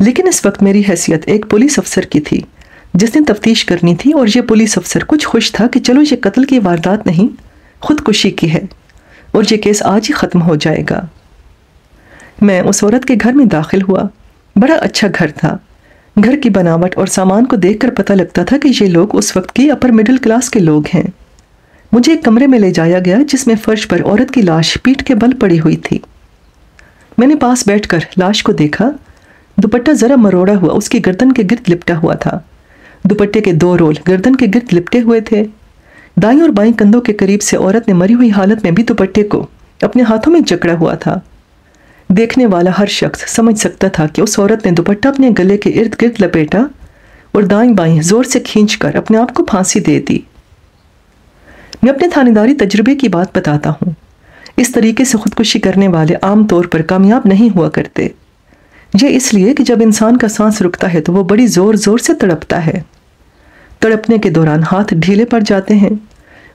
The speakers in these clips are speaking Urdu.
لیکن اس وقت میری حیثیت ایک پولیس افسر کی تھی جس نے تفتیش کرنی تھی، اور یہ پولیس افسر کچھ خوش تھا کہ چلو یہ قتل کی واردات نہیں، خودکشی کی ہے، اور یہ کیس آج ہی ختم ہو جائے گا۔ میں اس عورت کے گھر میں داخل ہوا۔ بڑا اچھا گھر تھا۔ گھر کی بناوٹ اور سامان کو دیکھ کر پتہ لگتا تھا کہ یہ لوگ اس وقت کی اپر مڈل کلاس کے لوگ ہیں۔ مجھے ایک کمرے میں لے جایا گیا جس میں فرش پر عورت کی لاش پیٹھ کے بل پڑی ہوئی تھی۔ میں نے پاس بیٹھ کر لاش کو دیکھا۔ دوپٹہ ذرا مروڑا ہوا اس کی گردن کے گرد لپٹا ہوا تھا۔ دوپٹے کے 2 رول گردن کے گرد لپٹے ہوئے تھے۔ دائیں اور بائیں کندھوں کے قریب سے عورت نے مری ہوئی حالت میں بھی دوپٹے کو اپنے ہاتھوں میں جکڑا ہوا تھا۔ دیکھنے والا ہر شخص سمجھ سکتا تھا کہ اس عورت نے دوپٹہ اپنے گلے کے ارد گرد لپیٹا اور دائیں بائیں زور سے کھینچ کر اپنے آپ کو پھانسی دے دی۔ میں اپنے تھانے تجربے کی بات بتاتا ہوں۔ اس طریقے سے خودکشی کرنے والے عام طور پر کامیاب نہیں ہوا کرتے۔ یہ اس لیے کہ جب انسان کا سانس رکتا ہے تو وہ بڑی زور زور سے تڑپتا ہے۔ تڑپنے کے دوران ہاتھ ڈھیلے پڑ جاتے ہیں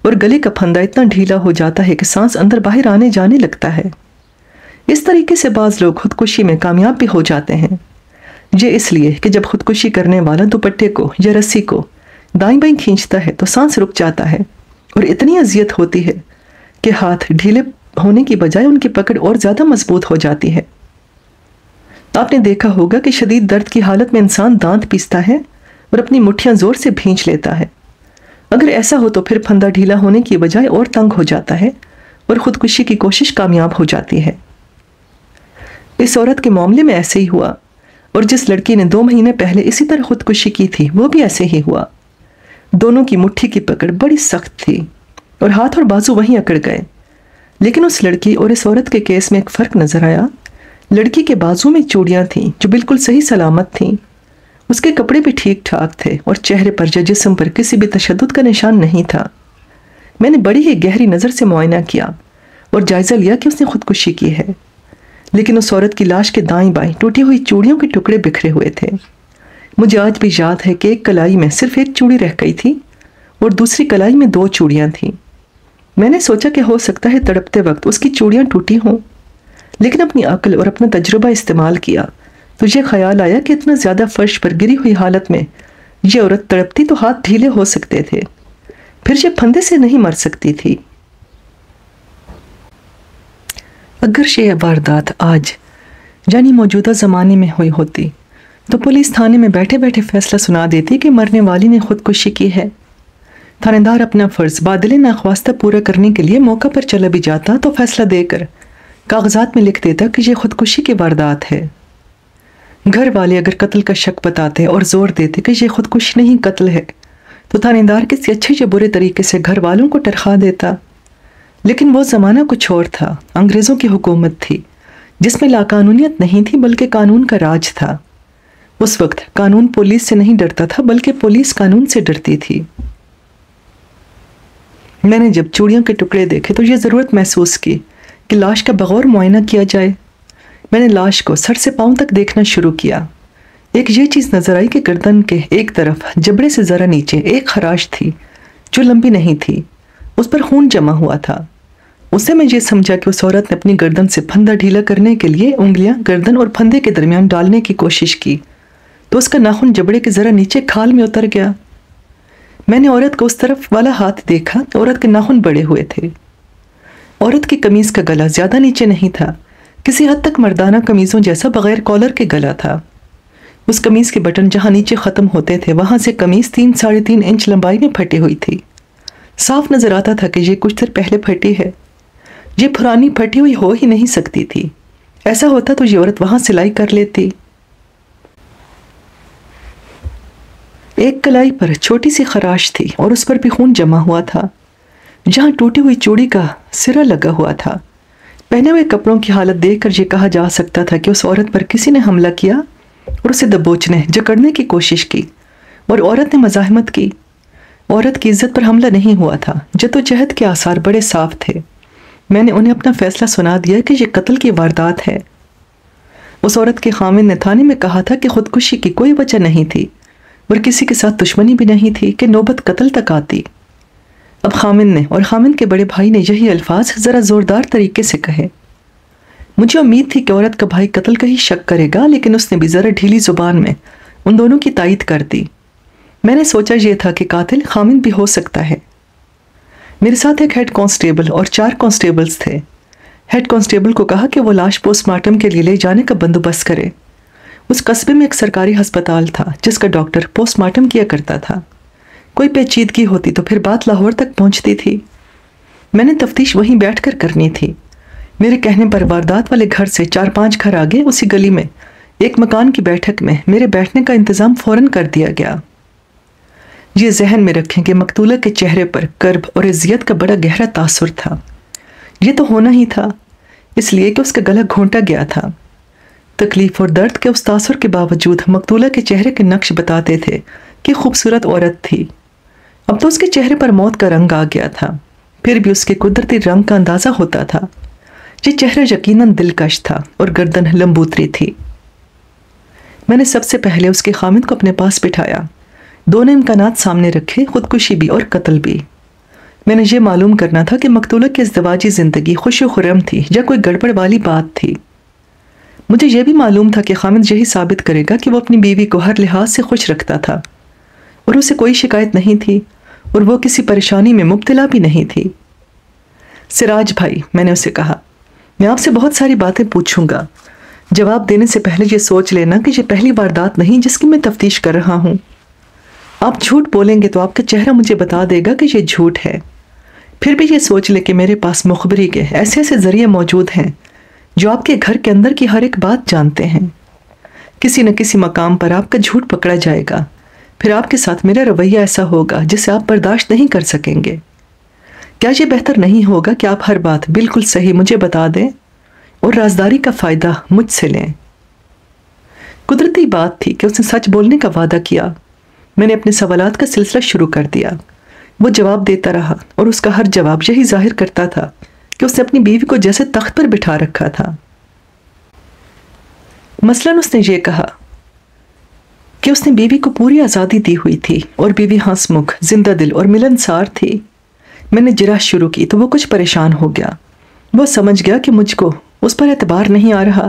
اور گلے کا پھندا اتنا ڈھیلا ہو جاتا ہے کہ سانس اندر باہر آنے جانے لگتا ہے۔ اس طریقے سے بعض لوگ خودکشی میں کامیاب بھی ہو جاتے ہیں۔ یہ اس لیے کہ جب خودکشی کرنے والا دوپٹے کو یا رسی کو دائیں بائیں کھینچتا ہے تو سانس رک جاتا ہے اور اتنی اذیت ہوتی ہے کہ ہاتھ ڈھیلے ہونے کی بجائے ان کی پکڑ اور زیادہ مضبوط ہو جاتی ہے۔ آپ نے دیکھا ہوگا کہ شدید درد کی حالت میں انسان دانت پیستا ہے اور اپنی مٹھیاں زور سے بھینچ لیتا ہے۔ اگر ایسا ہو تو پھر پھندا ڈھیلا ہونے کی بجائے اور تنگ ہو جاتا ہے اور خودکشی کی کوشش کامیاب ہو جاتی ہے۔ اس عورت کے معاملے میں ایسے ہی ہوا، اور جس لڑکی نے 2 مہینے پہلے اسی طرح خودکشی کی تھی وہ بھی ایسے ہی ہوا۔ دونوں کی مٹھی کی پکڑ بڑی سخت تھی اور ہاتھ اور بازو وہیں اکڑ گئے۔ لیکن اس لڑکی اور اس عورت کے کیس میں ایک فرق نظر آیا۔ لڑکی کے بازو میں چوڑیاں تھیں جو بالکل صحیح سلامت تھیں، اس کے کپڑے بھی ٹھیک ٹھاک تھے اور چہرے پر یا جسم پر کسی بھی تشدد کا نشان نہیں تھا۔ میں نے بڑی ہی گہری نظر سے معائنہ کیا اور جائزہ لیا کہ اس نے خودکشی کی ہے، لیکن اس عورت کی لاش کے دائیں بائیں ٹوٹی ہوئی چوڑیوں کے ٹکڑے بکھرے ہوئے تھے۔ مجھے آج بھی یاد ہے کہ ایک کلائی میں صرف ایک چوڑی رہ گئی تھی اور دوسری کلائی میں 2 چوڑیاں تھیں۔ میں نے سوچا کہ ہو سکتا ہے تڑپتے وقت اس کی چوڑیاں ٹوٹی ہوں، لیکن اپنی عقل اور اپنا تجربہ استعمال کیا تو یہ خیال آیا کہ اتنا زیادہ فرش پر گری ہوئی حالت میں یہ عورت تڑپتی تو ہاتھ ڈھیلے ہو سکتے تھے، پھر یہ پھندے سے نہیں مر سکتی تھی۔ اگر یہ واردات آج یعنی موجودہ زمانے میں ہوئی ہوتی تو پولیس تھانے میں بیٹھے بیٹھے فیصلہ سنا دیتی کہ مرنے والی نے خودکشی کی ہے۔ تھانے دار اپنا فرض بادل ناخواستہ پورا کرنے کے لیے موقع پر چلا بھی جاتا تو فیصلہ دے کر کاغذات میں لکھ دیتا کہ یہ خودکشی کی واردات ہے۔ گھر والے اگر قتل کا شک بتاتے اور زور دیتے کہ یہ خودکشی نہیں قتل ہے تو تھانے دار کسی اچھے یا برے طریقے سے گھر والوں کو ٹرخا دیتا۔ لیکن وہ زمانہ کچھ اور تھا۔ انگریزوں کی حکومت تھی جس میں لاقانونیت نہیں تھی بلکہ قانون کا راج تھا۔ اس وقت قانون پولیس سے نہیں ڈرتا تھا بلکہ پولیس قانون سے ڈرتی تھی۔ میں نے جب چوڑیوں کے ٹکڑے دیکھے تو یہ ضرورت محسوس کی کہ لاش کا بغور معائنہ کیا جائے۔ میں نے لاش کو سر سے پاؤں تک دیکھنا شروع کیا۔ ایک یہ چیز نظر آئی کہ گردن کے ایک طرف جبڑے سے ذرا نیچے ایک خراش تھی جو لمبی نہیں تھی، اس پر خون جمع ہوا تھا۔ اس سے میں یہ سمجھا کہ اس عورت نے اپنی گردن سے پھندا ڈھیلا کرنے کے لیے انگلیاں گردن اور پھندے کے درمیان ڈالنے کی کوشش کی تو اس کا ناخن جبڑے کے ذرا نیچے کھال میں اتر گیا۔ میں نے عورت کو اس طرف والا ہاتھ دیکھا، عورت کے ناخن بڑے ہوئے تھے۔ عورت کی قمیض کا گلا زیادہ نیچے نہیں تھا، کسی حد تک مردانہ قمیضوں جیسا بغیر کالر کے گلا تھا۔ اس قمیض کے بٹن جہاں نیچے ختم ہوتے تھے وہاں سے قمیض 3-3.5 انچ لمبائی میں پھٹی ہوئی تھی۔ صاف نظر آتا تھا کہ یہ کچھ دیر پہلے پھٹی ہے۔ یہ پرانی پھٹی ہوئی ہو ہی نہیں سکتی تھی۔ ایسا ہوتا تو یہ عورت وہاں سلائی کر لیتی۔ ایک کلائی پر چھوٹی سی خراش تھی اور اس پر بھی خون جمع ہوا تھا جہاں ٹوٹی ہوئی چوڑی کا سرا لگا ہوا تھا۔ پہنے ہوئے کپڑوں کی حالت دیکھ کر یہ کہا جا سکتا تھا کہ اس عورت پر کسی نے حملہ کیا اور اسے دبوچنے جکڑنے کی کوشش کی اور عورت نے مزاحمت کی۔ عورت کی عزت پر حملہ نہیں ہوا تھا۔ جدوجہد کے آثار بڑے صاف تھے۔ میں نے انہیں اپنا فیصلہ سنا دیا کہ یہ قتل کی واردات ہے۔ اس عورت کے خامن نے تھانے میں کہا تھا کہ خودکشی کی کوئی وجہ نہیں تھی اور کسی کے ساتھ دشمنی بھی نہیں تھی کہ نوبت قتل تک آتی۔ اب خامن نے اور خامن کے بڑے بھائی نے یہی الفاظ ذرا زوردار طریقے سے کہے۔ مجھے امید تھی کہ عورت کا بھائی قتل کا ہی شک کرے گا، لیکن اس نے بھی ذرا ڈھیلی زبان میں ان دونوں کی تائید کر دی۔ میں نے سوچا یہ تھا کہ قاتل خامد بھی ہو سکتا ہے۔ میرے ساتھ ایک ہیڈ کانسٹیبل اور 4 کانسٹیبلز تھے۔ ہیڈ کانسٹیبل کو کہا کہ وہ لاش پوسٹ مارٹم کے لیے لے جانے کا بندوبست کرے۔ اس قصبے میں ایک سرکاری ہسپتال تھا جس کا ڈاکٹر پوسٹ مارٹم کیا کرتا تھا۔ کوئی پیچیدگی ہوتی تو پھر بات لاہور تک پہنچتی تھی۔ میں نے تفتیش وہیں بیٹھ کر کرنی تھی۔ میرے کہنے پر واردات والے گھر سے 4-5 گھر آگے اسی گلی میں ایک مکان کی بیٹھک میں میرے بیٹھنے کا انتظام فوراً کر دیا گیا۔ یہ ذہن میں رکھیں کہ مقتولہ کے چہرے پر کرب اور اذیت کا بڑا گہرا تاثر تھا۔ یہ تو ہونا ہی تھا، اس لیے کہ اس کا گلا گھونٹا گیا تھا۔ تکلیف اور درد کے اس تاثر کے باوجود مقتولہ کے چہرے کے نقش بتاتے تھے کہ خوبصورت عورت تھی۔ اب تو اس کے چہرے پر موت کا رنگ آ گیا تھا، پھر بھی اس کے قدرتی رنگ کا اندازہ ہوتا تھا۔ یہ چہرہ یقیناً دلکش تھا اور گردن لمبوتری تھی۔ میں نے سب سے پہلے اس کے خامد کو اپنے پاس بٹھایا۔ دونوں امکانات سامنے رکھے، خودکشی بھی اور قتل بھی۔ میں نے یہ معلوم کرنا تھا کہ مقتولہ کی ازدواجی زندگی خوش و خرم تھی یا کوئی گڑبڑ والی بات تھی۔ مجھے یہ بھی معلوم تھا کہ خامد یہی ثابت کرے گا کہ وہ اپنی بیوی کو ہر لحاظ سے خوش رکھتا تھا اور اسے کوئی شکایت نہیں تھی اور وہ کسی پریشانی میں مبتلا بھی نہیں تھی۔ سراج بھائی، میں نے اسے کہا، میں آپ سے بہت ساری باتیں پوچھوں گا۔ جواب دینے سے پہلے یہ سوچ لینا کہ یہ پہلی واردات نہیں جس کی میں تفتیش کر رہا ہوں۔ آپ جھوٹ بولیں گے تو آپ کا چہرہ مجھے بتا دے گا کہ یہ جھوٹ ہے۔ پھر بھی یہ سوچ لے کہ میرے پاس مخبری کے ایسے ایسے ذریعے موجود ہیں جو آپ کے گھر کے اندر کی ہر ایک بات جانتے ہیں۔ کسی نہ کسی مقام پر آپ کا جھوٹ پکڑا جائے گا، پھر آپ کے ساتھ میرا رویہ ایسا ہوگا جسے آپ برداشت نہیں کر سکیں گے۔ کیا یہ بہتر نہیں ہوگا کہ آپ ہر بات بالکل صحیح مجھے بتا دیں اور رازداری کا فائدہ مجھ سے لیں؟ قدرتی بات تھی کہ اس نے سچ بولنے کا وعدہ کیا۔ میں نے اپنے سوالات کا سلسلہ شروع کر دیا۔ وہ جواب دیتا رہا اور اس کا ہر جواب یہی ظاہر کرتا تھا کہ اس نے اپنی بیوی کو جیسے تخت پر بٹھا رکھا تھا۔ مثلاً اس نے یہ کہا کہ اس نے بیوی کو پوری آزادی دی ہوئی تھی اور بیوی ہنس مکھ، زندہ دل اور ملنسار تھی۔ میں نے جرح شروع کی تو وہ کچھ پریشان ہو گیا۔ وہ سمجھ گیا کہ مجھ کو اس پر اعتبار نہیں آ رہا۔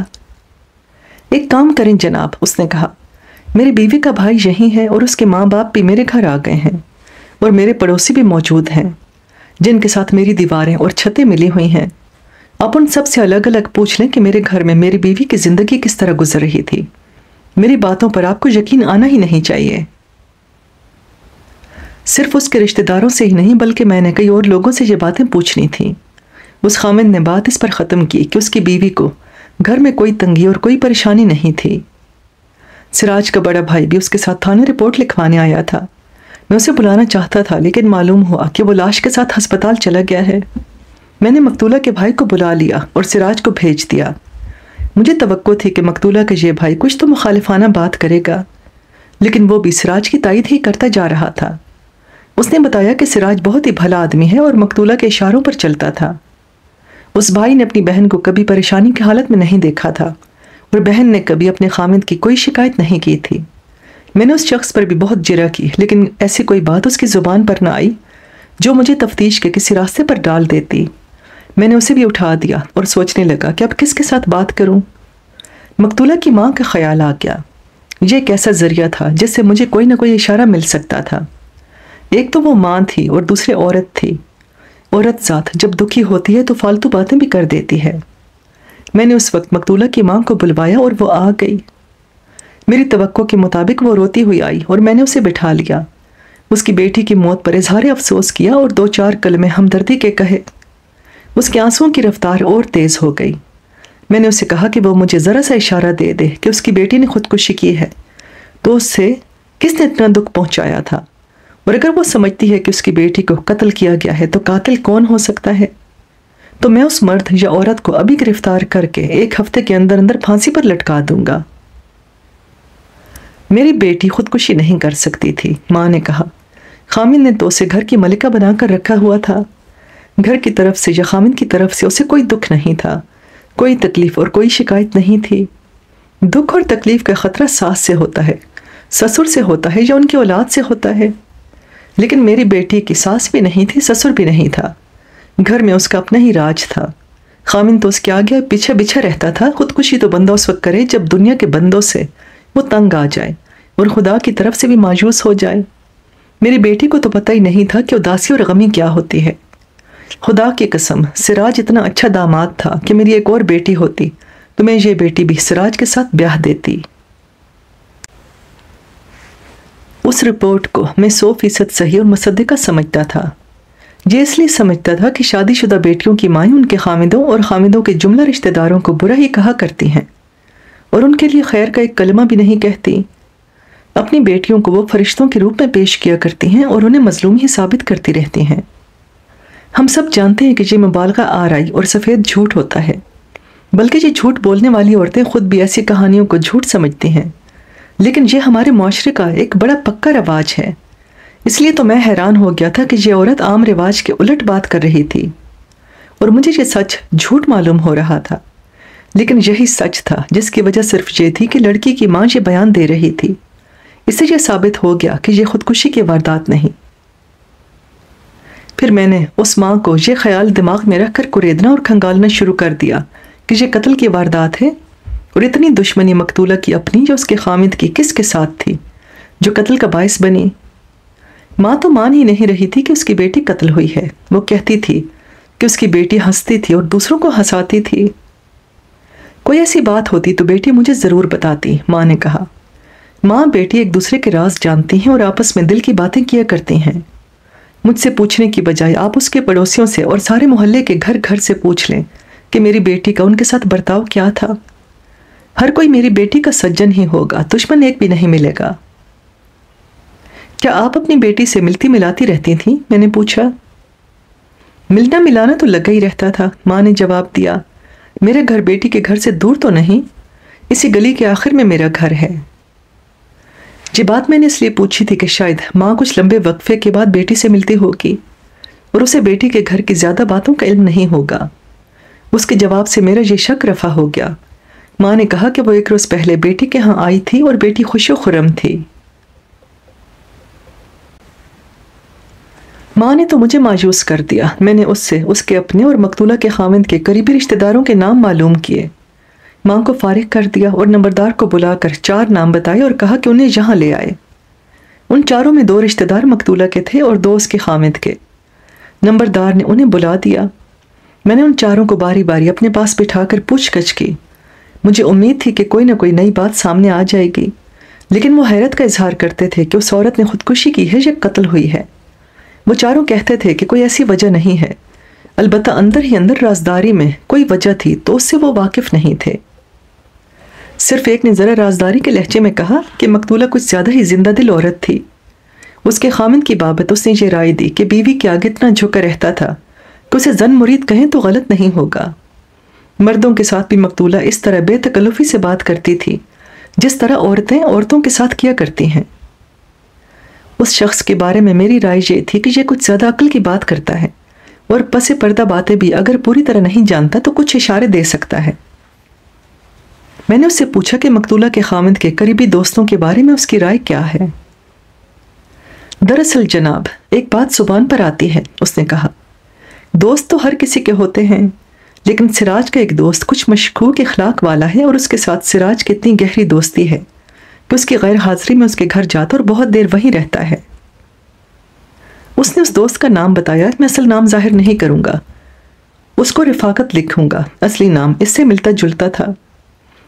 ایک کام کریں جناب، اس نے کہا، میری بیوی کا بھائی یہی ہے اور اس کے ماں باپ بھی میرے گھر آ گئے ہیں اور میرے پڑوسی بھی موجود ہیں جن کے ساتھ میری دیواریں اور چھتیں ملی ہوئی ہیں۔ آپ ان سب سے الگ الگ پوچھ لیں کہ میرے گھر میں میری بیوی کی زندگی کس طرح گزر رہی تھی۔ میری باتوں پر آپ کو یقین آنا ہی نہیں چاہیے۔ صرف اس کے رشتہ داروں سے ہی نہیں بلکہ میں نے کئی اور لوگوں سے یہ باتیں پوچھنی تھیں۔ اس خامد نے بات اس پر ختم کی کہ اس کی بیوی کو گھر میں کوئی تنگی اور کوئی پریشانی نہیں تھی۔ سراج کا بڑا بھائی بھی اس کے ساتھ تھانے رپورٹ لکھوانے آیا تھا۔ میں اسے بلانا چاہتا تھا لیکن معلوم ہوا کہ وہ لاش کے ساتھ ہسپتال چلا گیا ہے۔ میں نے مقتولہ کے بھائی کو بلا لیا اور سراج کو بھیج دیا۔ مجھے توقع تھی کہ مقتولہ کا یہ بھائی کچھ تو مخالفانہ بات کرے گا، لیکن وہ بھی سراج کی تائید ہی کرتا جا رہا تھا۔ اس نے بتایا کہ سراج بہت ہی بھلا آدمی ہے اور مقتولہ کے اشاروں پر چلتا تھا۔ اس بھائی نے اپنی بہن کو کبھی پریشانی کی حالت میں نہیں دیکھا تھا اور بہن نے کبھی اپنے خامد کی کوئی شکایت نہیں کی تھی۔ میں نے اس شخص پر بھی بہت جرح کی لیکن ایسی کوئی بات اس کی زبان پر نہ آئی جو مجھے تفتیش کے کسی راستے پر ڈال دیتی۔ میں نے اسے بھی اٹھا دیا اور سوچنے لگا کہ اب کس کے ساتھ بات کروں۔ مقتولہ کی ماں کا خیال آ گیا۔ یہ ایک ایسا ذریعہ تھا جس سے مجھے کوئی نہ کوئی اشارہ مل سکتا تھا۔ ایک تو وہ ماں تھی اور دوسرے عورت تھی۔ عورت ذات جب دکھی ہوتی ہے تو فالتو باتیں بھی کر دیتی ہے۔ میں نے اس وقت مقتولہ کی ماں کو بلوایا اور وہ آ گئی۔ میری توقع کے مطابق وہ روتی ہوئی آئی اور میں نے اسے بٹھا لیا۔ اس کی بیٹی کی موت پر اظہار افسوس کیا اور 2-4 کلمے ہمدردی کے کہے۔ اس کے آنسوؤں کی رفتار اور تیز ہو گئی۔ میں نے اسے کہا کہ وہ مجھے ذرا سا اشارہ دے دے کہ اس کی بیٹی نے خودکشی کی ہے تو اس سے کس نے اتنا دکھ پہنچایا تھا، اور اگر وہ سمجھتی ہے کہ اس کی بیٹی کو قتل کیا گیا ہے تو قاتل کون ہو سکتا ہے، تو میں اس مرد یا عورت کو ابھی گرفتار کر کے 1 ہفتے کے اندر اندر پھانسی پر لٹکا دوں گا۔ میری بیٹی خودکشی نہیں کر سکتی تھی، ماں نے کہا۔ خامد نے تو اسے گھر کی ملکہ بنا کر رکھا ہوا تھا۔ گھر کی طرف سے یا خامد کی طرف سے اسے کوئی دکھ نہیں تھا، کوئی تکلیف اور کوئی شکایت نہیں تھی۔ دکھ اور تکلیف کا خطرہ ساس سے ہوتا ہے، سسر سے ہوتا ہے یا ان کی اولاد سے ہوتا ہے، لیکن میری بیٹی کی ساس بھی نہیں تھی، سسر بھی نہیں تھا۔ گھر میں اس کا اپنا ہی راج تھا۔ خامند تو اس کے آگے پیچھے بچھا رہتا تھا۔ خودکشی تو بندہ اس وقت کرے جب دنیا کے بندوں سے وہ تنگ آ جائے اور خدا کی طرف سے بھی مایوس ہو جائے۔ میری بیٹی کو تو پتہ ہی نہیں تھا کہ اداسی اور غمی کیا ہوتی ہے۔ خدا کی قسم، سراج اتنا اچھا داماد تھا کہ میری ایک اور بیٹی ہوتی تو میں یہ بیٹی بھی سراج کے ساتھ بیاہ دیتی۔ اس رپورٹ کو میں 100% صحیح اور مصدقہ سمجھتا تھا۔ یہ اس لیے سمجھتا تھا کہ شادی شدہ بیٹیوں کی مائیں ان کے خامدوں اور خامدوں کے جملہ رشتہ داروں کو برا ہی کہا کرتی ہیں اور ان کے لیے خیر کا ایک کلمہ بھی نہیں کہتی۔ اپنی بیٹیوں کو وہ فرشتوں کے روپ میں پیش کیا کرتی ہیں اور انہیں مظلوم ہی ثابت کرتی رہتی ہیں۔ ہم سب جانتے ہیں کہ یہ مبالغہ آرائی اور سفید جھوٹ ہوتا ہے، بلکہ یہ جھوٹ بولنے والی عورتیں خود بھی ایسی کہانیوں کو جھوٹ سمجھتی ہیں، لیکن یہ ہمارے معاشرے کا ایک بڑا پکا رواج ہے۔ اس لیے تو میں حیران ہو گیا تھا کہ یہ عورت عام رواج کے الٹ بات کر رہی تھی اور مجھے یہ سچ جھوٹ معلوم ہو رہا تھا، لیکن یہی سچ تھا جس کی وجہ صرف یہ تھی کہ لڑکی کی ماں یہ بیان دے رہی تھی۔ اس سے یہ ثابت ہو گیا کہ یہ خودکشی کی واردات نہیں۔ پھر میں نے اس ماں کو یہ خیال دماغ میں رکھ کر کریدنا اور کھنگالنا شروع کر دیا کہ یہ قتل کی واردات ہے اور اتنی دشمنی مقتولہ کی اپنی جو اس کے خامد کی کس کے ساتھ تھی جو قتل کا باعث بنی۔ ماں تو مان ہی نہیں رہی تھی کہ اس کی بیٹی قتل ہوئی ہے۔ وہ کہتی تھی کہ اس کی بیٹی ہنستی تھی اور دوسروں کو ہنساتی تھی۔ کوئی ایسی بات ہوتی تو بیٹی مجھے ضرور بتاتی، ماں نے کہا۔ ماں بیٹی ایک دوسرے کے راز جانتی ہیں اور آپس میں دل کی باتیں کیا کرتی ہیں۔ مجھ سے پوچھنے کی بجائے آپ اس کے پڑوسیوں سے اور سارے محلے کے گھر گھر سے پوچھ لیں کہ میری بیٹی کا ان کے ساتھ برتاؤ کیا تھا۔ ہر کوئی میری بیٹی کا سجن ہی ہوگا، دشمن ایک بھی نہیں ملے گا۔ کیا آپ اپنی بیٹی سے ملتی ملاتی رہتی تھیں؟ میں نے پوچھا۔ ملنا ملانا تو لگا ہی رہتا تھا، ماں نے جواب دیا۔ میرا گھر بیٹی کے گھر سے دور تو نہیں، اسی گلی کے آخر میں میرا گھر ہے۔ یہ بات میں نے اس لیے پوچھی تھی کہ شاید ماں کچھ لمبے وقفے کے بعد بیٹی سے ملتی ہوگی اور اسے بیٹی کے گھر کی زیادہ باتوں کا علم نہیں ہوگا۔ اس کے جواب سے میرا یہ شک رفع ہو گیا۔ ماں نے کہا کہ وہ ایک روز پہلے بیٹی کے ہاں آئی تھی اور بیٹی خوش و خرم تھی۔ ماں نے تو مجھے مایوس کر دیا۔ میں نے اس سے اس کے اپنے اور مقتولہ کے خامند کے قریبی رشتہ داروں کے نام معلوم کیے۔ ماں کو فارغ کر دیا اور نمبردار کو بلا کر 4 نام بتائے اور کہا کہ انہیں یہاں لے آئے۔ ان 4 میں 2 رشتہ دار مقتولہ کے تھے اور 2 اس کے خامند کے۔ نمبردار نے انہیں بلا دیا۔ میں نے ان 4 کو باری باری اپنے پاس بٹھا کر پوچھ گچھ کی۔ مجھے امید تھی کہ کوئی نہ کوئی نئی بات سامنے آ جائے گی، لیکن وہ حیرت کا اظہار کرتے تھے کہ اس عورت نے خودکشی کی ہے یا قتل ہوئی ہے۔ وہ 4 کہتے تھے کہ کوئی ایسی وجہ نہیں ہے، البتہ اندر ہی اندر رازداری میں کوئی وجہ تھی تو اس سے وہ واقف نہیں تھے۔ صرف ایک نے ذرا رازداری کے لہجے میں کہا کہ مقتولہ کچھ زیادہ ہی زندہ دل عورت تھی۔ اس کے خامند کی بابت اس نے یہ رائے دی کہ بیوی کے آگے اتنا جھکا رہتا تھا کہ اسے زن مرید کہیں تو غلط نہیں ہوگا۔ مردوں کے ساتھ بھی مقتولہ اس طرح بے تکلفی سے بات کرتی تھی جس طرح عورتیں عورتوں کے ساتھ کیا کرتی ہیں۔ اس شخص کے بارے میں میری رائے یہ تھی کہ یہ کچھ زیادہ عقل کی بات کرتا ہے اور پس پردہ باتیں بھی اگر پوری طرح نہیں جانتا تو کچھ اشارے دے سکتا ہے۔ میں نے اس سے پوچھا کہ مقتولہ کے خامند کے قریبی دوستوں کے بارے میں اس کی رائے کیا ہے۔ دراصل جناب، ایک بات زبان پر آتی ہے، اس نے کہا۔ دوست تو ہر کسی کے ہوتے ہیں، لیکن سراج کا ایک دوست کچھ مشکوک اخلاق والا ہے اور اس کے ساتھ سراج کی اتنی گہری دوستی ہے کہ اس کی غیر حاضری میں اس کے گھر جاتا اور بہت دیر وہیں رہتا ہے۔ اس نے اس دوست کا نام بتایا، میں اصل نام ظاہر نہیں کروں گا، اس کو رفاقت لکھوں گا۔ اصلی نام اس سے ملتا جلتا تھا۔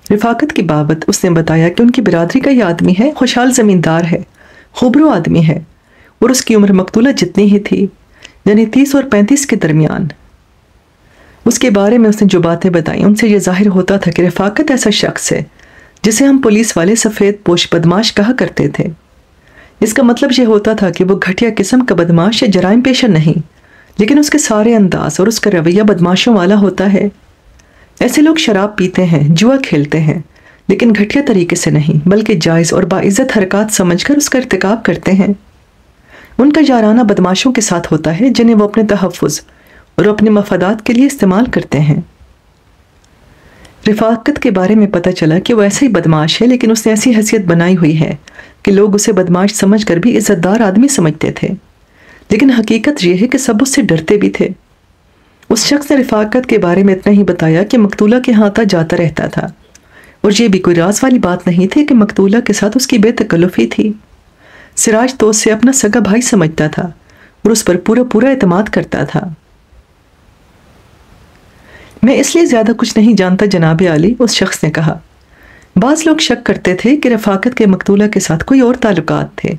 رفاقت کی بابت اس نے بتایا کہ ان کی برادری کا یہ آدمی ہے، خوشحال زمیندار ہے، خوبرو آدمی ہے اور اس کی عمر مقتولہ جتنی ہی تھی، یعنی 30 اور 35 کے درمیان۔ اس کے بارے میں اس نے جو باتیں بتائیں ان سے یہ ظاہر ہوتا تھا کہ رفاقت ایسا شخص ہے جسے ہم پولیس والے سفید پوش بدماش کہا کرتے تھے۔ اس کا مطلب یہ ہوتا تھا کہ وہ گھٹیا قسم کا بدماش یا جرائم پیشہ نہیں، لیکن اس کے سارے انداز اور اس کا رویہ بدماشوں والا ہوتا ہے۔ ایسے لوگ شراب پیتے ہیں، جوا کھیلتے ہیں، لیکن گھٹیا طریقے سے نہیں بلکہ جائز اور باعزت حرکات سمجھ کر اس کا ارتکاب کرتے ہیں۔ ان کا یارانہ بدماشوں کے ساتھ ہوتا ہے جنہیں وہ اپنے تحفظ اور اپنے مفادات کے لیے استعمال کرتے ہیں۔ رفاقت کے بارے میں پتہ چلا کہ وہ ایسا ہی بدماش ہے، لیکن اس نے ایسی حیثیت بنائی ہوئی ہے کہ لوگ اسے بدماش سمجھ کر بھی عزت دار آدمی سمجھتے تھے، لیکن حقیقت یہ ہے کہ سب اس سے ڈرتے بھی تھے۔ اس شخص نے رفاقت کے بارے میں اتنا ہی بتایا کہ مقتولہ کے ہاں آتا جاتا رہتا تھا، اور یہ بھی کوئی راز والی بات نہیں تھی کہ مقتولہ کے ساتھ اس کی بے تکلفی تھی۔ سراج تو اسے اپنا سگا بھائی سمجھتا تھا اور اس پر پورا اعتماد کرتا تھا۔ میں اس لیے زیادہ کچھ نہیں جانتا جناب عالی، اس شخص نے کہا۔ بعض لوگ شک کرتے تھے کہ رفاقت کے مقتولہ کے ساتھ کوئی اور تعلقات تھے،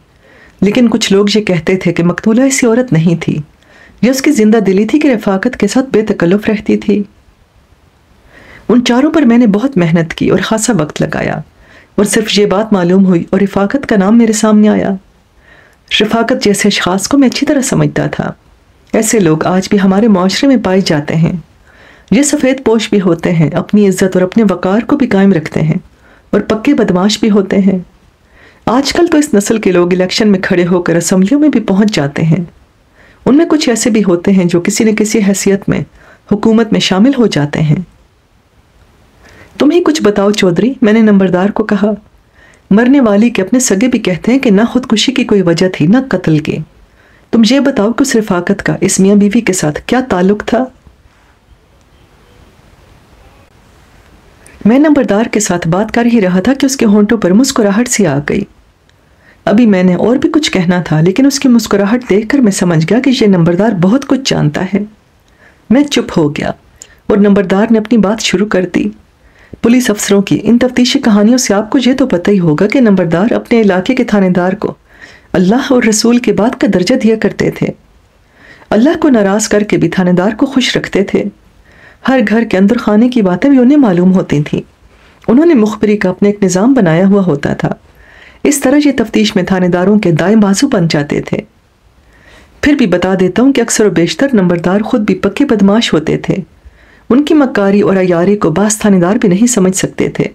لیکن کچھ لوگ یہ کہتے تھے کہ مقتولہ ایسی عورت نہیں تھی، یہ اس کی زندہ دلی تھی کہ رفاقت کے ساتھ بے تکلف رہتی تھی۔ ان چاروں پر میں نے بہت محنت کی اور خاصا وقت لگایا، اور صرف یہ بات معلوم ہوئی اور رفاقت کا نام میرے سامنے آیا۔ رفاقت جیسے اشخاص کو میں اچھی طرح سمجھتا تھا۔ ایسے لوگ آج بھی ہمارے معاشرے میں پائے جاتے ہیں۔ یہ سفید پوش بھی ہوتے ہیں، اپنی عزت اور اپنے وقار کو بھی قائم رکھتے ہیں، اور پکے بدماش بھی ہوتے ہیں۔ آج کل تو اس نسل کے لوگ الیکشن میں کھڑے ہو کر اسمبلیوں میں بھی پہنچ جاتے ہیں۔ ان میں کچھ ایسے بھی ہوتے ہیں جو کسی نہ کسی حیثیت میں حکومت میں شامل ہو جاتے ہیں۔ تم ہی کچھ بتاؤ چودھری، میں نے نمبردار کو کہا۔ مرنے والی کے اپنے سگے بھی کہتے ہیں کہ نہ خودکشی کی کوئی وجہ تھی نہ قتل کی۔ تم یہ بتاؤ کہ اس رفاقت کا اس میاں بیوی کے ساتھ کیا تعلق تھا؟ میں نمبردار کے ساتھ بات کر ہی رہا تھا کہ اس کے ہونٹوں پر مسکراہٹ سی آ گئی۔ ابھی میں نے اور بھی کچھ کہنا تھا، لیکن اس کی مسکراہٹ دیکھ کر میں سمجھ گیا کہ یہ نمبردار بہت کچھ جانتا ہے۔ میں چپ ہو گیا اور نمبردار نے اپنی بات شروع کر دی۔ پولیس افسروں کی ان تفتیشی کہانیوں سے آپ کو یہ تو پتہ ہی ہوگا کہ نمبردار اپنے علاقے کے تھانے دار کو اللہ اور رسول کے بعد کا درجہ دیا کرتے تھے۔ اللہ کو ناراض کر کے بھی تھانے دار کو خوش رکھتے تھے۔ ہر گھر کے اندر خانے کی باتیں بھی انہیں معلوم ہوتی تھیں۔ انہوں نے مخبری کا اپنا ایک نظام بنایا ہوا ہوتا تھا۔ اس طرح یہ تفتیش میں تھانے داروں کے دائیں بازو بن جاتے تھے۔ پھر بھی بتا دیتا ہوں کہ اکثر و بیشتر نمبردار خود بھی پکے بدماش ہوتے تھے۔ ان کی مکاری اور عیاری کو بعض تھانے دار بھی نہیں سمجھ سکتے تھے۔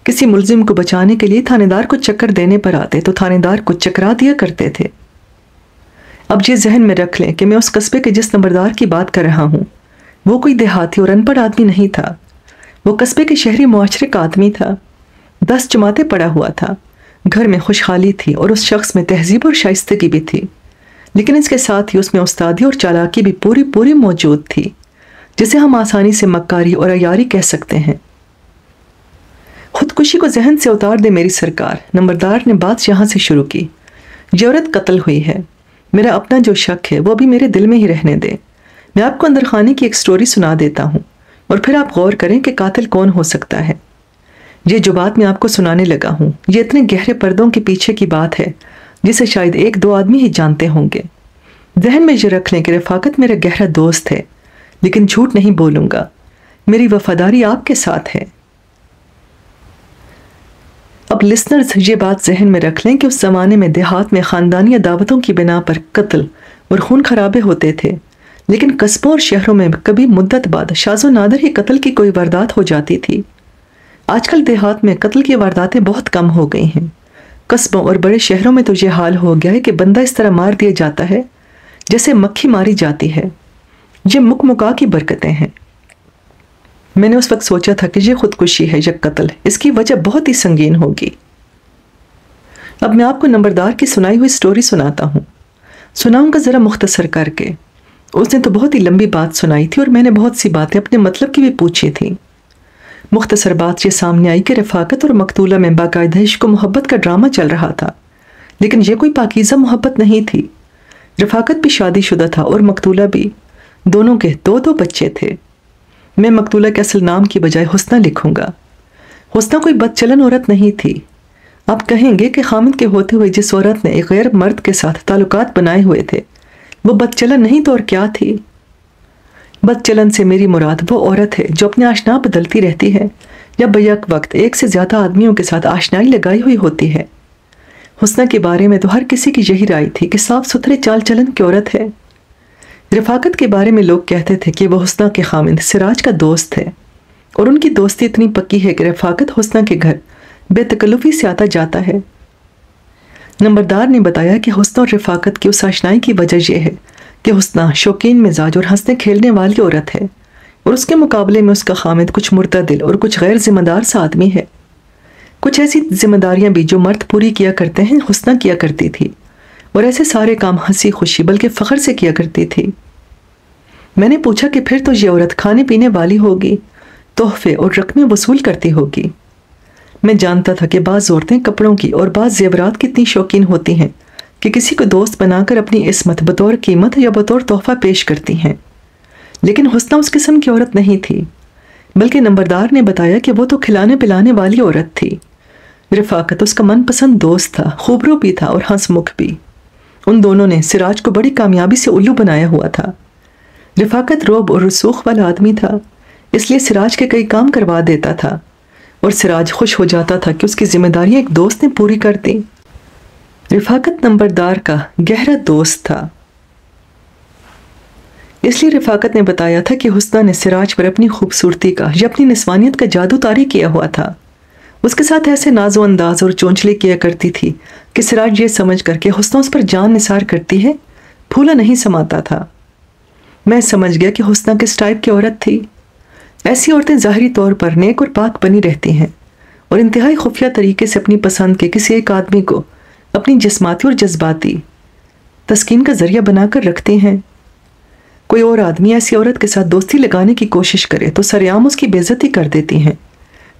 کسی ملزم کو بچانے کے لیے تھانے دار کو چکر دینے پر آتے تو تھانے دار کو چکرا دیا کرتے تھے۔ اب یہ ذہن میں رکھ لیں کہ میں اس قصبے کے جس نمبردار کی بات کر رہا ہوں وہ کوئی دیہاتی اور ان پڑھ آدمی نہیں تھا۔ وہ قصبے کے شہری معاشرے کا آدمی تھا۔ 10 جماعتیں پڑھا ہوا تھا۔ گھر میں خوشحالی تھی اور اس شخص میں تہذیب اور شائستگی بھی تھی، لیکن اس کے ساتھ ہی اس میں استادی اور چالاکی بھی پوری موجود تھی، جسے ہم آسانی سے مکاری اور عیاری کہہ سکتے ہیں۔ خودکشی کو ذہن سے اتار دے میری سرکار، نمبردار نے بات یہاں سے شروع کی۔ یہ عورت قتل ہوئی ہے۔ میرا اپنا جو شک ہے وہ بھی میرے دل میں ہی رہنے دے۔ میں آپ کو اندر خانے کی ایک سٹوری سنا دیتا ہوں اور پھر آپ غور کریں کہ قاتل کون ہو سکتا ہے۔ یہ جو بات میں آپ کو سنانے لگا ہوں یہ اتنے گہرے پردوں کے پیچھے کی بات ہے جسے شاید 1-2 آدمی ہی جانتے ہوں گے۔ ذہن میں یہ رکھ لیں کہ رفاقت میرا گہرا دوست ہے، لیکن جھوٹ نہیں بولوں گا۔ میری وفاداری آپ کے ساتھ ہے۔ اب لسنرز یہ بات ذہن میں رکھ لیں کہ اس زمانے میں دیہات میں خاندانی عداوتوں کی بنا پر قتل اور خون خرابے ہوتے تھے، لیکن قصبوں اور شہروں میں کبھی مدت بعد شاذ و نادر ہی قتل کی کوئی واردات ہو جاتی تھی۔ آج کل دیہات میں قتل کی وارداتیں بہت کم ہو گئی ہیں۔ قصبوں اور بڑے شہروں میں تو یہ حال ہو گیا ہے کہ بندہ اس طرح مار دیا جاتا ہے جیسے مکھی ماری جاتی ہے۔ یہ مکا کی برکتیں ہیں۔ میں نے اس وقت سوچا تھا کہ یہ خودکشی ہے یا قتل، اس کی وجہ بہت ہی سنگین ہوگی۔ اب میں آپ کو نمبردار کی سنائی ہوئی سٹوری سناتا ہوں۔ سناؤں گا ذرا مختصر کر کے۔ اس نے تو بہت ہی لمبی بات سنائی تھی اور میں نے بہت سی باتیں اپنے مطلب کی بھی پوچھی تھی۔ مختصر بات یہ سامنے آئی کہ رفاقت اور مقتولہ میں باقاعدہ عشق و محبت کا ڈرامہ چل رہا تھا، لیکن یہ کوئی پاکیزہ محبت نہیں تھی۔ رفاقت بھی شادی شدہ تھا اور مقتولہ بھی۔ دونوں کے 2 بچے تھے۔ میں مقتولہ کے اصل نام کی بجائے حسنہ لکھوں گا۔ حسنہ کوئی بد چلن عورت نہیں تھی۔ آپ کہیں گے کہ خامد کے ہوتے ہوئے جس عورت نے ایک غیر مرد کے ساتھ تعلقات بنائے ہوئے تھے وہ بد چلن نہیں تو اور کیا تھی؟ بد چلن سے میری مراد وہ عورت ہے جو اپنے آشنا بدلتی رہتی ہے یا بیک وقت ایک سے زیادہ آدمیوں کے ساتھ آشنائی لگائی ہوئی ہوتی ہے۔ حسنہ کے بارے میں تو ہر کسی کی یہی رائے تھی کہ صاف ستھرے چال چلن کی عورت ہے۔ رفاقت کے بارے میں لوگ کہتے تھے کہ وہ حسنہ کے خامد سراج کا دوست ہے، اور ان کی دوستی اتنی پکی ہے کہ رفاقت حسنہ کے گھر بے تکلفی سے آتا جاتا ہے۔ نمبردار نے بتایا کہ حسنہ اور رفاقت کی اس آشنائی کی وجہ یہ ہے کہ حسنہ شوقین مزاج اور ہنسنے کھیلنے والی عورت ہے، اور اس کے مقابلے میں اس کا خامد کچھ معتدل اور کچھ غیر ذمہ دار سا آدمی ہے۔ کچھ ایسی ذمہ داریاں بھی جو مرد پوری کیا کرتے ہیں حسنہ کیا کرتی تھی، اور ایسے سارے کام ہنسی خوشی بلکہ فخر سے کیا کرتی تھی۔ میں نے پوچھا کہ پھر تو یہ عورت کھانے پینے والی ہوگی، تحفے اور رقمیں وصول کرتی ہوگی۔ میں جانتا تھا کہ بعض عورتیں کپڑوں کی اور بعض زیورات کی اتنی شوقین ہوتی ہیں کہ کسی کو دوست بنا کر اپنی عصمت بطور قیمت یا بطور تحفہ پیش کرتی ہیں، لیکن حسنہ اس قسم کی عورت نہیں تھی، بلکہ نمبردار نے بتایا کہ وہ تو کھلانے پلانے والی عورت تھی۔ رفاقت اس کا من پسند دوست تھا، خوبرو بھی تھا اور ہنس مکھ بھی۔ ان دونوں نے سراج کو بڑی کامیابی سے الو بنایا ہوا تھا۔ رفاقت روب اور رسوخ والا آدمی تھا، اس لیے سراج کے کئی کام کروا دیتا تھا، اور سراج خوش ہو جاتا تھا کہ اس کی ذمہ داریاں ایک دوست نے پوری کر دیں۔ رفاقت نمبردار کا گہرا دوست تھا، اس لیے رفاقت نے بتایا تھا کہ حسنہ نے سراج پر اپنی خوبصورتی کا یا اپنی نسوانیت کا جادو طاری کیا ہوا تھا۔ اس کے ساتھ ایسے ناز و انداز اور چونچلے کیا کرتی تھی کہ سراج یہ سمجھ کر کہ حسنہ اس پر جان نثار کرتی ہے، پھولا نہیں سماتا تھا۔ میں سمجھ گیا کہ حسنہ کس ٹائپ کی عورت تھی۔ ایسی عورتیں ظاہری طور پر نیک اور پاک بنی رہتی ہیں اور انتہائی خفیہ طریقے سے اپنی پسند کے کسی ایک آدمی کو اپنی جسماتی اور جذباتی تسکین کا ذریعہ بنا کر رکھتی ہیں۔ کوئی اور آدمی ایسی عورت کے ساتھ دوستی لگانے کی کوشش کرے تو سرعام اس کی بے عزتی کر دیتی ہیں،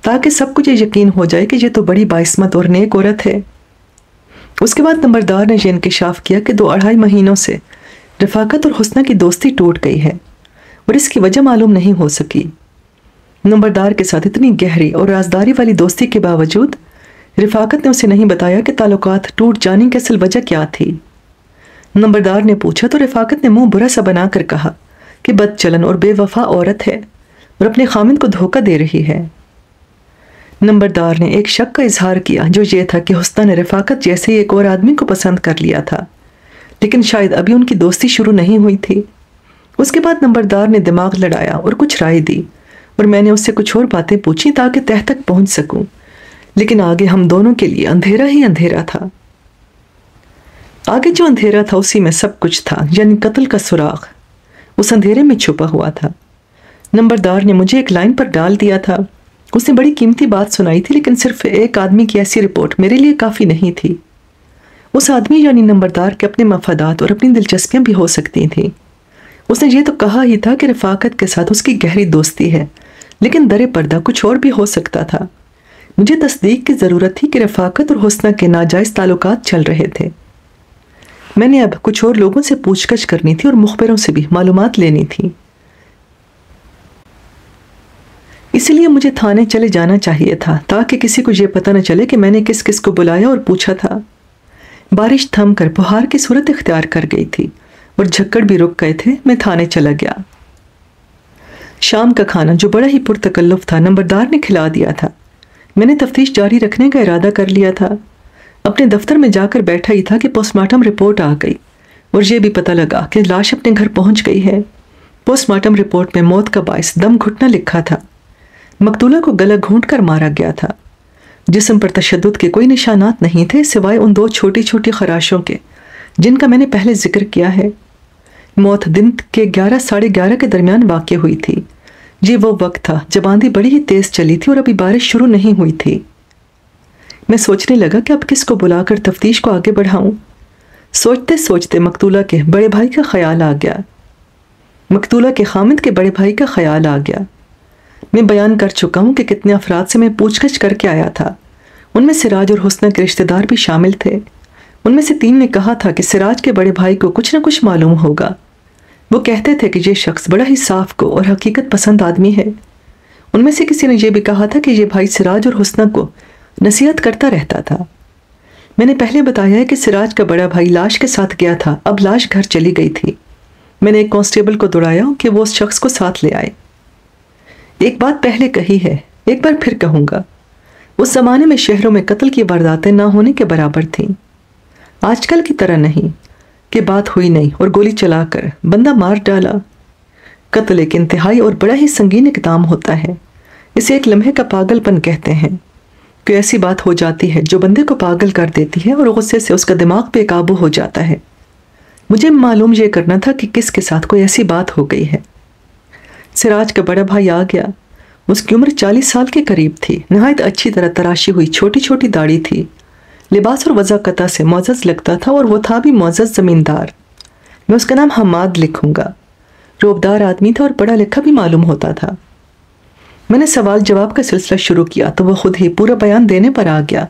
تاکہ سب کچھ یقین ہو جائے کہ یہ تو بڑی باعصمت اور نیک عورت ہے۔ اس کے بعد نمبردار نے یہ انکشاف کیا کہ 2-2.5 مہینوں سے رفاقت اور حسنہ کی دوستی ٹوٹ گئی ہے، اور اس کی وجہ معلوم نہیں ہو سکی۔ نمبردار کے ساتھ اتنی گہری اور رازداری والی دوستی کے باوجود رفاقت نے اسے نہیں بتایا کہ تعلقات ٹوٹ جانے کی اصل وجہ کیا تھی۔ نمبردار نے پوچھا تو رفاقت نے منہ برا سا بنا کر کہا کہ بد چلن اور بے وفا عورت ہے اور اپنے خامند کو دھوکہ دے رہی ہے۔ نمبردار نے ایک شک کا اظہار کیا، جو یہ تھا کہ حسنہ نے رفاقت جیسے ہی ایک اور آدمی کو پسند کر لیا تھا، لیکن شاید ابھی ان کی دوستی شروع نہیں ہوئی تھی۔ اس کے بعد نمبردار نے دماغ لڑایا اور کچھ رائے دی، اور میں نے اس سے کچھ اور باتیں پوچھی تاکہ تہ تک پہنچ سکوں، لیکن آگے ہم دونوں کے لیے اندھیرا ہی اندھیرا تھا۔ آگے جو اندھیرا تھا اسی میں سب کچھ تھا، یعنی قتل کا سراغ اس اندھیرے میں چھپا ہوا تھا۔ نمبردار نے مجھے ایک لائن پر ڈال دیا تھا۔ اس نے بڑی قیمتی بات سنائی تھی، لیکن صرف ایک آدمی کی ایسی رپورٹ میرے لیے کافی نہیں تھی۔ اس آدمی یعنی نمبردار کے اپنے مفادات اور اپنی دلچسپیاں بھی ہو سکتی تھیں۔ اس نے یہ تو کہا ہی تھا کہ رفاقت کے ساتھ اس کی گہری دوستی ہے، لیکن در پردہ کچھ اور بھی ہو سکتا تھا۔ مجھے تصدیق کی ضرورت تھی کہ رفاقت اور حسنہ کے ناجائز تعلقات چل رہے تھے۔ میں نے اب کچھ اور لوگوں سے پوچھ گچھ کرنی تھی اور مخبروں سے بھی معلومات لینی تھی۔ اس لیے مجھے تھانے چلے جانا چاہیے تھا، تاکہ کسی کو یہ پتہ نہ چلے کہ میں نے کس کس کو بلایا اور پوچھا تھا۔ بارش تھم کر بہار کی صورت اختیار کر گئی تھی اور جھکڑ بھی رک گئے تھے۔ میں تھانے چلا گیا۔ شام کا کھانا جو بڑا ہی پرتکلف تھا نمبردار نے کھلا دیا تھا۔ میں نے تفتیش جاری رکھنے کا ارادہ کر لیا تھا۔ اپنے دفتر میں جا کر بیٹھا ہی تھا کہ پوسٹ مارٹم رپورٹ آ گئی، اور یہ بھی پتہ لگا کہ لاش اپنے گھر پہنچ گئی ہے۔ پوسٹ مارٹم رپورٹ میں موت کا باعث دم گھٹنا لکھا تھا۔ مقتولہ کو گلا گھونٹ کر مارا گیا تھا۔ جسم پر تشدد کے کوئی نشانات نہیں تھے سوائے ان 2 چھوٹی چھوٹی خراشوں کے جن کا میں نے پہلے ذکر کیا ہے۔ موت دن کے 11-11:30 کے درمیان واقع ہوئی تھی۔ یہ وہ وقت تھا جب آندھی بڑی ہی تیز چلی تھی اور ابھی بارش شروع نہیں ہوئی تھی۔ میں سوچنے لگا کہ اب کس کو بلا کر تفتیش کو آگے بڑھاؤں۔ سوچتے سوچتے مقتولہ کے بڑے بھائی کا خیال آ گیا۔ مقتولہ کے خامند کے بڑے بھائی کا خیال آ گیا۔ میں بیان کر چکا ہوں کہ کتنے افراد سے میں پوچھ گچھ کر کے آیا تھا۔ ان میں سراج اور حسنہ کے رشتہ دار بھی شامل تھے۔ ان میں سے 3 نے کہا تھا کہ سراج کے بڑے بھائی کو کچھ نہ کچھ معلوم ہوگا۔ وہ کہتے تھے کہ یہ شخص بڑا ہی صاف کو اور حقیقت پسند آدمی ہے۔ ان میں سے کسی نے یہ بھی کہا تھا کہ یہ بھائی سراج اور حسنہ کو نصیحت کرتا رہتا تھا۔ میں نے پہلے بتایا ہے کہ سراج کا بڑا بھائی لاش کے ساتھ گیا تھا، اب لاش گھر چلی گئی تھی۔ میں نے ایک کانسٹیبل کو دوڑایا کہ وہ اس شخص کو ساتھ لے آئے۔ ایک بات پہلے کہی ہے، ایک بار پھر کہوں گا، اس زمانے میں شہروں میں قتل کی وارداتیں نہ ہونے کے برابر تھیں۔ آج کل کی طرح نہیں کہ بات ہوئی نہیں اور گولی چلا کر بندہ مار ڈالا۔ قتل ایک انتہائی اور بڑا ہی سنگین اقدام ہوتا ہے۔ اسے ایک لمحے کا پاگل پن کہتے ہیں۔ کوئی ایسی بات ہو جاتی ہے جو بندے کو پاگل کر دیتی ہے اور غصے سے اس کا دماغ بے قابو ہو جاتا ہے۔ مجھے معلوم یہ کرنا تھا کہ کس کے ساتھ کوئی ایسی بات ہو گئی ہے۔ سراج کا بڑا بھائی آ گیا۔ اس کی عمر 40 سال کے قریب تھی۔ نہایت اچھی طرح تراشی ہوئی چھوٹی چھوٹی داڑھی تھی۔ لباس اور وضاقتہ سے معزز لگتا تھا، اور وہ تھا بھی معزز زمیندار۔ میں اس کا نام حماد لکھوں گا۔ روبدار آدمی تھا اور پڑھا لکھا بھی معلوم ہوتا تھا۔ میں نے سوال جواب کا سلسلہ شروع کیا تو وہ خود ہی پورا بیان دینے پر آ گیا۔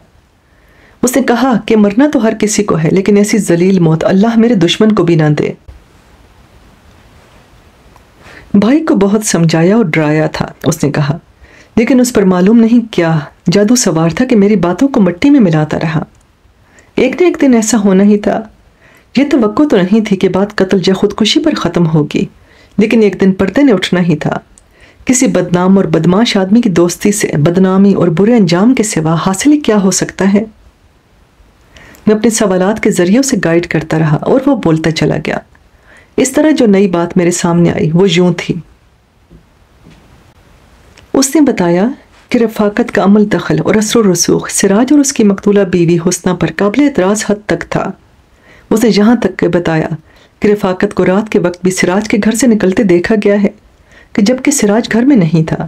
اس نے کہا کہ مرنا تو ہر کسی کو ہے، لیکن ایسی ذلیل موت اللہ میرے دشمن کو بھی نہ دے۔ بھائی کو بہت سمجھایا اور ڈرایا تھا، اس نے کہا، لیکن اس پر معلوم نہیں کیا جادو سوار تھا کہ میری باتوں کو مٹی میں ملاتا رہا۔ ایک نہ ایک دن ایسا ہونا ہی تھا۔ یہ توقع تو نہیں تھی کہ بات قتل یا خودکشی پر ختم ہوگی، لیکن ایک دن پردے نے اٹھنا ہی تھا۔ کسی بدنام اور بدماش آدمی کی دوستی سے بدنامی اور برے انجام کے سوا حاصل کیا ہو سکتا ہے؟ میں اپنے سوالات کے ذریعے اسے گائیڈ کرتا رہا اور وہ بولتا چلا گیا۔ اس طرح جو نئی بات میرے سامنے آئی وہ یوں تھی۔ اس نے بتایا کہ رفاقت کا عمل دخل اور اثر و رسوخ سراج اور اس کی مقتولہ بیوی حسنہ پر قابل اعتراض حد تک تھا۔ اس نے یہاں تک کہ بتایا کہ رفاقت کو رات کے وقت بھی سراج کے گھر سے نکلتے دیکھا گیا ہے، کہ جبکہ سراج گھر میں نہیں تھا۔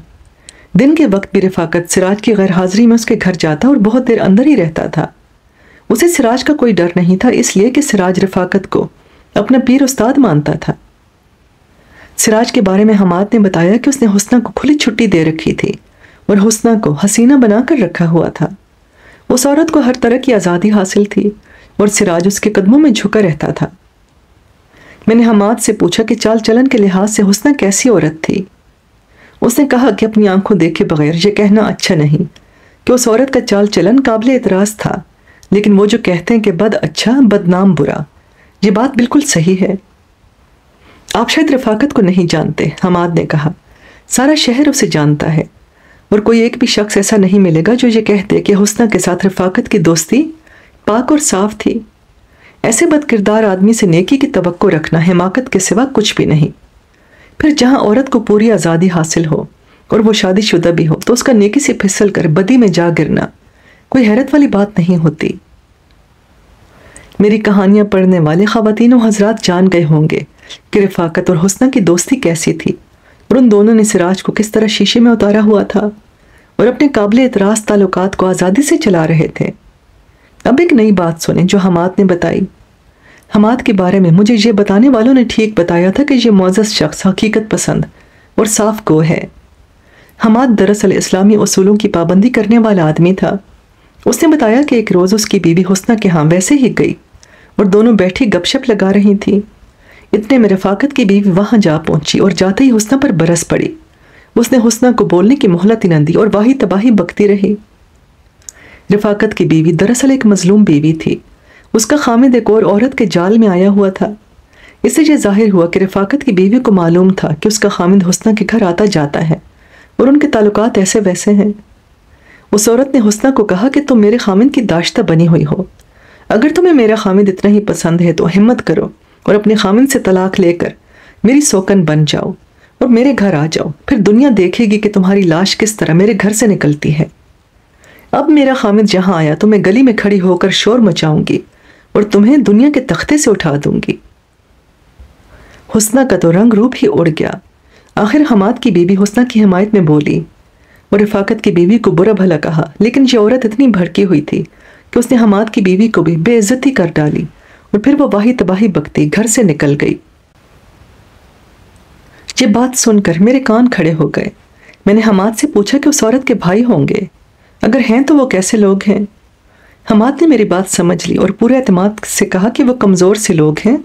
دن کے وقت بھی رفاقت سراج کی غیر حاضری میں اس کے گھر جاتا اور بہت دیر اندر ہی رہتا تھا۔ اسے سراج کا کوئی ڈر نہیں تھا، اس لیے کہ سراج رفاقت کو اپنا پیر استاد مانتا تھا۔ سراج کے بارے میں حماد نے بتایا کہ اس نے حسنہ کو کھلی چھٹی دے رکھی تھی اور حسنہ کو حسینہ بنا کر رکھا ہوا تھا۔ اس عورت کو ہر طرح کی آزادی حاصل تھی اور سراج اس کے قدموں میں جھکا رہتا تھا۔ میں نے حماد سے پوچھا کہ چال چلن کے لحاظ سے حسنہ کیسی عورت تھی؟ اس نے کہا کہ اپنی آنکھوں دیکھے بغیر یہ کہنا اچھا نہیں کہ اس عورت کا چال چلن قابل اعتراض تھا، لیکن وہ جو کہتے ہیں کہ بد اچھا بدنام برا، یہ بات بالکل صحیح ہے۔ آپ شاید رفاقت کو نہیں جانتے، حماد نے کہا، سارا شہر اسے جانتا ہے، اور کوئی ایک بھی شخص ایسا نہیں ملے گا جو یہ کہتے کہ حسنہ کے ساتھ رفاقت کی دوستی پاک اور صاف تھی۔ ایسے بد کردار آدمی سے نیکی کی توقع رکھنا حماقت کے سوا کچھ بھی نہیں۔ پھر جہاں عورت کو پوری آزادی حاصل ہو اور وہ شادی شدہ بھی ہو تو اس کا نیکی سے پھسل کر بدی میں جا گرنا کوئی حیرت والی بات نہیں ہوتی۔ میری کہانیاں پڑھنے والے خواتین و حضرات جان گئے ہوں گے کہ رفاقت اور حسنہ کی دوستی کیسی تھی اور ان دونوں نے سراج کو کس طرح شیشے میں اتارا ہوا تھا اور اپنے قابل اعتراض تعلقات کو آزادی سے چلا رہے تھے۔ اب ایک نئی بات سنیں جو حماد نے بتائی۔ حماد کے بارے میں مجھے یہ بتانے والوں نے ٹھیک بتایا تھا کہ یہ معزز شخص حقیقت پسند اور صاف گو ہے۔ حماد دراصل اسلامی اصولوں کی پابندی کرنے والا آدمی تھا۔ اس نے بتایا کہ ایک روز اس کی بیوی حسنہ کے ہاں ویسے ہی گئی اور دونوں بیٹھی گپ شپ لگا رہی تھی۔ اتنے میں رفاقت کی بیوی وہاں جا پہنچی اور جاتے ہی حسنہ پر برس پڑی۔ اس نے حسنہ کو بولنے کی مہلت ہی نہ دی اور واہی تباہی بکتی رہی۔ رفاقت کی بیوی دراصل ایک مظلوم بیوی تھی۔ اس کا خامد ایک اور عورت کے جال میں آیا ہوا تھا۔ اس سے یہ ظاہر ہوا کہ رفاقت کی بیوی کو معلوم تھا کہ اس کا خامد حسنہ کے گھر آتا جاتا ہے اور ان کے تعلقات ایسے ویسے ہیں۔ اس عورت نے حسنہ کو کہا کہ تم میرے خامد کی داشتہ بنی ہوئی ہو، اگر تمہیں میرا خامد اتنا ہی پسند ہے تو ہمت کرو اور اپنے خامد سے طلاق لے کر میری سوکن بن جاؤ اور میرے گھر آ جاؤ، پھر دنیا دیکھے گی کہ تمہاری لاش کس طرح میرے گھر سے نکلتی ہے۔ اب میرا خامد جہاں آیا تو میں گلی میں کھڑی ہو کر شور مچاؤں گی اور تمہیں دنیا کے تختے سے اٹھا دوں گی۔ حسنہ کا تو رنگ روپ ہی اڑ گیا۔ آخر حماد کی بیوی حسنہ کی حمایت میں بولی اور رفاقت کی بیوی کو برا بھلا کہا، لیکن یہ عورت اتنی بھڑکی ہوئی تھی کہ اس نے حماد کی بیوی کو بھی بے عزتی کر ڈالی اور پھر وہ واہی تباہی بکتی گھر سے نکل گئی۔ یہ بات سن کر میرے کان کھڑے ہو گئے۔ میں نے حماد سے پوچھا کہ اس عورت کے بھائی ہوں گے، اگر ہیں تو وہ کیسے لوگ ہیں؟ حماد نے میری بات سمجھ لی اور پورے اعتماد سے کہا کہ وہ کمزور سے لوگ ہیں،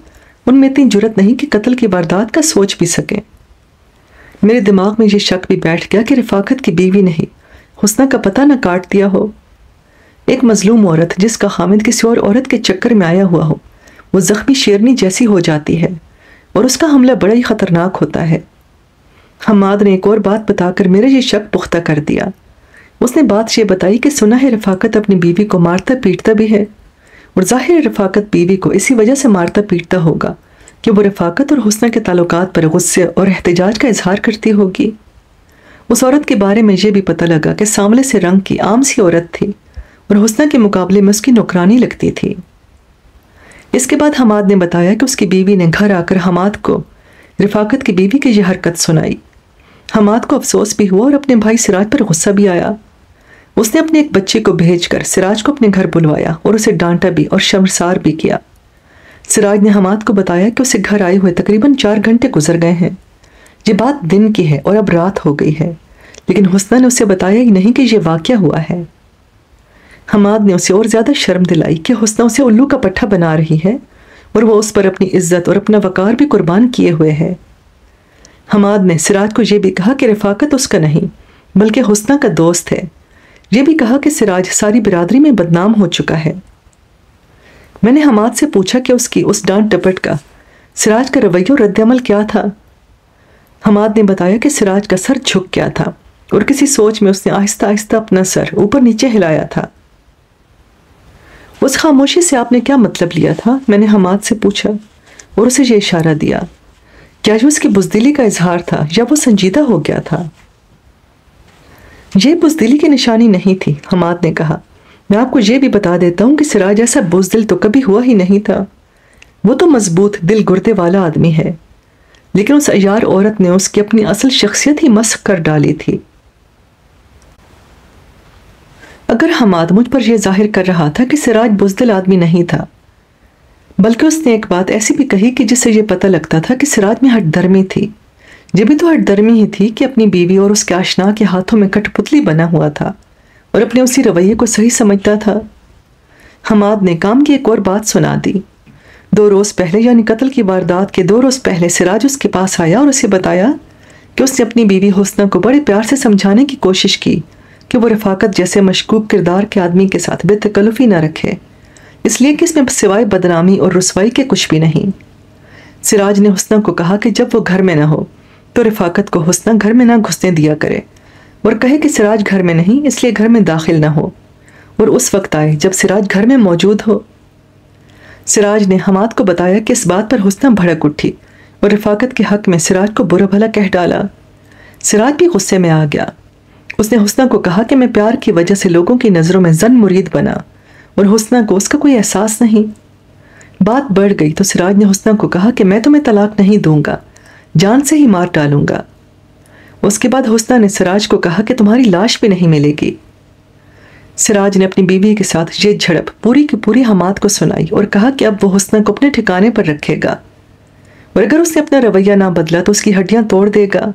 ان میں اتنی جرت نہیں کہ قتل کی واردات کا سوچ بھی سکیں۔ میرے دماغ میں یہ شک بھی بیٹھ گیا کہ رفاقت کی بیوی نہیں حسنہ کا پتہ نہ کاٹ دیا ہو۔ ایک مظلوم عورت جس کا خامد کسی اور عورت کے چکر میں آیا ہوا ہو، وہ زخمی شیرنی جیسی ہو جاتی ہے اور اس کا حملہ بڑا ہی خطرناک ہوتا ہے۔ حماد نے ایک اور بات بتا کر میرا یہ شک پختہ کر دیا۔ اس نے بات یہ بتائی کہ سنا ہے رفاقت اپنی بیوی کو مارتا پیٹتا بھی ہے، اور ظاہر رفاقت بیوی کو اسی وجہ سے مارتا پیٹتا ہوگا کہ وہ رفاقت اور حسنہ کے تعلقات پر غصے اور احتجاج کا اظہار کرتی ہوگی۔ اس عورت کے بارے میں یہ بھی پتہ لگا کہ سانولے سے رنگ کی عام سی عورت تھی اور حسنہ کے مقابلے میں اس کی نوکرانی لگتی تھی۔ اس کے بعد حماد نے بتایا کہ اس کی بیوی نے گھر آ کر حماد کو رفاقت کی بیوی کی یہ حرکت سنائی۔ حماد کو افسوس بھی ہوا اور اپنے بھائی سراج پر غصہ بھی آیا۔ اس نے اپنے ایک بچے کو بھیج کر سراج کو اپنے گھر بلوایا اور اسے ڈانٹا بھی اور شرمسار بھی کیا۔ سراج نے حماد کو بتایا کہ اسے گھر آئے ہوئے تقریباً 4 گھنٹے گزر گئے ہیں۔ یہ بات دن کی ہے اور اب رات ہو گئی ہے، لیکن حسنہ نے اسے بتایا ہی نہیں کہ یہ واقعہ ہوا ہے۔ حماد نے اسے اور زیادہ شرم دلائی کہ حسنہ اسے الو کا پٹھا بنا رہی ہے اور وہ اس پر اپنی عزت اور اپنا وقار بھی قربان کیے ہوئے ہے۔ حماد نے سراج کو یہ بھی کہا کہ رفاقت اس کا نہیں بلکہ حسنہ کا دوست ہے۔ یہ بھی کہا کہ سراج ساری برادری میں بدنام ہو چکا ہے۔ میں نے حماد سے پوچھا کہ اس کی اس ڈانٹ ڈپٹ کا سراج کا رویہ و رد عمل کیا تھا۔ حماد نے بتایا کہ سراج کا سر جھک گیا تھا اور کسی سوچ میں اس نے آہستہ آہستہ اپنا سر اوپر نیچے ہلایا تھا۔ اس خاموشی سے آپ نے کیا مطلب لیا تھا؟ میں نے حماد سے پوچھا اور اسے یہ اشارہ دیا۔ کیا یہ اس کی بزدلی کا اظہار تھا یا وہ سنجیدہ ہو گیا تھا؟ یہ بزدلی کی نشانی نہیں تھی، حماد نے کہا۔ میں آپ کو یہ بھی بتا دیتا ہوں کہ سراج ایسا بزدل تو کبھی ہوا ہی نہیں تھا۔ وہ تو مضبوط دل گردے والا آدمی ہے، لیکن اس عیار عورت نے اس کی اپنی اصل شخصیت ہی مسخ کر ڈالی تھی۔ اگر حماد مجھ پر یہ ظاہر کر رہا تھا کہ سراج بزدل آدمی نہیں تھا، بلکہ اس نے ایک بات ایسی بھی کہی کہ جس سے یہ پتہ لگتا تھا کہ سراج میں ہٹ درمی تھی۔ یہ بھی تو ہٹ درمی ہی تھی کہ اپنی بیوی اور اس کے آشنا کے ہاتھوں میں کٹ پتلی بنا ہوا تھا اور اپنے اسی رویے کو صحیح سمجھتا تھا۔ حماد نے کام کی ایک اور بات سنا دی۔ 2 روز پہلے یعنی قتل کی واردات کے 2 روز پہلے سراج اس کے پاس آیا اور اسے بتایا کہ اس نے اپنی بیوی حسنہ کو بڑے پیار سے سمجھانے کی کوشش کی کہ وہ رفاقت جیسے مشکوک کردار کے آدمی کے ساتھ بے تکلفی نہ رکھے، اس لیے کہ اس میں سوائے بدنامی اور رسوائی کے کچھ بھی نہیں۔ سراج نے حسنہ کو کہا کہ جب وہ گھر میں نہ ہو تو رفاقت کو حسنہ گھر میں نہ گھسنے دیا کرے اور کہے کہ سراج گھر میں نہیں اس لیے گھر میں داخل نہ ہو، اور اس وقت آئے جب سراج گھر میں موجود ہو۔ سراج نے حماد کو بتایا کہ اس بات پر حسنہ بھڑک اٹھی اور رفاقت کے حق میں سراج کو برا بھلا کہہ ڈالا۔ سراج بھی غصے میں آ گیا۔ اس نے حسنہ کو کہا کہ میں پیار کی وجہ سے لوگوں کی نظروں میں زن مرید بنا اور حسنہ کو اس کا کوئی احساس نہیں۔ بات بڑھ گئی تو سراج نے حسنہ کو کہا کہ میں تمہیں طلاق نہیں دوں گا، جان سے ہی مار ڈالوں گا۔ اس کے بعد حسنہ نے سراج کو کہا کہ تمہاری لاش بھی نہیں ملے گی۔ سراج نے اپنی بیوی کے ساتھ یہ جھڑپ پوری کی پوری حماد کو سنائی اور کہا کہ اب وہ حسنہ کو اپنے ٹھکانے پر رکھے گا اور اگر اس نے اپنا رویہ نہ بدلا تو اس کی ہڈیاں توڑ دے گا۔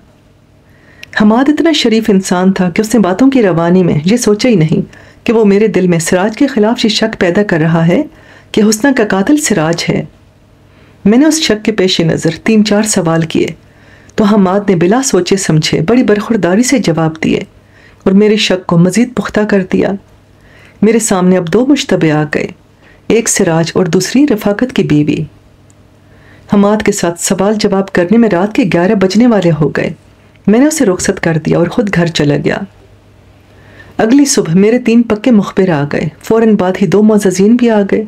حماد اتنا شریف انسان تھا کہ اس نے باتوں کی روانی میں یہ سوچا ہی نہیں کہ وہ میرے دل میں سراج کے خلاف یہ شک پیدا کر رہا ہے کہ حسنہ کا قاتل سراج ہے۔ میں نے اس شک کے پیش نظر 3-4 سوال کیے تو حماد نے بلا سوچے سمجھے بڑی برخورداری سے جواب دیے اور میرے شک کو مزید پختہ کر دیا۔ میرے سامنے اب 2 مشتبہ آ گئے، ایک سراج اور دوسری رفاقت کی بیوی۔ حماد کے ساتھ سوال جواب کرنے میں رات کے 11 بجنے والے ہو گئے۔ میں نے اسے رخصت کر دیا اور خود گھر چلا گیا۔ اگلی صبح میرے 3 پکے مخبر آ گئے، فوراً بعد ہی 2 معززین بھی آ گئے،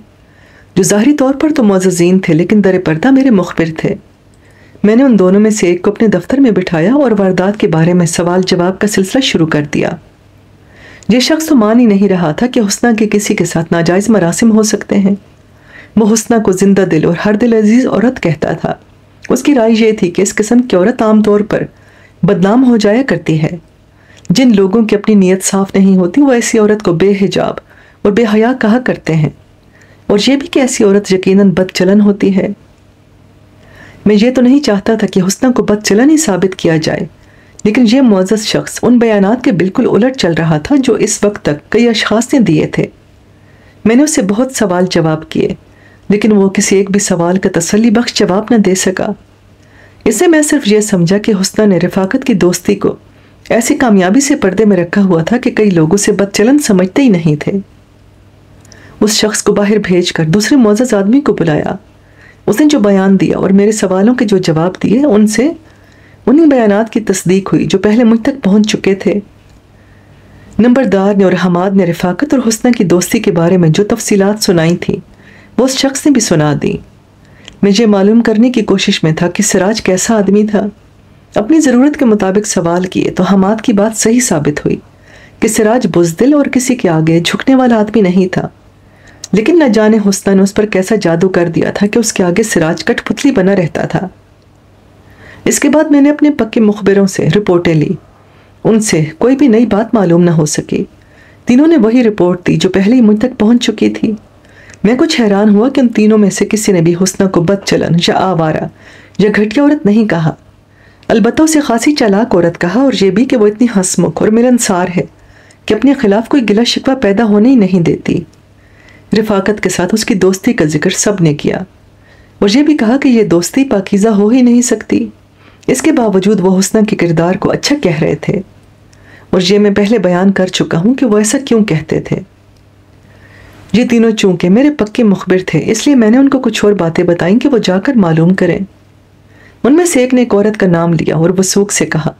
جو ظاہری طور پر تو معززین تھے لیکن در پردہ میرے مخبر تھے۔ میں نے ان دونوں میں سے ایک کو اپنے دفتر میں بٹھایا اور واردات کے بارے میں سوال جواب کا سلسلہ شروع کر دیا۔ یہ شخص تو مان ہی نہیں رہا تھا کہ حسنہ کے کسی کے ساتھ ناجائز مراسم ہو سکتے ہیں۔ وہ حسنہ کو زندہ دل اور ہر دل عزیز عورت کہتا تھا۔ اس کی رائے یہ تھی کہ اس قسم کی عورت عام طور پر بدنام ہو جایا کرتی ہے۔ جن لوگوں کی اپنی نیت صاف نہیں ہوتی وہ ایسی عورت کو بے حجاب اور بے حیا کہا کرتے ہیں، اور یہ بھی کہ ایسی عورت یقیناً بد چلن ہوتی ہے۔ میں یہ تو نہیں چاہتا تھا کہ حسنہ کو بد چلن ہی ثابت کیا جائے، لیکن یہ معزز شخص ان بیانات کے بالکل الٹ چل رہا تھا جو اس وقت تک کئی اشخاص نے دیے تھے۔ میں نے اسے بہت سوال جواب کیے، لیکن وہ کسی ایک بھی سوال کا تسلی بخش جواب نہ دے سکا۔ اسے میں صرف یہ سمجھا کہ حسنہ نے رفاقت کی دوستی کو ایسی کامیابی سے پردے میں رکھا ہوا تھا کہ کئی لوگ اسے بد چلن سمجھتے ہی نہیں تھے۔ اس شخص کو باہر بھیج کر دوسرے معزز آدمی کو بلایا۔ اس نے جو بیان دیا اور میرے سوالوں کے جو جواب دیے ان سے انہی بیانات کی تصدیق ہوئی جو پہلے مجھ تک پہنچ چکے تھے۔ نمبردار نے اور حماد نے رفاقت اور حسنہ کی دوستی کے بارے میں جو تفصیلات سنائی تھی وہ اس شخص نے بھی سنا دی۔ میں یہ معلوم کرنے کی کوشش میں تھا کہ سراج کیسا آدمی تھا۔ اپنی ضرورت کے مطابق سوال کیے تو حماد کی بات صحیح ثابت ہوئی کہ سراج بزدل اور کسی کے آگے جھکنے والا آدمی نہیں تھا، لیکن نہ جانے حسنہ نے اس پر کیسا جادو کر دیا تھا کہ اس کے آگے سراج کٹ پتلی بنا رہتا تھا۔ اس کے بعد میں نے اپنے پکے مخبروں سے رپورٹیں لی۔ ان سے کوئی بھی نئی بات معلوم نہ ہو سکی۔ تینوں نے وہی رپورٹ دی جو پہلے ہی مجھ تک پہنچ چکی تھی۔ میں کچھ حیران ہوا کہ ان تینوں میں سے کسی نے بھی حسنہ کو بد چلن یا آوارہ یا گھٹیا عورت نہیں کہا۔ البتہ اسے خاصی چالاک عورت کہا، اور یہ بھی کہ وہ اتنی ہنسمکھ اور ملنسار ہے کہ اپنے خلاف کوئی گلہ شکوہ پیدا ہونے ہی نہیں دیتی۔ رفاقت کے ساتھ اس کی دوستی کا ذکر سب نے کیا، اور یہ بھی کہا کہ یہ دوستی پاکیزہ ہو ہی نہیں سکتی۔ اس کے باوجود وہ حسنہ کے کردار کو اچھا کہہ رہے تھے، اور یہ میں پہلے بیان کر چکا ہوں کہ وہ ایسا کیوں کہتے تھے۔ یہ تینوں چونکہ میرے پکے مخبر تھے، اس لیے میں نے ان کو کچھ اور باتیں بتائیں کہ وہ جا کر معلوم کریں۔ ان میں سے ایک نے ایک عورت کا نام لیا اور وثوق سے کہا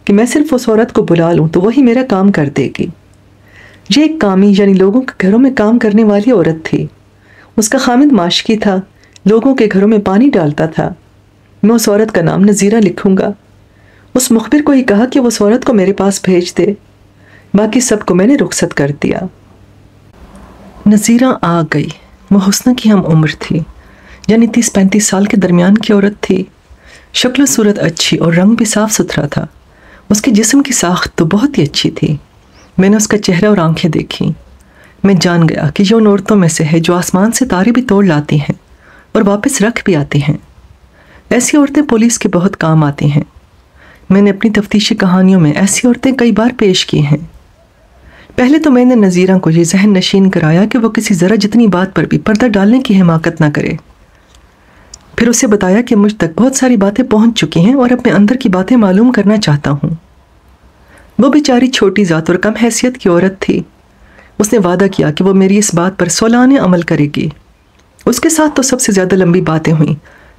کہ میں صرف اس عورت کو بلا لوں تو وہی میرا کام کر دے گی۔ یہ ایک کامی یعنی لوگوں کے گھروں میں کام کرنے والی عورت تھی۔ اس کا خامد معاشقی تھا، لوگوں کے گھروں میں پانی ڈالتا تھا۔ میں اس عورت کا نام نذیرہ لکھوں گا۔ اس مخبر کو ہی کہا کہ وہ اس عورت کو میرے پاس بھیج دے۔ باقی سب کو میں نے رخصت کر دیا۔ نذیرہ آ گئی۔ وہ حسنہ کی ہم عمر تھی، یعنی 30-35 سال کے درمیان کی عورت تھی۔ شکل و صورت اچھی اور رنگ بھی صاف ستھرا تھا۔ اس کے جسم کی ساخت تو بہت ہی اچھی تھی۔ میں نے اس کا چہرہ اور آنکھیں دیکھیں۔ میں جان گیا کہ یہ ان عورتوں میں سے ہے جو آسمان سے تارے بھی توڑ لاتی ہیں اور واپس رکھ بھی آتی ہیں۔ ایسی عورتیں پولیس کے بہت کام آتی ہیں۔ میں نے اپنی تفتیشی کہانیوں میں ایسی عورتیں کئی بار پیش کی ہیں۔ پہلے تو میں نے نذیرہ کو یہ ذہن نشین کرایا کہ وہ کسی ذرا جتنی بات پر بھی پردہ ڈالنے کی حماقت نہ کرے۔ پھر اسے بتایا کہ مجھ تک بہت ساری باتیں پہنچ چکی ہیں اور اپنے اندر کی باتیں معلوم کرنا چاہتا ہوں۔ وہ بیچاری چھوٹی ذات اور کم حیثیت کی عورت تھی۔ اس نے وعدہ کیا کہ وہ میری اس بات پر سولانہ عمل کرے گی۔ اس کے ساتھ تو سب سے زیادہ لمبی باتیں ہوئیں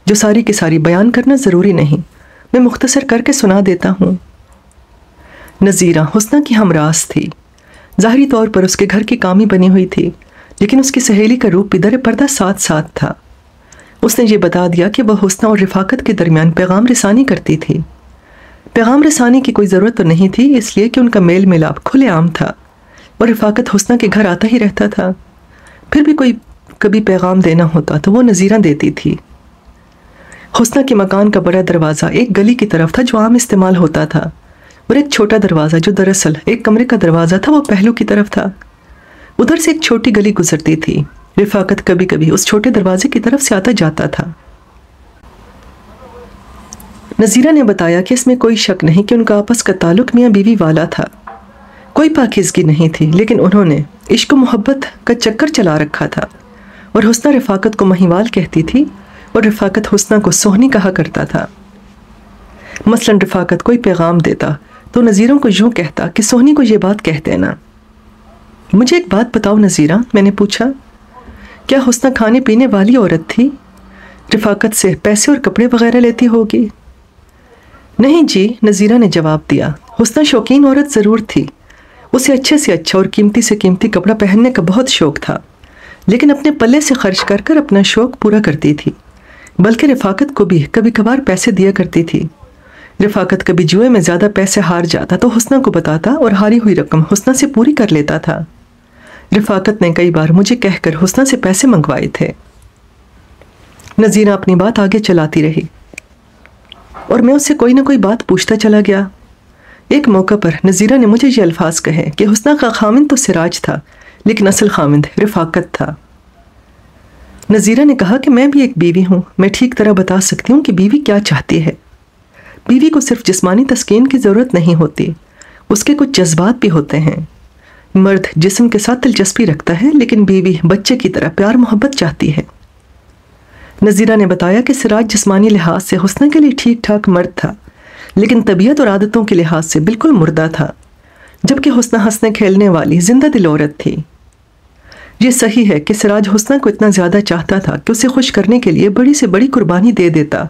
جو ساری کی ساری بیان کرنا ضروری نہیں، میں مختصر کر کے سنا دیتا ہوں۔ نذیرہ حسنہ کی ہمراز تھی۔ ظاہری طور پر اس کے گھر کی کامی بنی ہوئی تھی، لیکن اس کی سہیلی کا روپ بھی در پردہ ساتھ ساتھ تھا۔ اس نے یہ بتا دیا کہ وہ حسنہ اور رفاقت کے درمیان پیغام رسانی کرتی تھی۔ پیغام رسانی کی کوئی ضرورت تو نہیں تھی، اس لیے کہ ان کا میل ملاپ کھلے عام تھا اور رفاقت حسنہ کے گھر آتا ہی رہتا تھا۔ پھر بھی کوئی کبھی پیغام دینا ہوتا تو وہ نذیرہ دیتی تھی۔ حسنہ کے مکان کا بڑا دروازہ ایک گلی کی طرف تھا جو عام استعمال ہوتا تھا، اور ایک چھوٹا دروازہ جو دراصل ایک کمرے کا دروازہ تھا وہ پہلو کی طرف تھا۔ ادھر سے ایک چھوٹی گلی گزرتی تھی۔ رفاقت کبھی کبھی اس چھوٹے دروازے کی طرف سے آتا جاتا تھا۔ نذیرہ نے بتایا کہ اس میں کوئی شک نہیں کہ ان کا آپس کا تعلق میاں بیوی والا تھا۔ کوئی پاکیزگی نہیں تھی، لیکن انہوں نے عشق و محبت کا چکر چلا رکھا تھا، اور حسنہ رفاقت کو مہیوال کہتی تھی اور رفاقت حسنہ کو سوہنی کہا کرتا تھا۔ مثلاً رفاقت کوئی پیغام دیتا تو نذیروں کو یوں کہتا کہ سوہنی کو یہ بات کہہ دینا۔ مجھے ایک بات بتاؤ نذیرہ، میں نے پوچھا، کیا حسنہ کھانے پینے والی عورت تھی؟ رفاقت سے پیسے اور کپڑے وغیرہ لیتی ہوگی؟ نہیں جی، نذیرہ نے جواب دیا، حسنہ شوقین عورت ضرور تھی۔ اسے اچھے سے اچھا اور قیمتی سے قیمتی کپڑا پہننے کا بہت شوق تھا، لیکن اپنے پلے سے خرچ کر کر اپنا شوق پورا کرتی تھی۔ بلکہ رفاقت کو بھی کبھی کبھار پیسے دیا کرتی تھی۔ رفاقت کبھی جوئے میں زیادہ پیسے ہار جاتا تو حسنہ کو بتاتا اور ہاری ہوئی رقم حسنہ سے پوری کر لیتا تھا۔ رفاقت نے کئی بار مجھے کہہ کر حسنہ سے پیسے منگوائے تھے۔ نذیرہ اپنی بات آگے چلاتی رہی اور میں اس سے کوئی نہ کوئی بات پوچھتا چلا گیا۔ ایک موقع پر نذیرہ نے مجھے یہ الفاظ کہے کہ حسنہ کا خامند تو سراج تھا، لیکن اصل خامند رفاقت تھا۔ نذیرہ نے کہا کہ میں بھی ایک بیوی ہوں، میں ٹھیک طرح بتا سکتی ہوں کہ بیوی کیا چاہتی ہے۔ بیوی کو صرف جسمانی تسکین کی ضرورت نہیں ہوتی، اس کے کچھ جذبات بھی ہوتے ہیں۔ مرد جسم کے ساتھ دلچسپی رکھتا ہے، لیکن بیوی بچے کی طرح پیار محبت چاہتی ہے۔ نذیرہ نے بتایا کہ سراج جسمانی لحاظ سے حسنہ کے لیے ٹھیک ٹھاک مرد تھا، لیکن طبیعت اور عادتوں کے لحاظ سے بالکل مردہ تھا، جبکہ حسنہ ہنسنے کھیلنے والی زندہ دل عورت تھی۔ یہ صحیح ہے کہ سراج حسنہ کو اتنا زیادہ چاہتا تھا کہ اسے خوش کرنے کے لیے بڑی سے بڑی قربانی دے دیتا،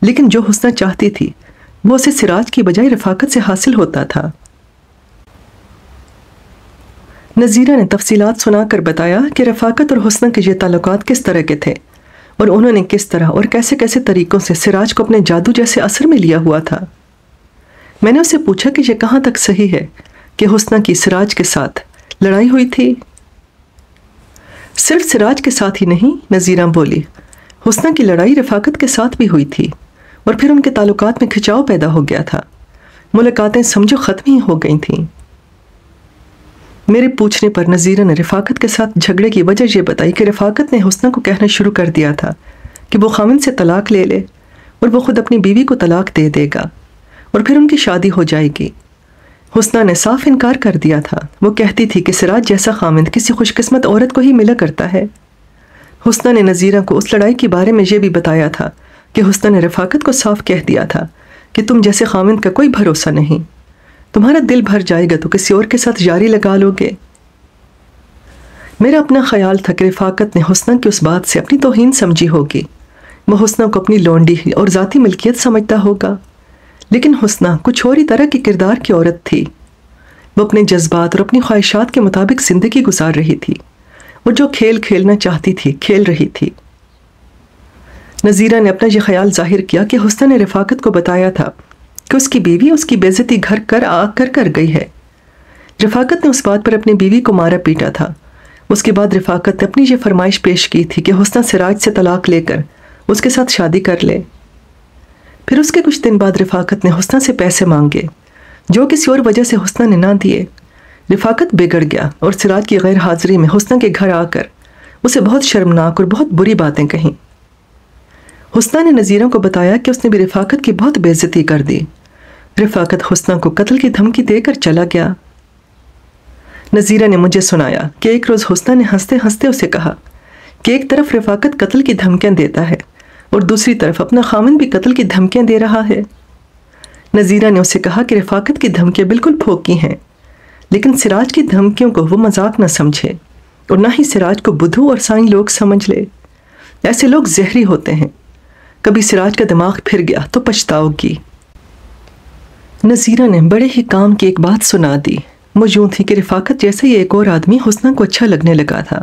لیکن جو حسنہ چاہتی تھی وہ اسے سراج کی بجائے رفاقت سے حاصل ہوتا تھا۔ نذیرہ نے تفصیلات سنا کر بتایا کہ رفاقت اور حسنہ کے یہ تعلقات کس طرح کے تھے، اور انہوں نے کس طرح اور کیسے کیسے طریقوں سے سراج کو اپنے جادو جیسے اثر میں لیا ہوا تھا۔ میں نے اسے پوچھا کہ یہ کہاں تک صحیح ہے کہ حسنہ کی سراج کے ساتھ لڑائی ہوئی تھی۔ صرف سراج کے ساتھ ہی نہیں، نذیرہ بولی، حسنہ کی لڑائی رفاقت کے ساتھ بھی ہوئی تھی، اور پھر ان کے تعلقات میں کھچاؤ پیدا ہو گیا تھا۔ ملاقاتیں سمجھو ختم ہی ہو گئی تھیں۔ میرے پوچھنے پر نذیرہ نے رفاقت کے ساتھ جھگڑے کی وجہ یہ بتائی کہ رفاقت نے حسنہ کو کہنا شروع کر دیا تھا کہ وہ خامند سے طلاق لے لے اور وہ خود اپنی بیوی کو طلاق دے دے گا، اور پھر ان کی شادی ہو جائے گی۔ حسنہ نے صاف انکار کر دیا تھا۔ وہ کہتی تھی کہ سراج جیسا خامند کسی خوش قسمت عورت کو ہی ملا کرتا ہے۔ حسنہ نے نذیرہ کو اس لڑائی کے بارے میں یہ بھی بتایا تھا کہ حسنہ نے رفاقت کو صاف کہہ دیا تھا کہ تم جیسے خامند کا کوئی بھروسہ نہیں، تمہارا دل بھر جائے گا تو کسی اور کے ساتھ جاری لگا لو گے۔ میرا اپنا خیال تھا کہ رفاقت نے حسنہ کی اس بات سے اپنی توہین سمجھی ہوگی۔ وہ حسنہ کو اپنی لونڈی اور ذاتی ملکیت سمجھتا ہوگا، لیکن حسنہ کچھ اور ہی طرح کی کردار کی عورت تھی۔ وہ اپنے جذبات اور اپنی خواہشات کے مطابق زندگی گزار رہی تھی، اور جو کھیل کھیلنا چاہتی تھی کھیل رہی تھی۔ نذیرہ نے اپنا یہ خیال ظاہر کیا کہ حسنہ نے رفاقت کو بتایا تھا کہ اس کی بیوی اس کی بے عزتی گھر کر گئی ہے۔ رفاقت نے اس بات پر اپنی بیوی کو مارا پیٹا تھا۔ اس کے بعد رفاقت نے اپنی یہ فرمائش پیش کی تھی کہ حسنہ سراج سے طلاق لے کر اس کے ساتھ شادی کر لے۔ پھر اس کے کچھ دن بعد رفاقت نے حسنہ سے پیسے مانگے جو کسی اور وجہ سے حسنہ نے نہ دیے۔ رفاقت بگڑ گیا اور سراج کی غیر حاضری میں حسنہ کے گھر آ کر اسے بہت شرمناک اور بہت بری باتیں کہیں۔ حسنہ نے نذیرہ کو بتایا کہ اس نے بھی رفاقت کی بہت بے عزتی کر دی۔ رفاقت حسنہ کو قتل کی دھمکی دے کر چلا گیا۔ نذیرہ نے مجھے سنایا کہ ایک روز حسنہ نے ہنستے ہنستے اسے کہا کہ ایک طرف رفاقت قتل کی دھمکیاں دیتا ہے اور دوسری طرف اپنا خامن بھی قتل کی دھمکیاں دے رہا ہے۔ نذیرہ نے اسے کہا کہ رفاقت کی دھمکیاں بالکل پھوکی ہیں، لیکن سراج کی دھمکیوں کو وہ مذاق نہ سمجھے اور نہ ہی سراج کو بدھو اور سائیں لوگ سمجھ لے۔ ایسے لوگ زہری ہوتے ہیں، کبھی سراج کا دماغ پھر گیا تو پچھتاؤ گی۔ نذیرہ نے بڑے ہی کام کی ایک بات سنا دی۔ وہ یوں تھی کہ رفاقت جیسے ہی ایک اور آدمی حسنہ کو اچھا لگنے لگا تھا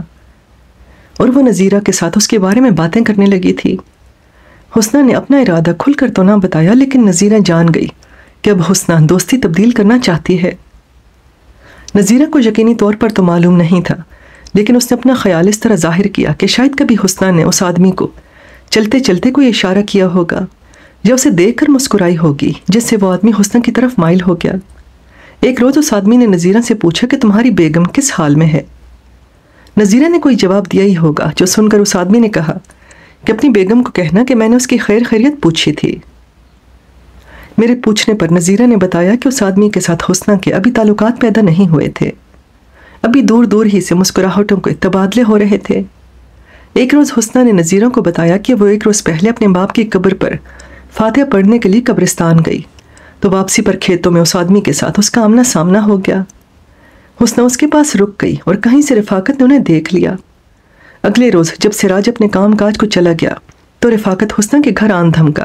اور وہ نذیرہ کے ساتھ اس کے بارے میں باتیں کرنے لگی تھی۔ حسنہ نے اپنا ارادہ کھل کر تو نہ بتایا، لیکن نذیرہ جان گئی کہ اب حسنہ دوستی تبدیل کرنا چاہتی ہے۔ نذیرہ کو یقینی طور پر تو معلوم نہیں تھا، لیکن اس نے اپنا خیال اس طرح ظاہر کیا کہ شاید کبھی حسنہ نے اس آدمی کو چلتے چلتے کوئی اشارہ کیا ہوگا یا اسے دیکھ کر مسکرائی ہوگی، جس سے وہ آدمی حسنہ کی طرف مائل ہو گیا۔ ایک روز اس آدمی نے نذیرہ سے پوچھا کہ تمہاری بیگم کس حال میں ہے؟ نذیرہ نے کوئی جواب دیا ہی ہوگا، جو سن کر اس آدمی نے کہا کہ اپنی بیگم کو کہنا کہ میں نے اس کی خیر خیریت پوچھی تھی۔ میرے پوچھنے پر نذیرہ نے بتایا کہ اس آدمی کے ساتھ حسنہ کے ابھی تعلقات پیدا نہیں ہوئے تھے، ابھی دور دور ہی سے مسکراہٹوں کے تبادلے ہو رہے تھے۔ ایک روز حسنہ نے نذیرہ کو بتایا کہ وہ ایک روز پہلے اپنے باپ کی قبر پر فاتحہ پڑھنے کے لیے قبرستان گئی تو واپسی پر کھیتوں میں اس آدمی کے ساتھ اس کا آمنا سامنا ہو گیا۔ حسنہ اس کے پاس رک گئی اور کہیں سے رفاقت نے انہیں دیکھ لیا۔ اگلے روز جب سراج اپنے کام کاج کو چلا گیا تو رفاقت حسنہ کے گھر آن دھمکا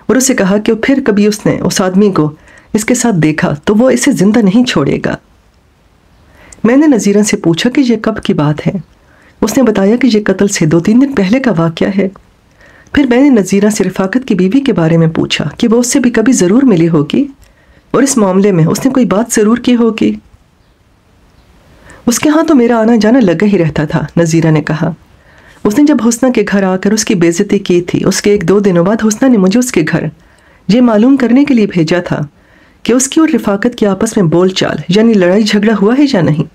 اور اسے کہا کہ پھر کبھی اس نے اس آدمی کو اس کے ساتھ دیکھا تو وہ اسے زندہ نہیں چھوڑے گا۔ میں نے نذیرہ سے پوچھا کہ یہ کب کی بات ہے۔ اس نے بتایا کہ یہ قتل سے 2-3 دن پہلے کا واقعہ ہے۔ پھر میں نے نذیرہ سے رفاقت کی بیوی کے بارے میں پوچھا کہ وہ اس سے بھی کبھی ضرور ملی ہوگی اور اس معاملے میں اس نے کوئی بات ضرور کی ہوگی۔ اس کے ہاں تو میرا آنا جانا لگا ہی رہتا تھا، نذیرہ نے کہا۔ اس نے جب حسنہ کے گھر آ کر اس کی بے عزتی کی تھی، اس کے 1-2 دنوں بعد حسنہ نے مجھے اس کے گھر یہ معلوم کرنے کے لیے بھیجا تھا کہ اس کی اور رفاقت کی آپس میں بول چال یعنی لڑائی جھگڑا ہوا ہے یا نہیں،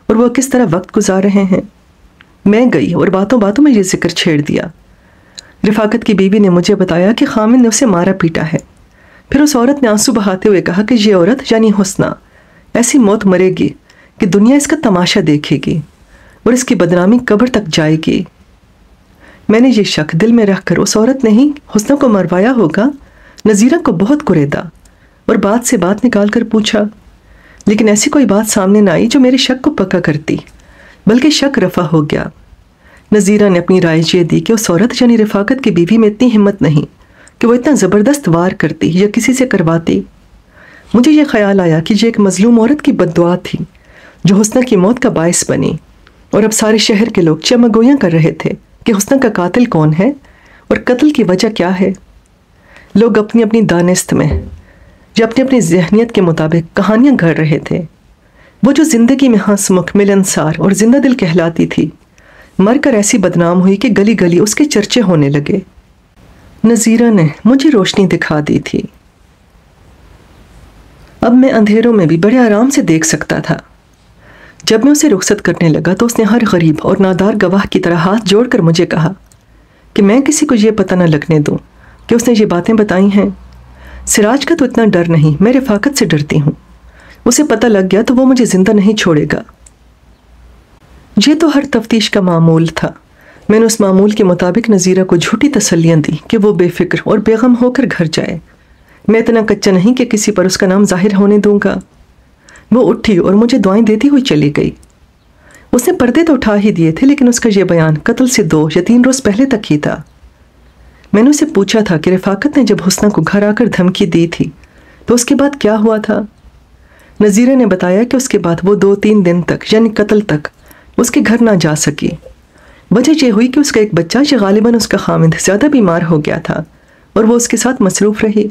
اور وہ کس طرح وقت گزار رہے ہیں۔ میں گئی اور باتوں باتوں میں یہ ذکر چھیڑ دیا۔ رفاقت کی بیوی نے مجھے بتایا کہ خامن نے اسے مارا پیٹا ہے۔ پھر اس عورت نے آنسو بہاتے ہوئے کہا کہ یہ عورت یعنی حسنہ ایسی موت مرے گی کہ دنیا اس کا تماشا دیکھے گی اور اس کی بدنامی قبر تک جائے گی۔ میں نے یہ شک دل میں رکھ کر اس عورت نے ہی حسنہ کو مروایا ہوگا نذیرہ کو بہت کریدا اور بات سے بات نکال کر پوچھا، لیکن ایسی کوئی بات سامنے نہ آئی جو میرے شک کو پکا کرتی، بلکہ شک رفع ہو گیا۔ نذیرہ نے اپنی رائے یہ دی کہ اس عورت یعنی رفاقت کی بیوی میں اتنی ہمت نہیں کہ وہ اتنا زبردست وار کرتی یا کسی سے کرواتی۔ مجھے یہ خیال آیا کہ یہ ایک مظلوم عورت کی بد دعا تھی جو حسنہ کی موت کا باعث بنی، اور اب سارے شہر کے لوگ چمگویاں کر رہے تھے کہ حسنہ کا قاتل کون ہے اور قتل کی وجہ کیا ہے۔ لوگ اپنی اپنی دانست میں یا اپنی اپنی ذہنیت کے مطابق کہانیاں گھڑ رہے تھے۔ وہ جو زندگی میں ہنس مکھ ملنسار اور زندہ دل کہلاتی تھی، مر کر ایسی بدنام ہوئی کہ گلی گلی اس کے چرچے ہونے لگے۔ نذیرہ نے مجھے روشنی دکھا دی تھی۔ اب میں اندھیروں میں بھی بڑے آرام سے دیکھ سکتا تھا۔ جب میں اسے رخصت کرنے لگا تو اس نے ہر غریب اور نادار گواہ کی طرح ہاتھ جوڑ کر مجھے کہا کہ میں کسی کو یہ پتہ نہ لگنے دوں کہ اس نے یہ باتیں بتائی ہیں۔ سراج کا تو اتنا ڈر نہیں، میں رفاقت سے ڈرتی ہوں، اسے پتہ لگ گیا تو وہ مجھے زندہ نہیں چھوڑے گا۔ یہ تو ہر تفتیش کا معمول تھا۔ میں نے اس معمول کے مطابق نذیرہ کو جھوٹی تسلیاں دی کہ وہ بے فکر اور بے غم ہو کر گھر جائے۔ میں اتنا کچا نہیں کہ کسی پر اس کا نام ظاہر ہونے دوں گا۔ وہ اٹھی اور مجھے دعائیں دیتی ہوئی چلی گئی۔ اس نے پردے تو اٹھا ہی دیے تھے، لیکن اس کا یہ بیان قتل سے 2 یا 3 روز پہلے تک ہی تھا۔ میں نے اسے پوچھا تھا کہ رفاقت نے جب حسنہ کو گھر آ کر دھمکی دی تھی تو اس کے بعد کیا ہوا تھا؟ نذیرہ نے بتایا کہ اس کے بعد وہ 2-3 دن تک یعنی قتل تک اس کے گھر نہ جا سکی۔ وجہ یہ ہوئی کہ اس کا ایک بچہ جو غالباً اس کا خامند زیادہ بیمار ہو گیا تھا اور وہ اس کے ساتھ مصروف رہی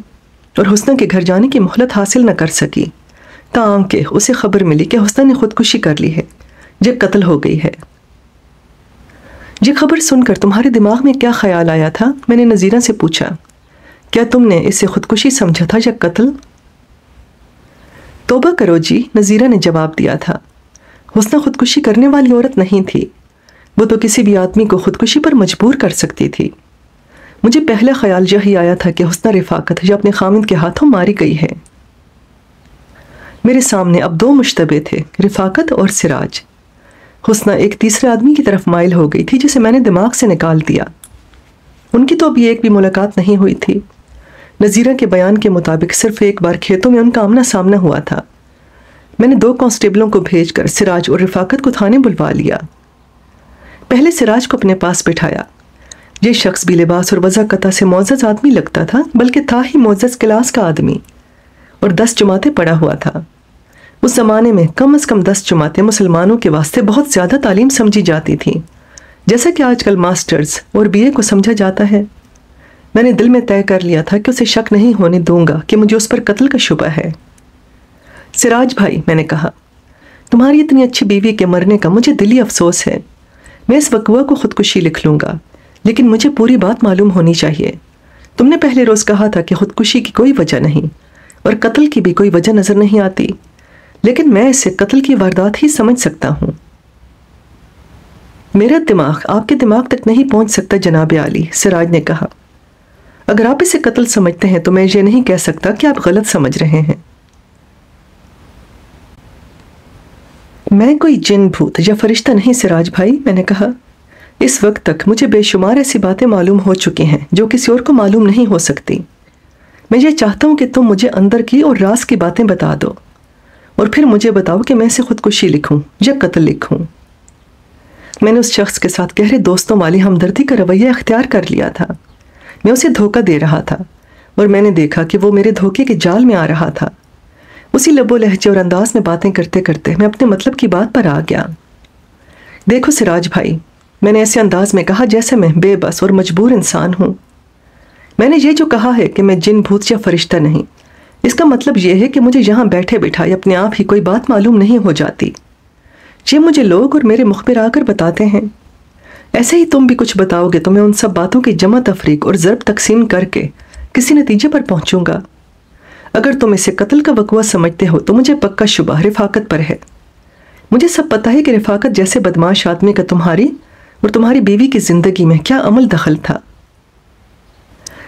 اور حسنہ کے گھر جانے کی مہلت حاصل نہ کر سکی، تاکہ اسے خبر ملی کہ حسنہ نے خودکشی کر لی ہے، یہ قتل ہو گئی ہے۔ یہ خبر سن کر تمہارے دماغ میں کیا خیال آیا تھا؟ میں نے نذیرہ سے پوچھا۔ کیا تم نے اسے خودکشی سمجھا تھا یا قتل؟ توبہ کرو جی، نذیرہ نے جواب دیا تھا۔ حسنہ خودکشی کرنے والی عورت نہیں تھی، وہ تو کسی بھی آدمی کو خودکشی پر مجبور کر سکتی تھی۔ مجھے پہلا خیال یہی آیا تھا کہ حسنہ رفاقت یا اپنے خامند کے ہاتھوں ماری گئی ہے۔ میرے سامنے اب 2 مشتبہ تھے، رفاقت اور سراج۔ حسنہ ایک تیسرے آدمی کی طرف مائل ہو گئی تھی جسے میں نے دماغ سے نکال دیا۔ ان کی تو ابھی ایک بھی ملاقات نہیں ہوئی تھی۔ نذیرہ کے بیان کے مطابق صرف ایک بار کھیتوں میں ان کا آمنا سامنا ہوا تھا۔ میں نے 2 کانسٹیبلوں کو بھیج کر سراج اور رفاقت کو تھانے بلوا لیا۔ پہلے سراج کو اپنے پاس بٹھایا۔ یہ شخص بھی لباس اور وضع قطع سے معزز آدمی لگتا تھا، بلکہ تھا ہی معزز کلاس کا آدمی، اور 10 جماعتیں پڑھا ہوا تھا۔ اس زمانے میں کم از کم 10 جماعتیں مسلمانوں کے واسطے بہت زیادہ تعلیم سمجھی جاتی تھیں، جیسا کہ آج کل ماسٹرز اور BA کو سمجھا جاتا ہے۔ میں نے دل میں طے کر لیا تھا کہ اسے شک نہیں ہونے دوں گا کہ مجھے اس پر قتل کا شبہ ہے۔ سراج بھائی، میں نے کہا، تمہاری اتنی اچھی بیوی کے مرنے کا مجھے دلی افسوس ہے۔ میں اس وقوع کو خودکشی لکھ لوں گا، لیکن مجھے پوری بات معلوم ہونی چاہیے۔ تم نے پہلے روز کہا تھا کہ خودکشی کی کوئی وجہ نہیں اور قتل کی بھی کوئی وجہ نظر نہیں آتی، لیکن میں اسے قتل کی واردات ہی سمجھ سکتا ہوں۔ میرا دماغ آپ کے دماغ تک نہیں پہنچ سکتا جناب عالی، سراج نے کہا۔ اگر آپ اسے قتل سمجھتے ہیں تو میں یہ نہیں کہہ سکتا کہ آپ غلط سمجھ رہے ہیں۔ میں کوئی جن بھوت یا فرشتہ نہیں سراج بھائی، میں نے کہا۔ اس وقت تک مجھے بے شمار ایسی باتیں معلوم ہو چکی ہیں جو کسی اور کو معلوم نہیں ہو سکتی۔ میں یہ چاہتا ہوں کہ تم مجھے اندر کی اور راز کی باتیں بتا دو، اور پھر مجھے بتاؤ کہ میں اسے خودکشی لکھوں یا قتل لکھوں۔ میں نے اس شخص کے ساتھ گہرے دوستوں والی ہمدردی کا رویہ اختیار کر لیا تھا۔ میں اسے دھوکہ دے رہا تھا، اور میں نے دیکھا کہ وہ میرے دھوکے کے جال میں آ رہا تھا۔ اسی لب و لہجے اور انداز میں باتیں کرتے کرتے میں اپنے مطلب کی بات پر آ گیا۔ دیکھو سراج بھائی، میں نے ایسے انداز میں کہا جیسے میں بے بس اور مجبور انسان ہوں۔ میں نے یہ جو کہا ہے کہ میں جن بھوت یا فرشتہ نہیں، اس کا مطلب یہ ہے کہ مجھے یہاں بیٹھے بٹھائے اپنے آپ ہی کوئی بات معلوم نہیں ہو جاتی۔ یہ مجھے لوگ اور میرے مخبر آ کر بتاتے ہیں۔ ایسے ہی تم بھی کچھ بتاؤ گے تو میں ان سب باتوں کی جمع تفریق اور ضرب تقسیم کر کے کسی نتیجے پر پہنچوں گا۔ اگر تم اسے قتل کا وقوع سمجھتے ہو تو مجھے پکا شبہ رفاقت پر ہے۔ مجھے سب پتہ ہے کہ رفاقت جیسے بدماش آدمی کا تمہاری اور تمہاری بیوی کی زندگی میں کیا عمل دخل تھا۔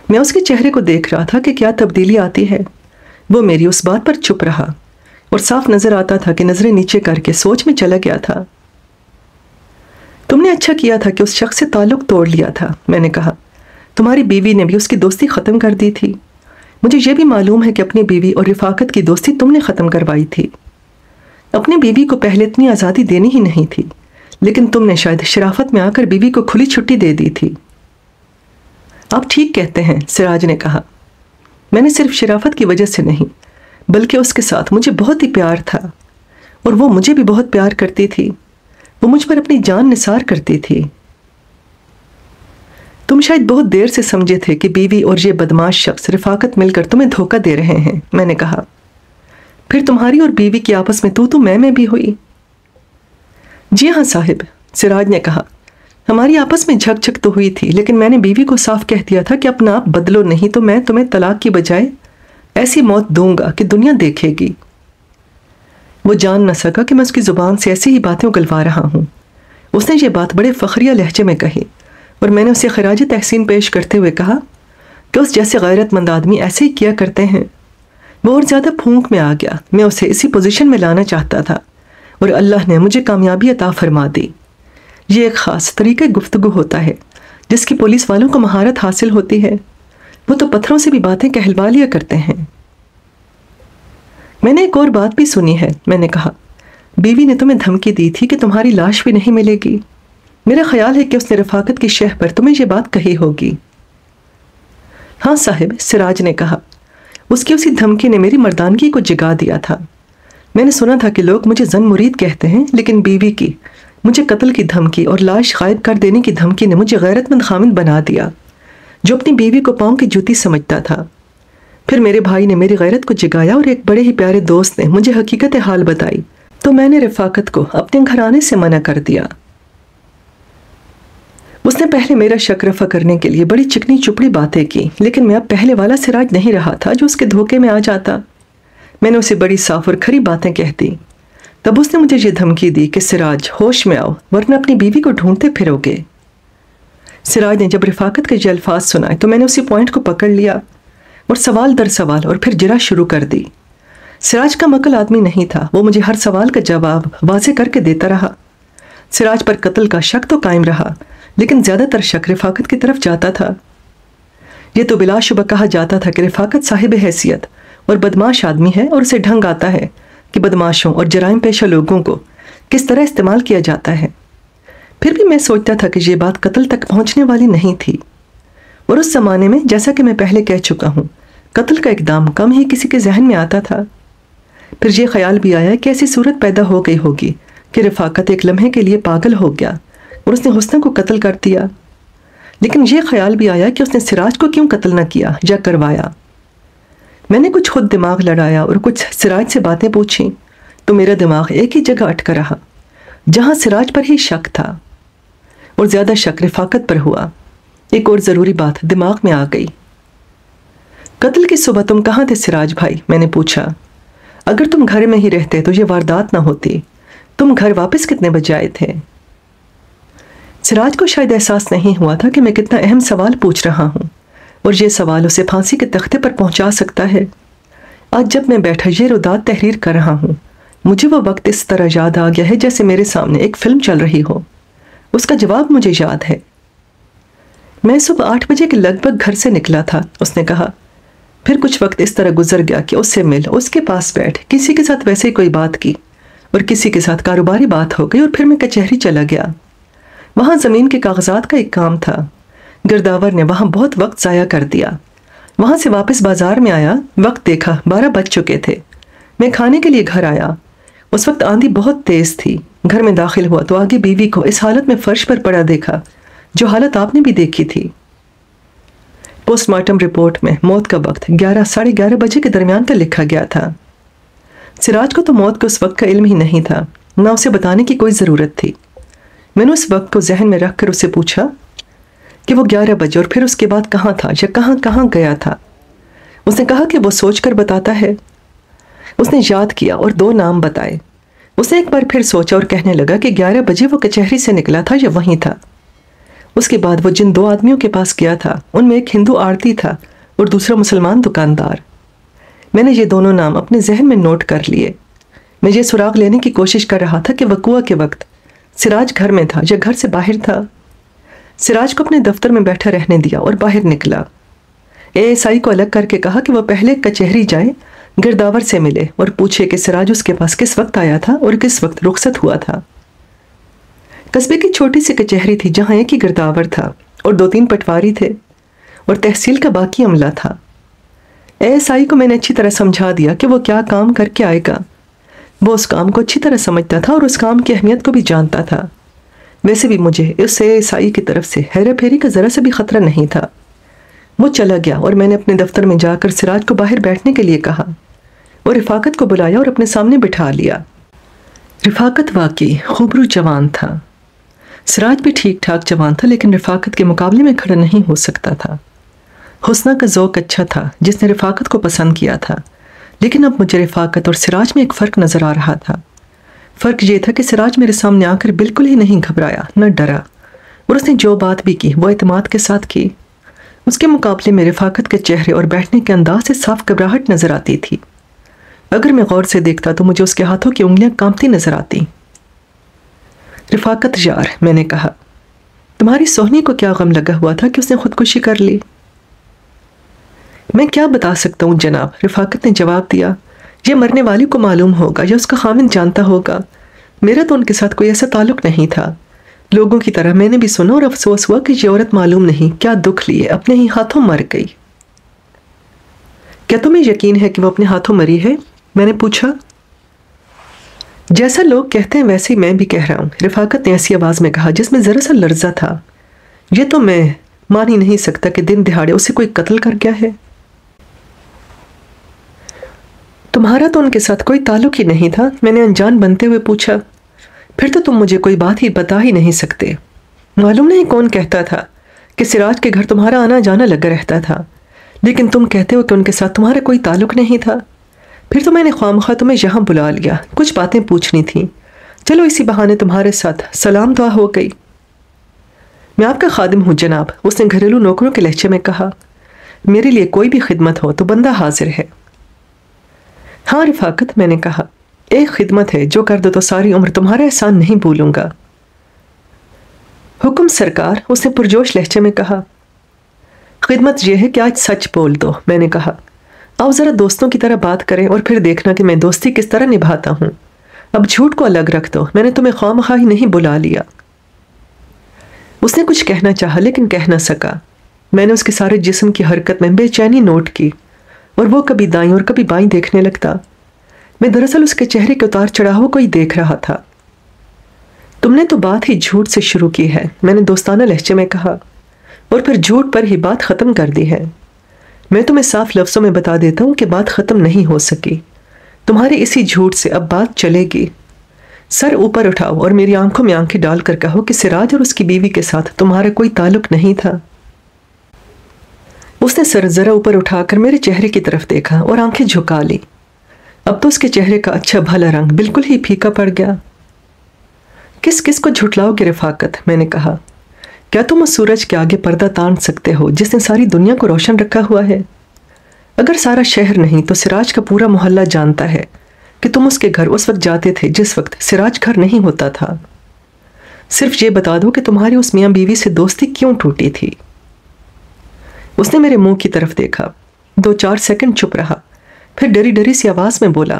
میں اس کے چہرے کو دیکھ رہا تھا کہ کیا تبدیلی آتی ہے۔ وہ میری اس بات پر چپ رہا اور صاف نظر آتا تھا کہ نظریں نیچے کر کے سوچ میں چلا گیا تھا۔ تم نے اچھا کیا تھا کہ اس شخص سے تعلق توڑ لیا تھا، میں نے کہا۔ تمہاری بیوی نے بھی اس کی دوستی ختم کر دی تھی۔ مجھے یہ بھی معلوم ہے کہ اپنی بیوی اور رفاقت کی دوستی تم نے ختم کروائی تھی۔ اپنی بیوی کو پہلے اتنی آزادی دینی ہی نہیں تھی، لیکن تم نے شاید شرافت میں آ کر بیوی کو کھلی چھٹی دے دی تھی۔ آپ ٹھیک کہتے ہیں، سراج نے کہا۔ میں نے صرف شرافت کی وجہ سے نہیں، بلکہ اس کے ساتھ مجھے بہت ہی پیار تھا، اور وہ مجھے بھی بہت پیار کرتی تھی۔ وہ مجھ پر اپنی جان نثار کرتی تھی۔ تم شاید بہت دیر سے سمجھے تھے کہ بیوی اور یہ بدماش شخص رفاقت مل کر تمہیں دھوکہ دے رہے ہیں، میں نے کہا۔ پھر تمہاری اور بیوی کی آپس میں تو میں بھی ہوئی۔ جی ہاں صاحب، سراج نے کہا۔ ہماری آپس میں جھک جھک تو ہوئی تھی، لیکن میں نے بیوی کو صاف کہہ دیا تھا کہ اپنا آپ بدلو نہیں تو میں تمہیں طلاق کی بجائے ایسی موت دوں گا کہ دنیا دیکھے گی۔ وہ جان نہ سکا کہ میں اس کی زبان سے ایسی ہی باتیں اگلوا رہا ہوں۔ اس نے یہ بات بڑے فخریہ لہجے میں کہی، اور میں نے اسے خراج تحسین پیش کرتے ہوئے کہا، کہ اس جیسے غیرت مند آدمی ایسے ہی کیا کرتے ہیں۔ وہ اور زیادہ پھونک میں آ گیا۔ میں اسے اسی پوزیشن میں لانا چاہتا تھا اور اللہ نے مجھے کامیابی عطا فرما دی۔ یہ ایک خاص طریقہ گفتگو ہوتا ہے جس کی پولیس والوں کو مہارت حاصل ہوتی ہے۔ وہ تو پتھروں سے بھی باتیں کہلوا لیا کرتے ہیں۔ میں نے ایک اور بات بھی سنی ہے، میں نے کہا، بیوی نے تمہیں دھمکی دی تھی کہ تمہاری لاش بھی نہیں ملے گی۔ میرا خیال ہے کہ اس نے رفاقت کی شہ پر تمہیں یہ بات کہی ہوگی۔ ہاں صاحب، سراج نے کہا، اس کی اسی دھمکی نے میری مردانگی کو جگا دیا تھا۔ میں نے سنا تھا کہ لوگ مجھے زن مرید کہتے ہیں، لیکن بیوی کی مجھے قتل کی دھمکی اور لاش غائب کر دینے کی دھمکی نے مجھے غیرت مند خامند بنا دیا، جو اپنی بیوی کو پاؤں کی جوتی سمجھتا تھا۔ پھر میرے بھائی نے میری غیرت کو جگایا اور ایک بڑے ہی پیارے دوست نے مجھے حقیقت حال بتائی، تو میں نے رفاقت کو اپنے گھر آنے سے منع کر دیا۔ اس نے پہلے میرا شک رفع کرنے کے لیے بڑی چکنی چپڑی باتیں کی، لیکن میں اب پہلے والا سراج نہیں رہا تھا جو اس کے دھوکے میں آ جاتا۔ میں نے اسے بڑی صاف اور کھری باتیں کہہ دی۔ تب اس نے مجھے یہ دھمکی دی کہ سراج، ہوش میں آؤ ورنہ اپنی بیوی کو ڈھونڈتے پھرو گے۔ سراج نے جب رفاقت کے یہ الفاظ سنائے تو میں نے اسی پوائنٹ کو پکڑ لیا اور سوال در سوال اور پھر جرا شروع کر دی۔ سراج کا مکل آدمی نہیں تھا، وہ مجھے ہر سوال کا جواب واضح کر کے دیتا رہا۔ سراج پر قتل کا شک تو قائم رہا، لیکن زیادہ تر شک رفاقت کی طرف جاتا تھا۔ یہ تو بلا شبہ کہا جاتا تھا کہ رفاقت صاحب حیثیت اور بدماش آدمی ہے اور اسے ڈھنگ آتا ہے کہ بدماشوں اور جرائم پیشہ لوگوں کو کس طرح استعمال کیا جاتا ہے۔ پھر بھی میں سوچتا تھا کہ یہ بات قتل تک پہنچنے والی نہیں تھی، اور اس زمانے میں جیسا کہ میں پہلے کہہ چکا ہوں، قتل کا اقدام کم ہی کسی کے ذہن میں آتا تھا۔ پھر یہ خیال بھی آیا کہ ایسی صورت پیدا ہو گئی ہوگی کہ رفاقت ایک لمحے کے لیے پاگل ہو گیا اور اس نے حسنہ کو قتل کر دیا۔ لیکن یہ خیال بھی آیا کہ اس نے سراج کو کیوں قتل نہ کیا یا کروایا۔ میں نے کچھ خود دماغ لڑایا اور کچھ سراج سے باتیں پوچھیں تو میرا دماغ ایک ہی جگہ اٹکا رہا، جہاں سراج پر ہی شک تھا، اور زیادہ شک رفاقت پر ہوا۔ ایک اور ضروری بات دماغ میں آ گئی۔ قتل کی صبح تم کہاں تھے سراج بھائی؟ میں نے پوچھا۔ اگر تم گھر میں ہی رہتے تو یہ واردات نہ ہوتی۔ تم گھر واپس کتنے بجے آئے تھے؟ سراج کو شاید احساس نہیں ہوا تھا کہ میں کتنا اہم سوال پوچھ رہا ہوں، اور یہ سوال اسے پھانسی کے تختے پر پہنچا سکتا ہے۔ آج جب میں بیٹھا یہ رودات تحریر کر رہا ہوں، مجھے وہ وقت اس طرح یاد آ گیا ہے جیسے میرے سامنے ایک فلم چل رہی ہو۔ اس کا جواب مجھے یاد ہے۔ میں صبح 8 بجے کے لگ بھگ گھر سے نکلا تھا، اس نے کہا۔ پھر کچھ وقت اس طرح گزر گیا کہ اس سے مل، اس کے پاس بیٹھ، کسی کے ساتھ ویسے کوئی بات کی اور کسی کے ساتھ کاروباری بات ہو گئی، اور پھر میں کچہری چلا گیا۔ وہاں زمین کے کاغذات کا ایک کام تھا۔ گرداور نے وہاں بہت وقت ضائع کر دیا۔ وہاں سے واپس بازار میں آیا، وقت دیکھا 12 بج چکے تھے۔ میں کھانے کے لیے گھر آیا۔ اس وقت آندھی بہت تیز تھی۔ گھر میں داخل ہوا تو آگے بیوی کو اس حالت میں فرش پر پڑا دیکھا جو حالت آپ نے بھی دیکھی تھی۔ پوسٹ مارٹم رپورٹ میں موت کا وقت 11 ساڑھے 11 بجے کے درمیان کا لکھا گیا تھا۔ سراج کو تو موت کے اس وقت کا علم ہی نہیں تھا، نہ اسے بتانے کی کوئی ضرورت تھی۔ میں نے اس وقت کو ذہن میں رکھ کر اسے پوچھا کہ وہ 11 بجے اور پھر اس کے بعد کہاں تھا یا کہاں گیا تھا۔ اس نے کہا کہ وہ سوچ کر بتاتا ہے۔ اس نے یاد کیا اور 2 نام بتائے۔ اس نے ایک بار پھر سوچا اور کہنے لگا کہ 11 بجے وہ کچہری سے نکلا تھا یا وہیں تھا۔ اس کے بعد وہ جن 2 آدمیوں کے پاس گیا تھا ان میں ایک ہندو آڑتی تھا اور دوسرا مسلمان دکاندار۔ میں نے یہ دونوں نام اپنے ذہن میں نوٹ کر لیے۔ میں یہ سراغ لینے کی کوشش کر رہا تھا کہ وقوع کے وقت سراج گھر میں تھا یا گھر سے باہر تھا۔ سراج کو اپنے دفتر میں بیٹھا رہنے دیا اور باہر نکلا۔ ASI کو الگ کر کے کہا کہ وہ پہلے کچہری جائے، گرداور سے ملے اور پوچھے کہ سراج اس کے پاس کس وقت آیا تھا اور کس وقت رخصت ہوا تھا۔ قصبے کی چھوٹی سی کچہری تھی جہاں ایک ہی گرداور تھا اور 2-3 پٹواری تھے اور تحصیل کا باقی عملہ تھا۔ ASI کو میں نے اچھی طرح سمجھا دیا کہ وہ کیا کام کر کے آئے گا۔ وہ اس کام کو اچھی طرح سمجھتا تھا اور اس کام کی اہمیت کو بھی جانتا تھا۔ ویسے بھی مجھے اس ASI کی طرف سے ہیرا پھیری کا ذرا سے بھی خطرہ نہیں تھا۔ وہ چلا گیا اور میں نے اپنے دفتر میں جا کر سراج کو باہر بیٹھنے کے لیے کہا اور رفاقت کو بلایا اور اپنے سامنے بٹھا لیا۔ رفاقت واقعی خوبرو جوان تھا۔ سراج بھی ٹھیک ٹھاک جوان تھا، لیکن رفاقت کے مقابلے میں کھڑا نہیں ہو سکتا تھا۔ حسنہ کا ذوق اچھا تھا جس نے رفاقت کو پسند کیا تھا، لیکن اب مجھے رفاقت اور سراج میں ایک فرق نظر آ رہا تھا۔ فرق یہ تھا کہ سراج میرے سامنے آ کر بالکل ہی نہیں گھبرایا، نہ ڈرا، اور اس نے جو بات بھی کی وہ اعتماد کے ساتھ کی۔ اس کے مقابلے میں رفاقت کے چہرے اور بیٹھنے کے انداز سے صاف گھبراہٹ نظر آتی تھی۔ اگر میں غور سے دیکھتا تو مجھے اس کے ہاتھوں کی انگلیاں کانپتی نظر آتی۔ رفاقت یار، میں نے کہا، تمہاری سہنی کو کیا غم لگا ہوا تھا کہ اس نے خودکشی کر لی؟ میں کیا بتا سکتا ہوں جناب، رفاقت نے جواب دیا۔ یہ مرنے والی کو معلوم ہوگا یا اس کا خاوند جانتا ہوگا۔ میرا تو ان کے ساتھ کوئی ایسا تعلق نہیں تھا۔ لوگوں کی طرح میں نے بھی سنا اور افسوس ہوا کہ یہ عورت معلوم نہیں کیا دکھ لیے اپنے ہی ہاتھوں مر گئی۔ کیا تمہیں یقین ہے کہ وہ اپنے ہاتھوں مری ہے؟ میں نے پوچھا۔ جیسا لوگ کہتے ہیں ویسے ہی میں بھی کہہ رہا ہوں، رفاقت نے ایسی آواز میں کہا جس میں ذرا سا لرزہ تھا۔ یہ تو میں مان ہی نہیں سکتا کہ دن دہاڑے اسے کوئی قتل کر گیا ہے۔ تمہارا تو ان کے ساتھ کوئی تعلق ہی نہیں تھا، میں نے انجان بنتے ہوئے پوچھا۔ پھر تو تم مجھے کوئی بات ہی بتا ہی نہیں سکتے۔ معلوم نہیں کون کہتا تھا کہ سراج کے گھر تمہارا آنا جانا لگا رہتا تھا، لیکن تم کہتے ہو کہ ان کے ساتھ تمہارا کوئی تعلق نہیں تھا۔ پھر تو میں نے خوامخواہ تمہیں یہاں بلا لیا، کچھ باتیں پوچھنی تھیں۔ چلو اسی بہانے تمہارے ساتھ سلام دعا ہو گئی۔ میں آپ کا خادم ہوں جناب، اس نے گھریلو نوکروں کے لہجے میں کہا۔ میرے لیے کوئی بھی خدمت ہو تو بندہ حاضر ہے۔ ہاں رفاقت، میں نے کہا، ایک خدمت ہے جو کر دو تو ساری عمر تمہارا احسان نہیں بھولوں گا۔ حکم سرکار، اس نے پرجوش لہجے میں کہا۔ خدمت یہ ہے کہ آج سچ بول دو، میں نے کہا۔ آؤ ذرا دوستوں کی طرح بات کریں اور پھر دیکھنا کہ میں دوستی کس طرح نبھاتا ہوں۔ اب جھوٹ کو الگ رکھ دو، میں نے تمہیں خواہ نہیں بلا لیا۔ اس نے کچھ کہنا چاہا لیکن کہہ نہ سکا۔ میں نے اس کے سارے جسم کی حرکت میں بے چینی نوٹ کی اور وہ کبھی دائیں اور کبھی بائیں دیکھنے لگتا۔ میں دراصل اس کے چہرے کے اتار چڑھاؤ کو ہی دیکھ رہا تھا۔ تم نے تو بات ہی جھوٹ سے شروع کی ہے، میں نے دوستانہ لہجے میں کہا، اور پھر جھوٹ پر ہی بات ختم کر دی ہے۔ میں تمہیں صاف لفظوں میں بتا دیتا ہوں کہ بات ختم نہیں ہو سکی۔ تمہارے اسی جھوٹ سے اب بات چلے گی۔ سر اوپر اٹھاؤ اور میری آنکھوں میں آنکھیں ڈال کر کہو کہ سراج اور اس کی بیوی کے ساتھ تمہارا کوئی تعلق نہیں تھا۔ اس نے سر ذرا اوپر اٹھا کر میرے چہرے کی طرف دیکھا اور آنکھیں جھکا لی۔ اب تو اس کے چہرے کا اچھا بھلا رنگ بالکل ہی پھیکا پڑ گیا۔ کس کس کو جھٹلاؤ گے رفاقت، میں نے کہا۔ کیا تم اس سورج کے آگے پردہ تان سکتے ہو جس نے ساری دنیا کو روشن رکھا ہوا ہے؟ اگر سارا شہر نہیں تو سراج کا پورا محلہ جانتا ہے کہ تم اس کے گھر اس وقت جاتے تھے جس وقت سراج گھر نہیں ہوتا تھا۔ صرف یہ بتا دو کہ تمہاری اس میاں بیوی سے دوستی کیوں ٹوٹی تھی؟ اس نے میرے منہ کی طرف دیکھا، 2-4 سیکنڈ چپ رہا، پھر ڈری ڈری سی آواز میں بولا،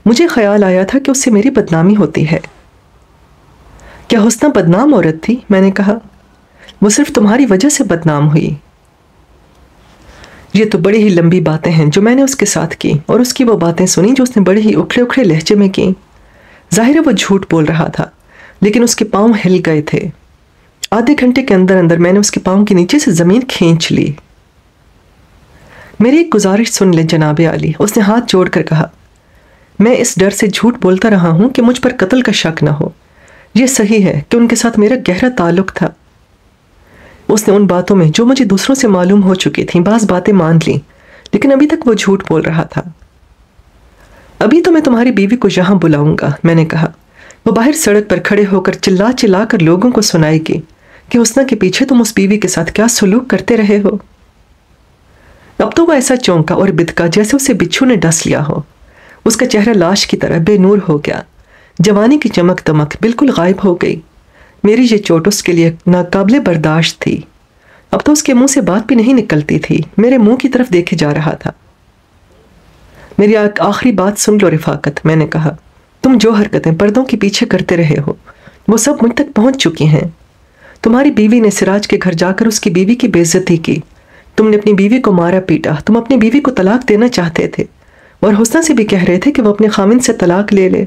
مجھے خیال آیا تھا کہ اس سے میری بدنامی ہوتی ہے۔ کیا حسنہ بدنام عورت تھی؟ میں نے کہا۔ وہ صرف تمہاری وجہ سے بدنام ہوئی۔ یہ تو بڑی ہی لمبی باتیں ہیں جو میں نے اس کے ساتھ کی، اور اس کی وہ باتیں سنی جو اس نے بڑے ہی اکھڑے اکھڑے لہجے میں کی۔ ظاہر ہے وہ جھوٹ بول رہا تھا، لیکن اس کے پاؤں ہل گئے تھے۔ آدھے گھنٹے کے اندر اندر میں نے اس کے پاؤں کے نیچے سے زمین کھینچ لی۔ میری ایک گزارش سن لیں جناب عالی، اس نے ہاتھ جوڑ کر کہا۔ میں اس ڈر سے جھوٹ بولتا رہا ہوں کہ مجھ پر قتل کا شک نہ ہو۔ یہ صحیح ہے کہ ان کے ساتھ میرا گہرا تعلق تھا۔ اس نے ان باتوں میں جو مجھے دوسروں سے معلوم ہو چکی تھیں بعض باتیں مان لیں، لیکن ابھی تک وہ جھوٹ بول رہا تھا۔ ابھی تو میں تمہاری بیوی کو یہاں بلاؤں گا، میں نے کہا۔ وہ باہر سڑک پر کھڑے ہو کر چلا چلا کر لوگوں کو سنائے گی کہ حسنہ کے پیچھے تم اس بیوی کے ساتھ کیا سلوک کرتے رہے ہو۔ اب تو وہ ایسا چونکا اور بدکا جیسے اسے بچھو نے ڈس لیا ہو۔ اس کا چہرہ لاش کی طرح بے نور ہو گیا، جوانی کی چمک دمک بالکل غائب ہو گئی۔ میری یہ چوٹ اس کے لیے ناقابل برداشت تھی۔ اب تو اس کے منہ سے بات بھی نہیں نکلتی تھی، میرے منہ کی طرف دیکھے جا رہا تھا۔ میری آخری بات سن لو رفاقت، میں نے کہا۔ تم جو حرکتیں پردوں کے پیچھے کرتے رہے ہو وہ سب مجھ تک پہنچ چکی ہیں۔ تمہاری بیوی نے سراج کے گھر جا کر اس کی بیوی کی بے عزتی کی، تم نے اپنی بیوی کو مارا پیٹا، تم اپنی بیوی کو طلاق دینا چاہتے تھے اور حسنہ سے بھی کہہ رہے تھے کہ وہ اپنے خاوند سے طلاق لے لے۔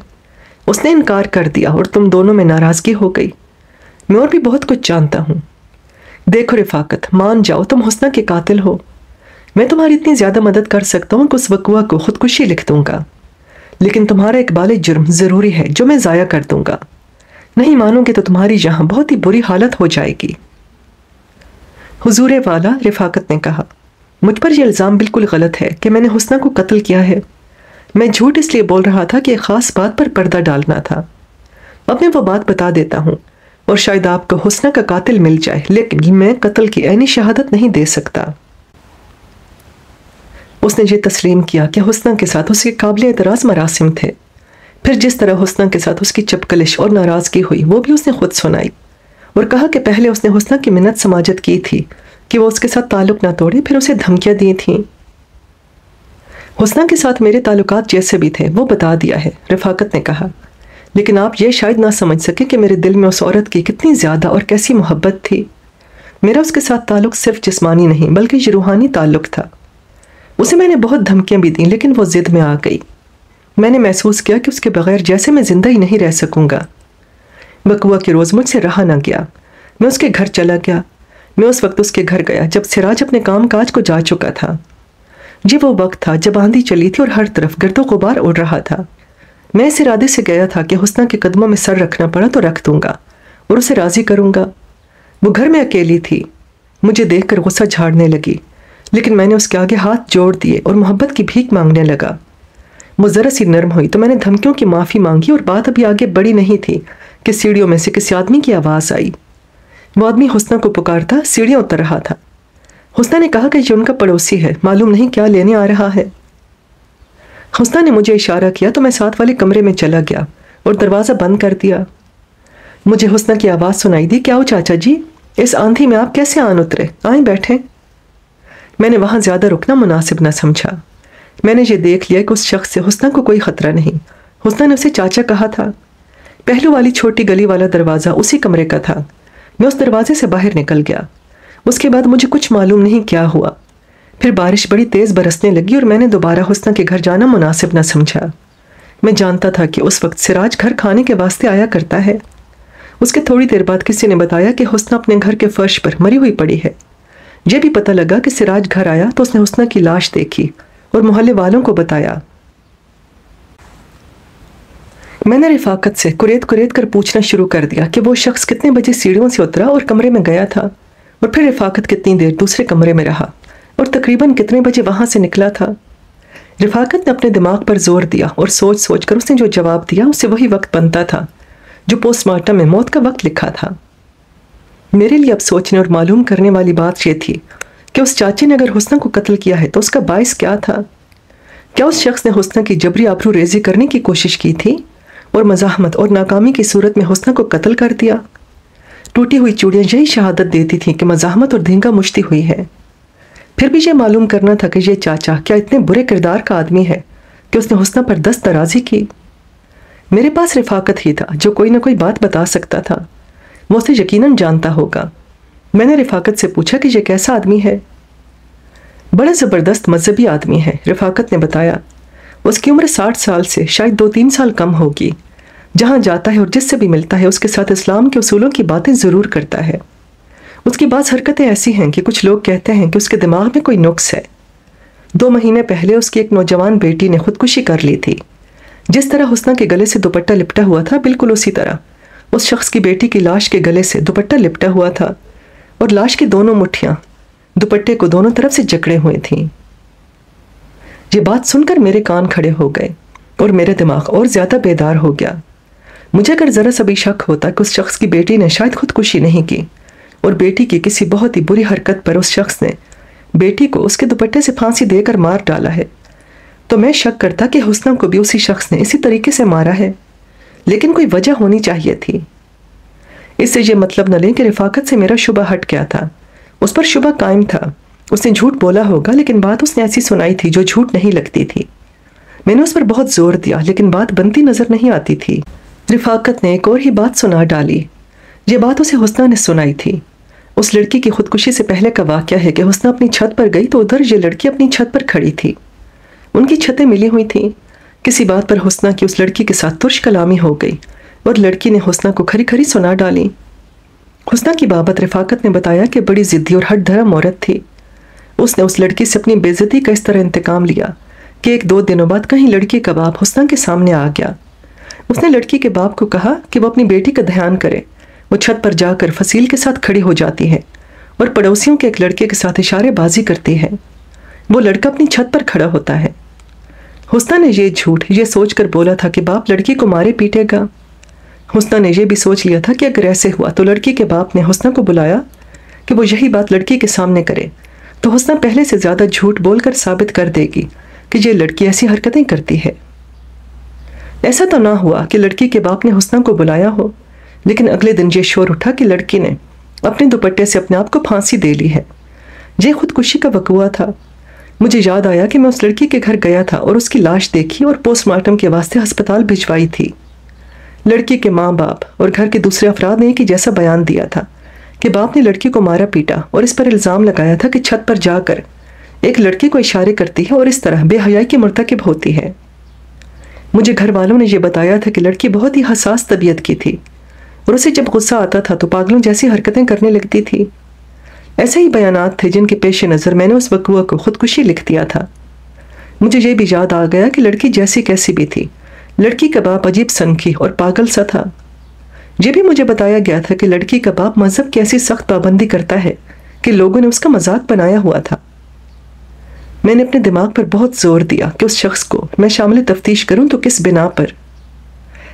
اس نے انکار کر دیا اور تم دونوں میں ناراضگی ہو گئی۔ میں اور بھی بہت کچھ جانتا ہوں۔ دیکھو رفاقت، مان جاؤ تم حسنہ کے قاتل ہو۔ میں تمہاری اتنی زیادہ مدد کر سکتا ہوں کہ اس وقوع کو خودکشی لکھ دوں گا، لیکن تمہارا اقبال جرم ضروری ہے جو میں ضائع کر دوں گا۔ نہیں مانو گے تو تمہاری یہاں بہت ہی بری حالت ہو جائے گی۔ حضور والا، رفاقت نے کہا، مجھ پر یہ الزام بالکل غلط ہے کہ میں نے حسنہ کو قتل کیا ہے۔ میں جھوٹ اس لیے بول رہا تھا کہ ایک خاص بات پر پردہ ڈالنا تھا۔ اب میں وہ بات بتا دیتا ہوں۔ اور شاید آپ کو حسنہ کا قاتل مل جائے، لیکن میں قتل کی عینی شہادت نہیں دے سکتا۔ اس نے یہ تسلیم کیا کہ حسنہ کے ساتھ اس کے قابل اعتراض مراسم تھے۔ پھر جس طرح حسنہ کے ساتھ اس کی چپکلش اور ناراضگی ہوئی وہ بھی اس نے خود سنائی، اور کہا کہ پہلے اس نے حسنہ کی منت سماجت کی تھی کہ وہ اس کے ساتھ تعلق نہ توڑے، پھر اسے دھمکیاں دی تھیں۔ حسنہ کے ساتھ میرے تعلقات جیسے بھی تھے وہ بتا دیا ہے، رفاقت نے کہا، لیکن آپ یہ شاید نہ سمجھ سکے کہ میرے دل میں اس عورت کی کتنی زیادہ اور کیسی محبت تھی۔ میرا اس کے ساتھ تعلق صرف جسمانی نہیں بلکہ یہ روحانی تعلق تھا۔ اسے میں نے بہت دھمکیاں بھی دیں لیکن وہ ضد میں آ گئی۔ میں نے محسوس کیا کہ اس کے بغیر جیسے میں زندہ ہی نہیں رہ سکوں گا۔ بقوا کے روز مجھ سے رہا نہ گیا۔ میں اس کے گھر چلا گیا۔ میں اس وقت اس کے گھر گیا جب سراج اپنے کام کاج کو جا چکا تھا۔ یہ وہ وقت تھا جب آندھی چلی تھی اور ہر طرف گرد و غبار اڑ رہا تھا۔ میں اس ارادے سے گیا تھا کہ حسنہ کے قدموں میں سر رکھنا پڑا تو رکھ دوں گا اور اسے راضی کروں گا۔ وہ گھر میں اکیلی تھی۔ مجھے دیکھ کر غصہ جھاڑنے لگی، لیکن میں نے اس کے آگے ہاتھ جوڑ دیے اور محبت کی بھیک مانگنے لگا۔ وہ ذرا سی نرم ہوئی تو میں نے دھمکیوں کی معافی مانگی، اور بات ابھی آگے بڑی نہیں تھی کہ سیڑھیوں میں سے کسی آدمی کی آواز آئی۔ وہ آدمی حسنہ کو پکارتا سیڑھیاں اتر رہا تھا۔ حسنہ نے کہا کہ یہ ان کا پڑوسی ہے، معلوم نہیں کیا لینے آ رہا ہے۔ حسنہ نے مجھے اشارہ کیا تو میں ساتھ والے کمرے میں چلا گیا اور دروازہ بند کر دیا۔ مجھے حسنہ کی آواز سنائی دی، کیا ہو چاچا جی، اس آندھی میں آپ کیسے آن اترے؟ آئیں بیٹھیں۔ میں نے وہاں زیادہ رکنا مناسب نہ سمجھا۔ میں نے یہ دیکھ لیا کہ اس شخص سے حسنہ کو کوئی خطرہ نہیں۔ حسنہ نے اسے چاچا کہا تھا۔ پہلو والی چھوٹی گلی والا دروازہ اسی کمرے کا تھا۔ میں اس دروازے سے باہر نکل گیا۔ اس کے بعد مجھے کچھ معلوم نہیں کیا ہوا۔ پھر بارش بڑی تیز برسنے لگی اور میں نے دوبارہ حسنہ کے گھر جانا مناسب نہ سمجھا۔ میں جانتا تھا کہ اس وقت سراج گھر کھانے کے واسطے آیا کرتا ہے۔ اس کے تھوڑی دیر بعد کسی نے بتایا کہ حسنہ اپنے گھر کے فرش پر مری ہوئی پڑی ہے۔ یہ بھی پتہ لگا کہ سراج گھر آیا تو اس نے حسنہ کی لاش دیکھی اور محلے والوں کو بتایا۔ میں نے رفاقت سے کریت کر پوچھنا شروع کر دیا کہ وہ شخص کتنے بجے سیڑھیوں سے اترا اور کمرے میں گیا تھا، اور پھر رفاقت کتنی دیر دوسرے کمرے میں رہا اور تقریباً کتنے بجے وہاں سے نکلا تھا۔ رفاقت نے اپنے دماغ پر زور دیا اور سوچ کر اس نے جو جواب دیا اسے وہی وقت بنتا تھا جو پوسٹ مارٹم میں موت کا وقت لکھا تھا۔ میرے لیے اب سوچنے اور معلوم کرنے والی بات یہ تھی کہ اس چاچے نے اگر حسنہ کو قتل کیا ہے تو اس کا باعث کیا تھا؟ کیا اس شخص نے حسنہ کی جبری آبرو ریزی کرنے کی کوشش کی تھی اور مزاحمت اور ناکامی کی صورت میں حسنہ کو قتل کر دیا؟ ٹوٹی ہوئی چوڑیاں یہی شہادت دیتی تھیں کہ مزاحمت اور دھینگا مشتی ہوئی ہے۔ پھر بھی یہ معلوم کرنا تھا کہ یہ چاچا کیا اتنے برے کردار کا آدمی ہے کہ اس نے حسنہ پر دست درازی کی۔ میرے پاس رفاقت ہی تھا جو کوئی نہ کوئی بات بتا سکتا تھا۔ وہ اسے یقیناً جانتا ہوگا۔ میں نے رفاقت سے پوچھا کہ یہ کیسا آدمی ہے؟ بڑا زبردست مذہبی آدمی ہے، رفاقت نے بتایا۔ اس کی عمر 60 سال سے شاید 2-3 سال کم ہوگی۔ جہاں جاتا ہے اور جس سے بھی ملتا ہے اس کے ساتھ اسلام کے اصولوں کی باتیں ضرور کرتا ہے۔ اس کی بعض حرکتیں ایسی ہیں کہ کچھ لوگ کہتے ہیں کہ اس کے دماغ میں کوئی نقص ہے۔ 2 مہینے پہلے اس کی ایک نوجوان بیٹی نے خودکشی کر لی تھی۔ جس طرح حسنہ کے گلے سے دوپٹہ لپٹا ہوا تھا بالکل اسی طرح اس شخص کی بیٹی کی لاش کے گلے سے دوپٹہ لپٹا ہوا تھا، اور لاش کی دونوں مٹھیاں دوپٹے کو دونوں طرف سے جکڑے ہوئے تھیں۔ یہ بات سن کر میرے کان کھڑے ہو گئے اور میرا دماغ اور زیادہ بیدار ہو گیا۔ مجھے اگر ذرا سا بھی شک ہوتا کہ اس شخص کی بیٹی نے شاید خودکشی نہیں کی اور بیٹی کی کسی بہت ہی بری حرکت پر اس شخص نے بیٹی کو اس کے دوپٹے سے پھانسی دے کر مار ڈالا ہے، تو میں شک کرتا کہ حسنہ کو بھی اسی شخص نے اسی طریقے سے مارا ہے، لیکن کوئی وجہ ہونی چاہیے تھی۔ اس سے یہ مطلب نہ لیں کہ رفاقت سے میرا شبہ ہٹ گیا تھا۔ اس پر شبہ قائم تھا۔ اس نے جھوٹ بولا ہوگا، لیکن بات اس نے ایسی سنائی تھی جو جھوٹ نہیں لگتی تھی۔ میں نے اس پر بہت زور دیا لیکن بات بنتی نظر نہیں آتی تھی۔ رفاقت نے ایک اور ہی بات سنا ڈالی۔ یہ بات اسے حسنہ نے سنائی تھی۔ اس لڑکی کی خودکشی سے پہلے کا واقعہ ہے کہ حسنہ اپنی چھت پر گئی تو ادھر یہ لڑکی اپنی چھت پر کھڑی تھی۔ ان کی چھتیں ملی ہوئی تھیں۔ کسی بات پر حسنہ کی اس لڑکی کے ساتھ ترش کلامی ہو گئی اور لڑکی نے حسنہ کو کھری کھری سنا ڈالی۔ حسنہ کی بابت رفاقت نے بتایا کہ بڑی ضدی اور ہٹ دھرم عورت تھی۔ اس نے اس لڑکی سے اپنی بے عزتی کا اس طرح انتقام لیا کہ 1-2 دنوں بعد کہیں لڑکی کا باپ حسنہ کے سامنے آ گیا۔ اس نے لڑکی کے باپ کو کہا کہ وہ اپنی بیٹی کا دھیان کرے۔ وہ چھت پر جا کر فصیل کے ساتھ کھڑی ہو جاتی ہے اور پڑوسیوں کے ایک لڑکے کے ساتھ اشارے بازی کرتی ہے۔ وہ لڑکا اپنی چھت پر کھڑا ہوتا ہے۔ حسنہ نے یہ جھوٹ یہ سوچ کر بولا تھا کہ باپ لڑکی کو مارے پیٹے گا۔ حسنہ نے یہ بھی سوچ لیا تھا کہ اگر ایسے ہوا تو لڑکی کے باپ نے حسنہ کو بلایا کہ وہ یہی بات لڑکی کے سامنے کرے تو حسنہ پہلے سے زیادہ جھوٹ بول کر ثابت کر دے گی کہ یہ لڑکی ایسی حرکتیں کرتی ہے۔ ایسا تو نہ ہوا کہ لڑکی کے باپ نے حسنہ کو بلایا ہو، لیکن اگلے دن یہ شور اٹھا کہ لڑکی نے اپنے دوپٹے سے اپنے آپ کو پھانسی دے لی ہے۔ یہ خودکشی کا وقوعہ تھا۔ مجھے یاد آیا کہ میں اس لڑکی کے گھر گیا تھا اور اس کی لاش دیکھی اور پوسٹ مارٹم کے واسطے ہسپتال بھجوائی تھی۔ لڑکی کے ماں باپ اور گھر کے دوسرے افراد نے ایک ہی جیسا بیان دیا تھا کہ باپ نے لڑکی کو مارا پیٹا اور اس پر الزام لگایا تھا کہ چھت پر جا کر ایک لڑکی کو اشارے کرتی ہے اور اس طرح بے حیائی کی مرتکب ہوتی ہے۔ مجھے گھر والوں نے یہ بتایا تھا کہ لڑکی بہت ہی حساس طبیعت کی تھی اور اسے جب غصہ آتا تھا تو پاگلوں جیسی حرکتیں کرنے لگتی تھی۔ ایسے ہی بیانات تھے جن کے پیش نظر میں نے اس وقوع کو خودکشی لکھ دیا تھا۔ مجھے یہ بھی یاد آ گیا کہ لڑکی جیسی کیسی بھی تھی، لڑکی کا باپ عجیب سنکھی اور پاگل سا تھا۔ یہ بھی مجھے بتایا گیا تھا کہ لڑکی کا باپ مذہب کی ایسی سخت پابندی کرتا ہے کہ لوگوں نے اس کا مذاق بنایا ہوا تھا۔ میں نے اپنے دماغ پر بہت زور دیا کہ اس شخص کو میں شامل تفتیش کروں تو کس بنا پر۔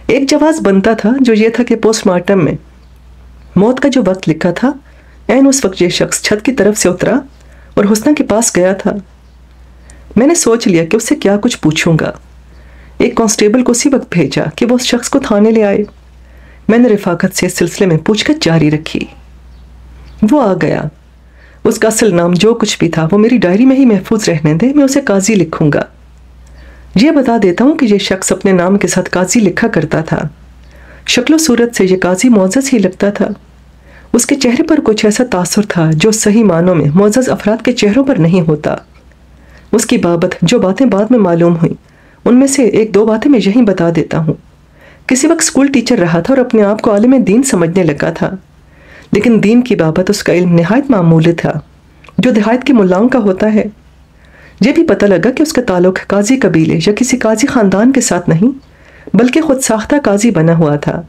ایک جواز بنتا تھا جو یہ تھا کہ پوسٹ مارٹم میں موت کا جو وقت لکھا تھا عین اس وقت یہ شخص چھت کی طرف سے اترا اور حسنہ کے پاس گیا تھا۔ میں نے سوچ لیا کہ اس سے کیا کچھ پوچھوں گا۔ ایک کانسٹیبل کو اسی وقت بھیجا کہ وہ اس شخص کو تھانے لے آئے۔ میں نے رفاقت سے اس سلسلے میں پوچھ گچھ جاری رکھی۔ وہ آ گیا۔ اس کا اصل نام جو کچھ بھی تھا وہ میری ڈائری میں ہی محفوظ رہنے دے، میں اسے قاضی لکھوں گا۔ یہ بتا دیتا ہوں کہ یہ شخص اپنے نام کے ساتھ قاضی لکھا کرتا تھا۔ شکل و صورت سے یہ قاضی معزز ہی لگتا تھا۔ اس کے چہرے پر کچھ ایسا تاثر تھا جو صحیح معنوں میں معزز افراد کے چہروں پر نہیں ہوتا۔ اس کی بابت جو باتیں بعد میں معلوم ہوئیں ان میں سے ایک دو باتیں میں یہیں بتا دیتا ہوں۔ کسی وقت اسکول ٹیچر رہا تھا اور اپنے آپ کو عالم دین سمجھنے لگا تھا، لیکن دین کی بابت اس کا علم نہایت معمولی تھا جو دیہات کے ملاؤں کا ہوتا ہے۔ یہ بھی پتہ لگا کہ اس کا تعلق قاضی قبیلے یا کسی قاضی خاندان کے ساتھ نہیں بلکہ خود ساختہ قاضی بنا ہوا تھا،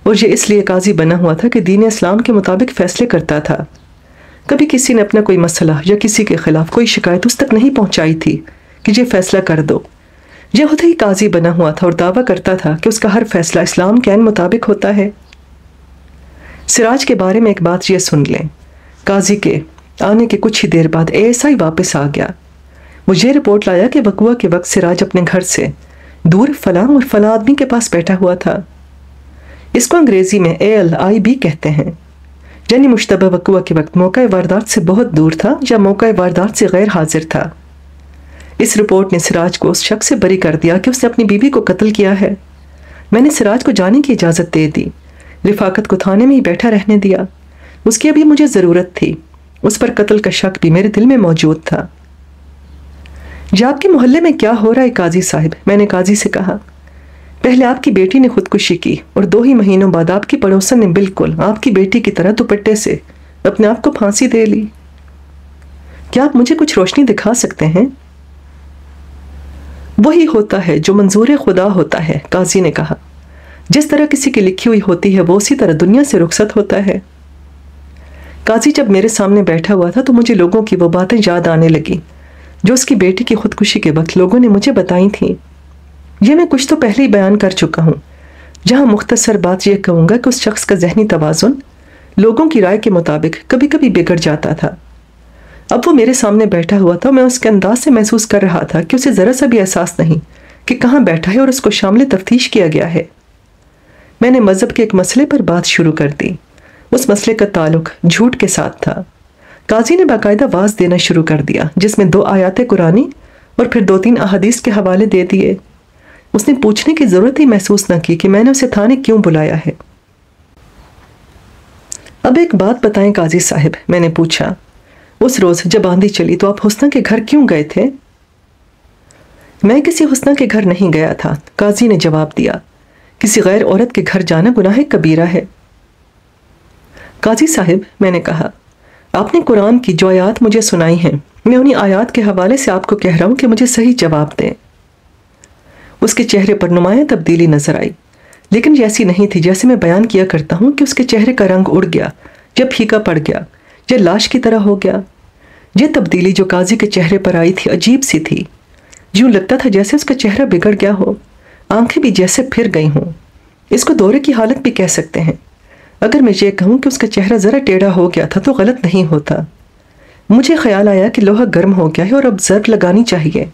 اور یہ اس لیے قاضی بنا ہوا تھا کہ دین اسلام کے مطابق فیصلے کرتا تھا۔ کبھی کسی نے اپنا کوئی مسئلہ یا کسی کے خلاف کوئی شکایت اس تک نہیں پہنچائی تھی کہ یہ فیصلہ کر دو۔ یہ خود ہی قاضی بنا ہوا تھا اور دعویٰ کرتا تھا کہ اس کا ہر فیصلہ اسلام کے عین مطابق ہوتا ہے۔ سراج کے بارے میں ایک بات یہ سن لیں۔ قاضی کے آنے کے کچھ ہی دیر بعد ASI واپس آ گیا۔ وہ یہ رپورٹ لایا کہ وقوع کے وقت سراج اپنے گھر سے دور فلاں اور فلاں آدمی کے پاس بیٹھا ہوا تھا۔ اس کو انگریزی میں ALIB کہتے ہیں، یعنی مشتبہ وقوع کے وقت موقع واردات سے بہت دور تھا یا موقع واردات سے غیر حاضر تھا۔ اس رپورٹ نے سراج کو اس شخص سے بری کر دیا کہ اس نے اپنی بیوی کو قتل کیا ہے۔ میں نے سراج کو جانے کی اجازت دے دی، رفاقت کو تھانے میں ہی بیٹھا رہنے دیا۔ اس کی ابھی مجھے ضرورت تھی۔ اس پر قتل کا شک بھی میرے دل میں موجود تھا۔ یہ آپ کے محلے میں کیا ہو رہا ہے قاضی صاحب؟ میں نے قاضی سے کہا۔ پہلے آپ کی بیٹی نے خودکشی کی اور 2 ہی مہینوں بعد آپ کی پڑوسن نے بالکل آپ کی بیٹی کی طرح دوپٹے سے اپنے آپ کو پھانسی دے لی۔ کیا آپ مجھے کچھ روشنی دکھا سکتے ہیں؟ وہی ہوتا ہے جو منظور خدا ہوتا ہے، قاضی نے کہا۔ جس طرح کسی کی لکھی ہوئی ہوتی ہے وہ اسی طرح دنیا سے رخصت ہوتا ہے۔ قاضی جب میرے سامنے بیٹھا ہوا تھا تو مجھے لوگوں کی وہ باتیں یاد آنے لگیں جو اس کی بیٹی کی خودکشی کے وقت لوگوں نے مجھے بتائی تھیں۔ یہ میں کچھ تو پہلے ہی بیان کر چکا ہوں، جہاں مختصر بات یہ کہوں گا کہ اس شخص کا ذہنی توازن لوگوں کی رائے کے مطابق کبھی کبھی بگڑ جاتا تھا۔ اب وہ میرے سامنے بیٹھا ہوا تھا، میں اس کے انداز سے محسوس کر رہا تھا کہ اسے ذرا سا بھی احساس نہیں کہ کہاں بیٹھا ہے اور اس کو شامل تفتیش کیا گیا ہے۔ میں نے مذہب کے ایک مسئلے پر بات شروع کر دی۔ اس مسئلے کا تعلق جھوٹ کے ساتھ تھا۔ قاضی نے باقاعدہ واز دینا شروع کر دیا جس میں 2 آیات قرآنی اور پھر 2-3 احادیث کے حوالے دے دیے۔ اس نے پوچھنے کی ضرورت ہی محسوس نہ کی کہ میں نے اسے تھانے کیوں بلایا ہے۔ اب ایک بات بتائیں قاضی صاحب، میں نے پوچھا، اس روز جب آندھی چلی تو آپ حسنہ کے گھر کیوں گئے تھے؟ میں کسی حسنہ کے گھر نہیں گیا تھا، قاضی نے جواب دیا۔ کسی غیر عورت کے گھر جانا گناہ کبیرہ ہے۔ قاضی صاحب، میں نے کہا، آپ نے قرآن کی جو آیات مجھے سنائی ہیں میں انہی آیات کے حوالے سے آپ کو کہہ رہا ہوں کہ مجھے صحیح جواب دیں۔ اس کے چہرے پر نمایاں تبدیلی نظر آئی، لیکن یہ ایسی نہیں تھی جیسے میں بیان کیا کرتا ہوں کہ اس کے چہرے کا رنگ اڑ گیا یا پھیکا پڑ گیا یا لاش کی طرح ہو گیا۔ یہ تبدیلی جو قاضی کے چہرے پر آئی تھی عجیب سی تھی، یوں لگتا تھا جیسے اس کا چہرہ بگڑ گیا ہو، آنکھیں بھی جیسے پھر گئی ہوں، اس کو دورے کی حالت بھی کہہ سکتے ہیں۔ اگر میں یہ کہوں کہ اس کا چہرہ ذرا ٹیڑھا ہو گیا تھا تو غلط نہیں ہوتا۔ مجھے خیال آیا کہ لوہا گرم ہو گیا ہے اور اب ضرب لگانی چاہیے۔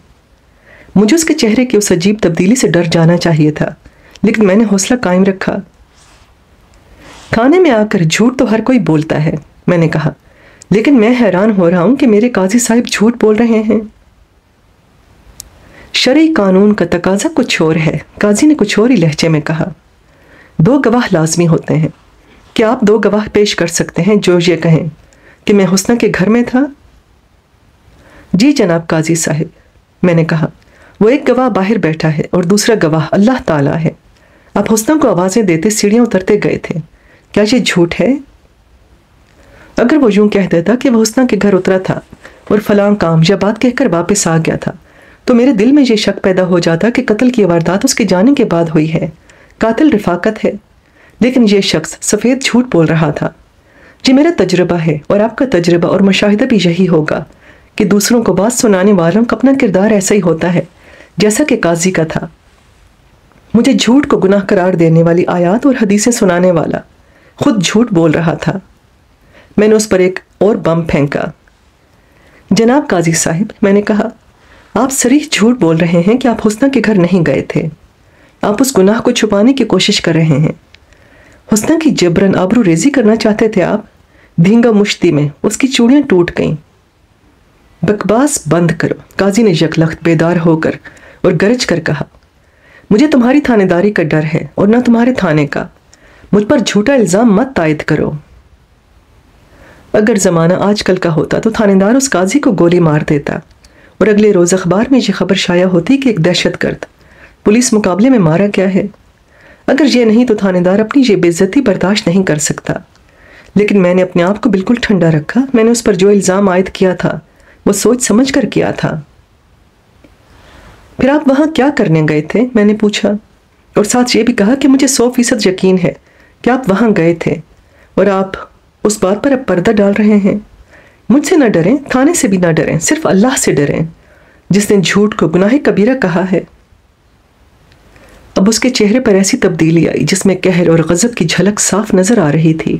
مجھے اس کے چہرے کی اس عجیب تبدیلی سے ڈر جانا چاہیے تھا، لیکن میں نے حوصلہ قائم رکھا۔ کھانے میں آ کر جھوٹ تو ہر کوئی بولتا ہے، میں نے کہا، لیکن میں حیران ہو رہا ہوں کہ میرے قاضی صاحب جھوٹ بول رہے ہیں۔ شرعی قانون کا تقاضا کچھ اور ہے، قاضی نے کچھ اور ہی لہجے میں کہا۔ 2 گواہ لازمی ہوتے ہیں۔ کیا آپ 2 گواہ پیش کر سکتے ہیں جو یہ کہیں کہ میں حسنہ کے گھر میں تھا؟ جی جناب قاضی صاحب، میں نے کہا۔ وہ ایک گواہ باہر بیٹھا ہے اور دوسرا گواہ اللہ تعالیٰ ہے۔ آپ حسنہ کو آوازیں دیتے سیڑھیاں اترتے گئے تھے، کیا یہ جھوٹ ہے؟ اگر وہ یوں کہہ دیتا کہ وہ حسنہ کے گھر اترا تھا اور فلاں کام یا بات کہہ کر واپس آ گیا تھا تو میرے دل میں یہ شک پیدا ہو جاتا کہ قتل کی واردات اس کے جانے کے بعد ہوئی ہے، قاتل رفاقت ہے۔ لیکن یہ شخص سفید جھوٹ بول رہا تھا۔ یہ میرا تجربہ ہے اور آپ کا تجربہ اور مشاہدہ بھی یہی ہوگا کہ دوسروں کو بات سنانے والوں کا اپنا کردار ایسا ہی ہوتا ہے جیسا کہ قاضی کا تھا۔ مجھے جھوٹ کو گناہ قرار دینے والی آیات اور حدیثیں سنانے والا خود جھوٹ بول رہا تھا۔ میں نے اس پر ایک اور بم پھینکا۔ جناب قاضی صاحب، میں نے کہا، آپ صریح جھوٹ بول رہے ہیں کہ آپ حسنہ کے گھر نہیں گئے تھے۔ آپ اس گناہ کو چھپانے کی کوشش کر رہے ہیں۔ حسنہ کی جبرن آبرو ریزی کرنا چاہتے تھے آپ۔ دھینگا مشتی میں اس کی چوڑیاں ٹوٹ گئیں۔ بکواس بند کرو، قاضی نے یکلخت بیدار ہو کر اور گرج کر کہا۔ مجھے تمہاری تھانے داری کا ڈر ہے اور نہ تمہارے تھانے کا۔ مجھ پر جھوٹا الزام مت عائد کرو۔ اگر زمانہ آج کل کا ہوتا تو تھانے دار اس قاضی کو گولی مار دیتا اور اگلے روز اخبار میں یہ خبر شائع ہوتی کہ ایک دہشت گرد پولیس مقابلے میں مارا گیا ہے۔ اگر یہ نہیں تو تھانے دار اپنی یہ بے عزتی برداشت نہیں کر سکتا۔ لیکن میں نے اپنے آپ کو بالکل ٹھنڈا رکھا۔ میں نے اس پر جو الزام عائد کیا تھا وہ سوچ سمجھ کر کیا تھا۔ پھر آپ وہاں کیا کرنے گئے تھے؟ میں نے پوچھا، اور ساتھ یہ بھی کہا کہ مجھے 100% یقین ہے کہ آپ وہاں گئے تھے اور آپ اس بات پر اب پردہ ڈال رہے ہیں۔ مجھ سے نہ ڈریں، تھانے سے بھی نہ ڈریں، صرف اللہ سے ڈریں جس نے جھوٹ کو گناہ کبیرہ کہا ہے۔ اب اس کے چہرے پر ایسی تبدیلی آئی جس میں قہر اور غضب کی جھلک صاف نظر آ رہی تھی۔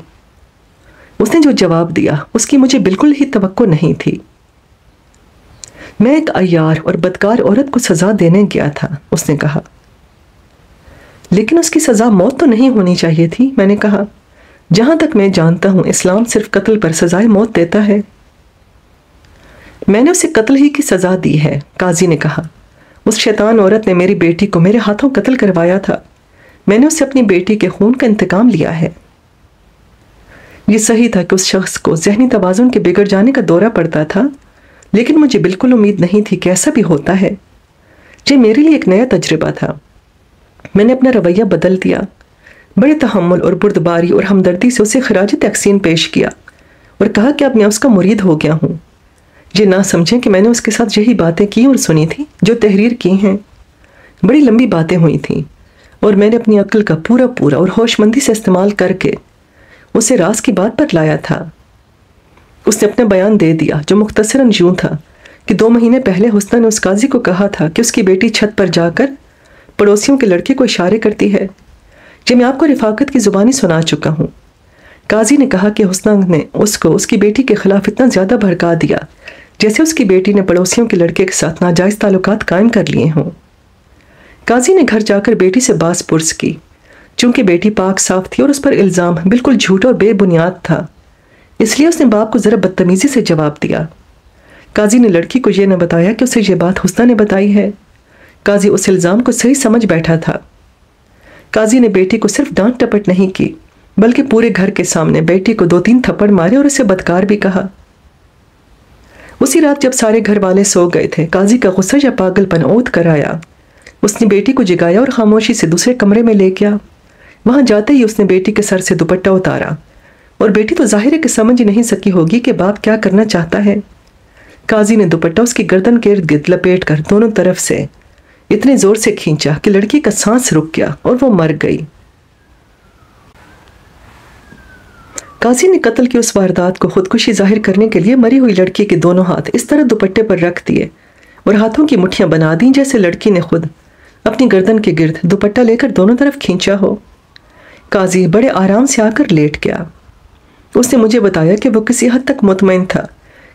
اس نے جو جواب دیا اس کی مجھے بالکل ہی توقع نہیں تھی۔ میں ایک عیار اور بدکار عورت کو سزا دینے گیا تھا، اس نے کہا۔ لیکن اس کی سزا موت تو نہیں ہونی چاہیے تھی، میں نے کہا۔ جہاں تک میں جانتا ہوں اسلام صرف قتل پر سزائے موت دیتا ہے۔ میں نے اسے قتل ہی کی سزا دی ہے، قاضی نے کہا۔ اس شیطان عورت نے میری بیٹی کو میرے ہاتھوں قتل کروایا تھا۔ میں نے اسے اپنی بیٹی کے خون کا انتقام لیا ہے۔ یہ صحیح تھا کہ اس شخص کو ذہنی توازن کے بگڑ جانے کا دورہ پڑتا تھا، لیکن مجھے بالکل امید نہیں تھی کہ ایسا بھی ہوتا ہے۔ یہ میرے لیے ایک نیا تجربہ تھا۔ میں نے اپنا رویہ بدل دیا، بڑے تحمل اور بردباری اور ہمدردی سے اسے خراج تحسین پیش کیا اور کہا کہ اب میں اس کا مرید ہو گیا ہوں۔ یہ نہ سمجھیں کہ میں نے اس کے ساتھ یہی باتیں کی اور سنی تھی جو تحریر کی ہیں۔ بڑی لمبی باتیں ہوئی تھیں اور میں نے اپنی عقل کا پورا اور ہوش مندی سے استعمال کر کے اسے راز کی بات پر لایا تھا۔ اس نے اپنا بیان دے دیا جو مختصراً یوں تھا کہ 2 مہینے پہلے حسنہ نے اس قاضی کو کہا تھا کہ اس کی بیٹی چھت پر جا کر پڑوسیوں کے لڑکے کو اشارے کرتی ہے۔ یہ میں آپ کو رفاقت کی زبانی سنا چکا ہوں۔ قاضی نے کہا کہ حسنہ نے اس کو اس کی بیٹی کے خلاف اتنا زیادہ بھڑکا دیا جیسے اس کی بیٹی نے پڑوسیوں کے لڑکے کے ساتھ ناجائز تعلقات قائم کر لیے ہوں۔ قاضی نے گھر جا کر بیٹی سے باز پرس کی، چونکہ بیٹی پاک صاف تھی اور اس پر الزام بالکل جھوٹا اور بے بنیاد تھا، اس لیے اس نے باپ کو ذرا بدتمیزی سے جواب دیا۔ قاضی نے لڑکی کو یہ نہ بتایا کہ اسے یہ بات حسنہ نے بتائی ہے۔ قاضی اس الزام کو صحیح سمجھ بیٹھا تھا۔ قاضی نے بیٹی کو صرف ڈانٹ ٹپٹ نہیں کی بلکہ پورے گھر کے سامنے بیٹی کو 2-3 تھپڑ مارے اور اسے بدکار بھی کہا۔ اسی رات جب سارے گھر والے سو گئے تھے، قاضی کا غصہ یا پاگل پن اوت کر آیا۔ اس نے بیٹی کو جگایا اور خاموشی سے دوسرے کمرے میں لے گیا۔ وہاں جاتے ہی اس نے بیٹی کے سر سے دوپٹہ اتارا، اور بیٹی تو ظاہر ہے کہ سمجھ نہیں سکی ہوگی کہ باپ کیا کرنا چاہتا ہے۔ قاضی نے دوپٹہ اس کی گردن کے ارد گرد لپیٹ کر دونوں طرف سے اتنے زور سے کھینچا کہ لڑکی کا سانس رک گیا اور وہ مر گئی۔ قاضی نے قتل کی اس واردات کو خودکشی ظاہر کرنے کے لیے مری ہوئی لڑکی کے دونوں ہاتھ اس طرح دوپٹے پر رکھ دیے اور ہاتھوں کی مٹھیاں بنا دیں جیسے لڑکی نے خود اپنی گردن کے گرد دوپٹہ لے کر دونوں طرف کھینچا ہو۔ قاضی بڑے آرام سے آ کر لیٹ گیا۔ اس نے مجھے بتایا کہ وہ کسی حد تک مطمئن تھا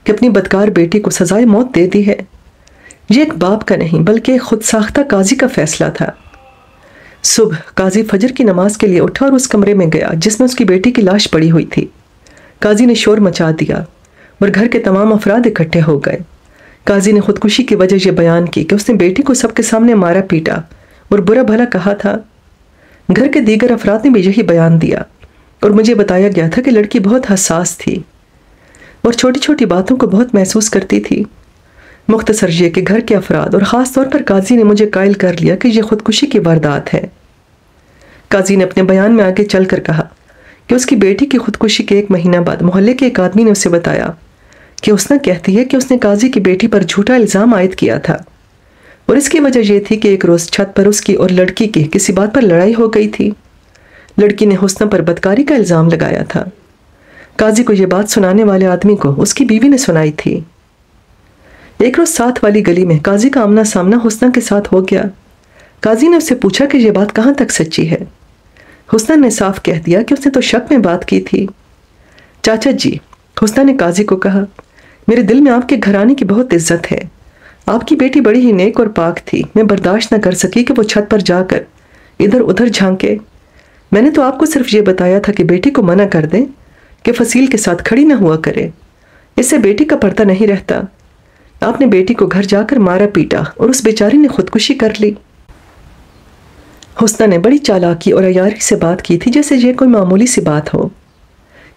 کہ اپنی بدکار بیٹی کو سزائے موت دے دی ہے۔ یہ ایک باپ کا نہیں بلکہ ایک خود ساختہ قاضی کا فیصلہ تھا۔ صبح قاضی فجر کی نماز کے لیے اٹھا اور اس کمرے میں گیا جس میں اس کی بیٹی کی لاش پڑی ہوئی تھی۔ قاضی نے شور مچا دیا اور گھر کے تمام افراد اکٹھے ہو گئے۔ قاضی نے خودکشی کی وجہ یہ بیان کی کہ اس نے بیٹی کو سب کے سامنے مارا پیٹا اور برا بھلا کہا تھا۔ گھر کے دیگر افراد نے بھی یہی بیان دیا اور مجھے بتایا گیا تھا کہ لڑکی بہت حساس تھی اور چھوٹی چھوٹی باتوں کو بہت محسوس کرتی تھی۔ مختصر یہ کہ گھر کے افراد اور خاص طور پر قاضی نے مجھے قائل کر لیا کہ یہ خودکشی کی واردات ہے۔ قاضی نے اپنے بیان میں آگے چل کر کہا کہ اس کی بیٹی کی خودکشی کے 1 مہینہ بعد محلے کے ایک آدمی نے اسے بتایا کہ حسنہ کہتی ہے کہ اس نے قاضی کی بیٹی پر جھوٹا الزام عائد کیا تھا اور اس کی وجہ یہ تھی کہ ایک روز چھت پر اس کی اور لڑکی کی کسی بات پر لڑائی ہو گئی تھی۔ لڑکی نے حسنہ پر بدکاری کا الزام لگایا تھا۔ قاضی کو یہ بات سنانے والے آدمی کو اس کی بیوی نے سنائی تھی۔ ایک روز ساتھ والی گلی میں قاضی کا آمنا سامنا حسنہ کے ساتھ ہو گیا۔ قاضی نے اس سے پوچھا کہ یہ بات کہاں تک سچی ہے۔ حسنہ نے صاف کہہ دیا کہ اس نے تو شک میں بات کی تھی۔ چاچا جی، حسنہ نے قاضی کو کہا، میرے دل میں آپ کے گھرانے کی بہت عزت ہے۔ آپ کی بیٹی بڑی ہی نیک اور پاک تھی۔ میں برداشت نہ کر سکی کہ وہ چھت پر جا کر ادھر ادھر جھانکے۔ میں نے تو آپ کو صرف یہ بتایا تھا کہ بیٹی کو منع کر دیں کہ فصیل کے ساتھ کھڑی نہ ہوا کرے، اس سے بیٹی کا پردہ نہیں رہتا۔ آپ نے بیٹی کو گھر جا کر مارا پیٹا اور اس بیچاری نے خودکشی کر لی۔ حسنہ نے بڑی چالاکی اور عیاری سے بات کی تھی جیسے یہ کوئی معمولی سی بات ہو۔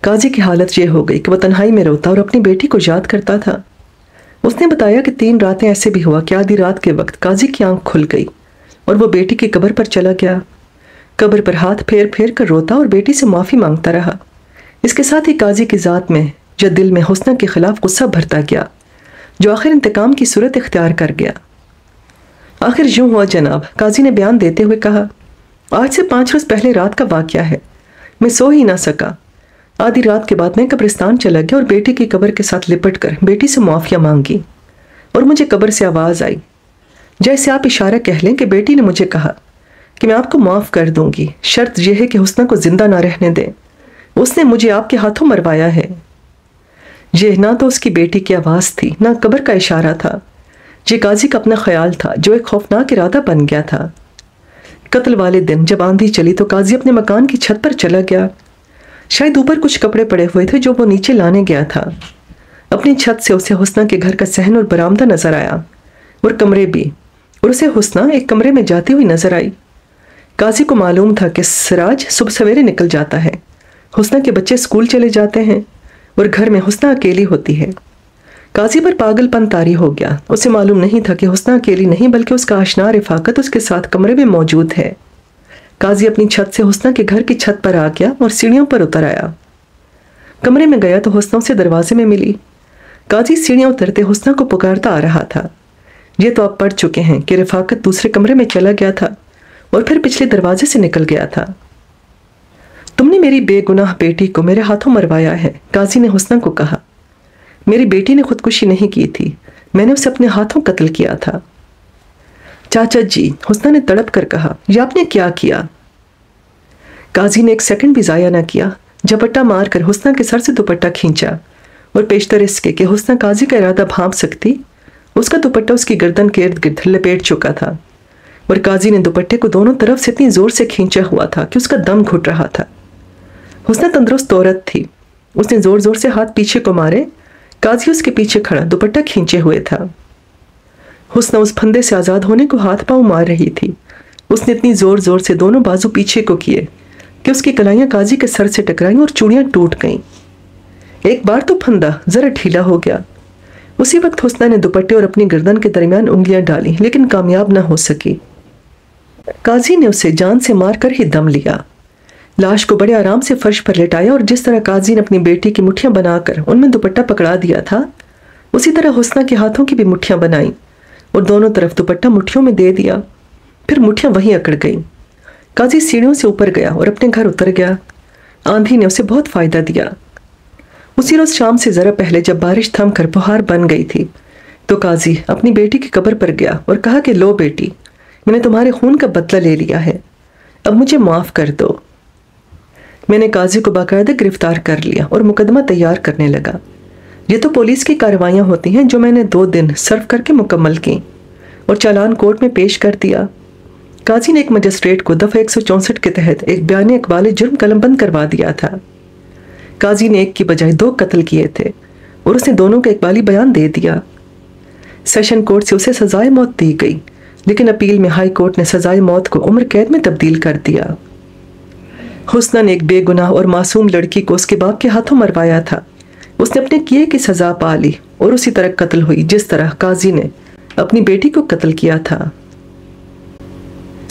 قاضی کی حالت یہ ہو گئی کہ وہ تنہائی میں روتا اور اپنی بیٹی کو یاد کرتا تھا۔ اس نے بتایا کہ 3 راتیں ایسے بھی ہوا کہ آدھی رات کے وقت قاضی کی آنکھ کھل گئی اور وہ بیٹی کی قبر پر چلا گیا۔ قبر پر ہاتھ پھیر پھیر کر روتا اور بیٹی سے معافی مانگتا رہا۔ اس کے ساتھ ہی قاضی کی ذات میں یا دل میں حسنہ کے خلاف غصہ بھرتا گیا جو آخر انتقام کی صورت اختیار کر گیا۔ آخر یوں ہوا جناب، قاضی نے بیان دیتے ہوئے کہا، آج سے 5 روز پہلے رات کا واقعہ ہے۔ میں سو ہی نہ سکا۔ آدھی رات کے بعد میں قبرستان چلا گیا اور بیٹی کی قبر کے ساتھ لپٹ کر بیٹی سے معافیہ مانگی اور مجھے قبر سے آواز آئی، جیسے آپ اشارہ کہہ لیں کہ بیٹی نے مجھے کہا کہ میں آپ کو معاف کر دوں گی، شرط یہ ہے کہ حسنہ کو زندہ نہ رہنے دیں۔ اس نے مجھے آپ کے ہاتھوں مروایا ہے۔ یہ نہ تو اس کی بیٹی کی آواز تھی نہ قبر کا اشارہ تھا، یہ قاضی کا اپنا خیال تھا جو ایک خوفناک ارادہ بن گیا تھا۔ قتل والے دن جب آندھی چلی تو قاضی اپنے مکان کی چھت پر چلا گیا۔ شاید اوپر کچھ کپڑے پڑے ہوئے تھے جو وہ نیچے لانے گیا تھا۔ اپنی چھت سے اسے حسنہ کے گھر کا صحن اور برآمدہ نظر آیا اور کمرے بھی، اور اسے حسنہ ایک کمرے میں جاتی ہوئی نظر آئی۔ قاضی کو معلوم تھا کہ سراج صبح سویرے نکل جاتا ہے، حسنہ کے بچے اسکول چلے جاتے ہیں اور گھر میں حسنہ اکیلی ہوتی ہے۔ قاضی پر پاگل پن طاری ہو گیا۔ اسے معلوم نہیں تھا کہ حسنہ اکیلی نہیں بلکہ اس کا آشنا رفاقت اس کے ساتھ کمرے میں موجود ہے۔ قاضی اپنی چھت سے حسنہ کے گھر کی چھت پر آ گیا اور سیڑھیوں پر اتر آیا۔ کمرے میں گیا تو حسنہ اسے دروازے میں ملی۔ قاضی سیڑھیاں اترتے حسنہ کو پکارتا آ رہا تھا۔ یہ تو آپ پڑھ چکے ہیں کہ رفاقت دوسرے کمرے میں چلا گیا تھا اور پھر پچھلے دروازے سے نکل گیا تھا۔ تم نے میری بے گناہ بیٹی کو میرے ہاتھوں مروایا ہے، قاضی نے حسنہ کو کہا۔ میری بیٹی نے خودکشی نہیں کی تھی، میں نے اسے اپنے ہاتھوں قتل کیا تھا۔ چاچا جی، حسنہ نے تڑپ کر کہا، یہ آپ نے کیا کیا؟ قاضی نے 1 سیکنڈ بھی ضائع نہ کیا، جھپٹا مار کر حسنہ کے سر سے دوپٹہ کھینچا اور پیشتر اس کے کہ حسنہ قاضی کا ارادہ بھانپ سکتی، اس کا دوپٹہ اس کی گردن کے ارد گرد لپیٹ چکا تھا اور قاضی نے دوپٹے کو دونوں طرف سے اتنی زور سے کھینچا ہوا تھا کہ اس کا دم گھٹ رہا تھا۔ حسنہ تندرست عورت تھی، اس نے زور زور سے ہاتھ پیچھے کو مارے۔ قاضی اس کے پیچھے کھڑا دوپٹہ کھینچے ہوئے تھا۔ حسنہ اس پھندے سے آزاد ہونے کو ہاتھ پاؤں مار رہی تھی۔ اس نے اتنی زور زور سے دونوں بازو پیچھے کو کیے کہ اس کی کلائیاں قاضی کے سر سے ٹکرائیں اور چوڑیاں ٹوٹ گئیں۔ ایک بار تو پھندا ذرا ڈھیلا ہو گیا۔ اسی وقت حسنہ نے دوپٹے اور اپنی گردن کے درمیان انگلیاں ڈالیں لیکن کامیاب نہ ہو سکی۔ قاضی نے اسے جان سے مار کر ہی دم لیا۔ لاش کو بڑے آرام سے فرش پر لٹایا اور جس طرح قاضی نے اپنی بیٹی کی مٹھیاں بنا کر ان میں دوپٹہ پکڑا دیا تھا، اسی طرح حسنہ کے ہاتھوں کی بھی مٹھیاں بنائیں اور دونوں طرف دوپٹہ مٹھیوں میں دے دیا۔ پھر مٹھیاں وہیں اکڑ گئیں۔ قاضی سیڑھیوں سے اوپر گیا اور اپنے گھر اتر گیا۔ آندھی نے اسے بہت فائدہ دیا۔ اسی روز شام سے ذرا پہلے جب بارش تھم کر بہار بن گئی تھی تو قاضی اپنی بیٹی کی قبر پر گیا اور کہا کہ لو بیٹی، میں نے تمہارے خون کا بدلہ لے لیا ہے، اب مجھے معاف کر دو۔ میں نے قاضی کو باقاعدہ گرفتار کر لیا اور مقدمہ تیار کرنے لگا۔ یہ تو پولیس کی کارروائیاں ہوتی ہیں جو میں نے 2 دن سرو کر کے مکمل کی اور چالان کورٹ میں پیش کر دیا۔ قاضی نے ایک مجسٹریٹ کو دفعہ 164 کے تحت ایک بیان اقبال جرم قلم بند کروا دیا تھا۔ قاضی نے ایک کی بجائے 2 قتل کیے تھے اور اس نے دونوں کا اقبالی بیان دے دیا۔ سیشن کورٹ سے اسے سزائے موت دی گئی، لیکن اپیل میں ہائی کورٹ نے سزائے موت کو عمر قید میں تبدیل کر دیا۔ حسنہ نے ایک بے گناہ اور معصوم لڑکی کو اس کے باپ کے ہاتھوں مروایا تھا۔ اس نے اپنے کیے کی سزا پا لی اور اسی طرح قتل ہوئی جس طرح قاضی نے اپنی بیٹی کو قتل کیا تھا۔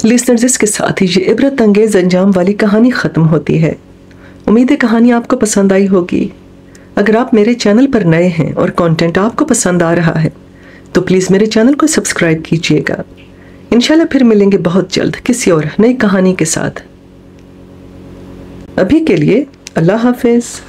لیسنرز، اس کے ساتھ ہی یہ عبرت انگیز انجام والی کہانی ختم ہوتی ہے۔ امید ہے کہانی آپ کو پسند آئی ہوگی۔ اگر آپ میرے چینل پر نئے ہیں اور کانٹینٹ آپ کو پسند آ رہا ہے تو پلیز میرے چینل کو سبسکرائب کیجیے گا۔ انشاءاللہ پھر ملیں گے بہت جلد کسی اور نئی کہانی کے ساتھ۔ ابھی کے لیے اللہ حافظ۔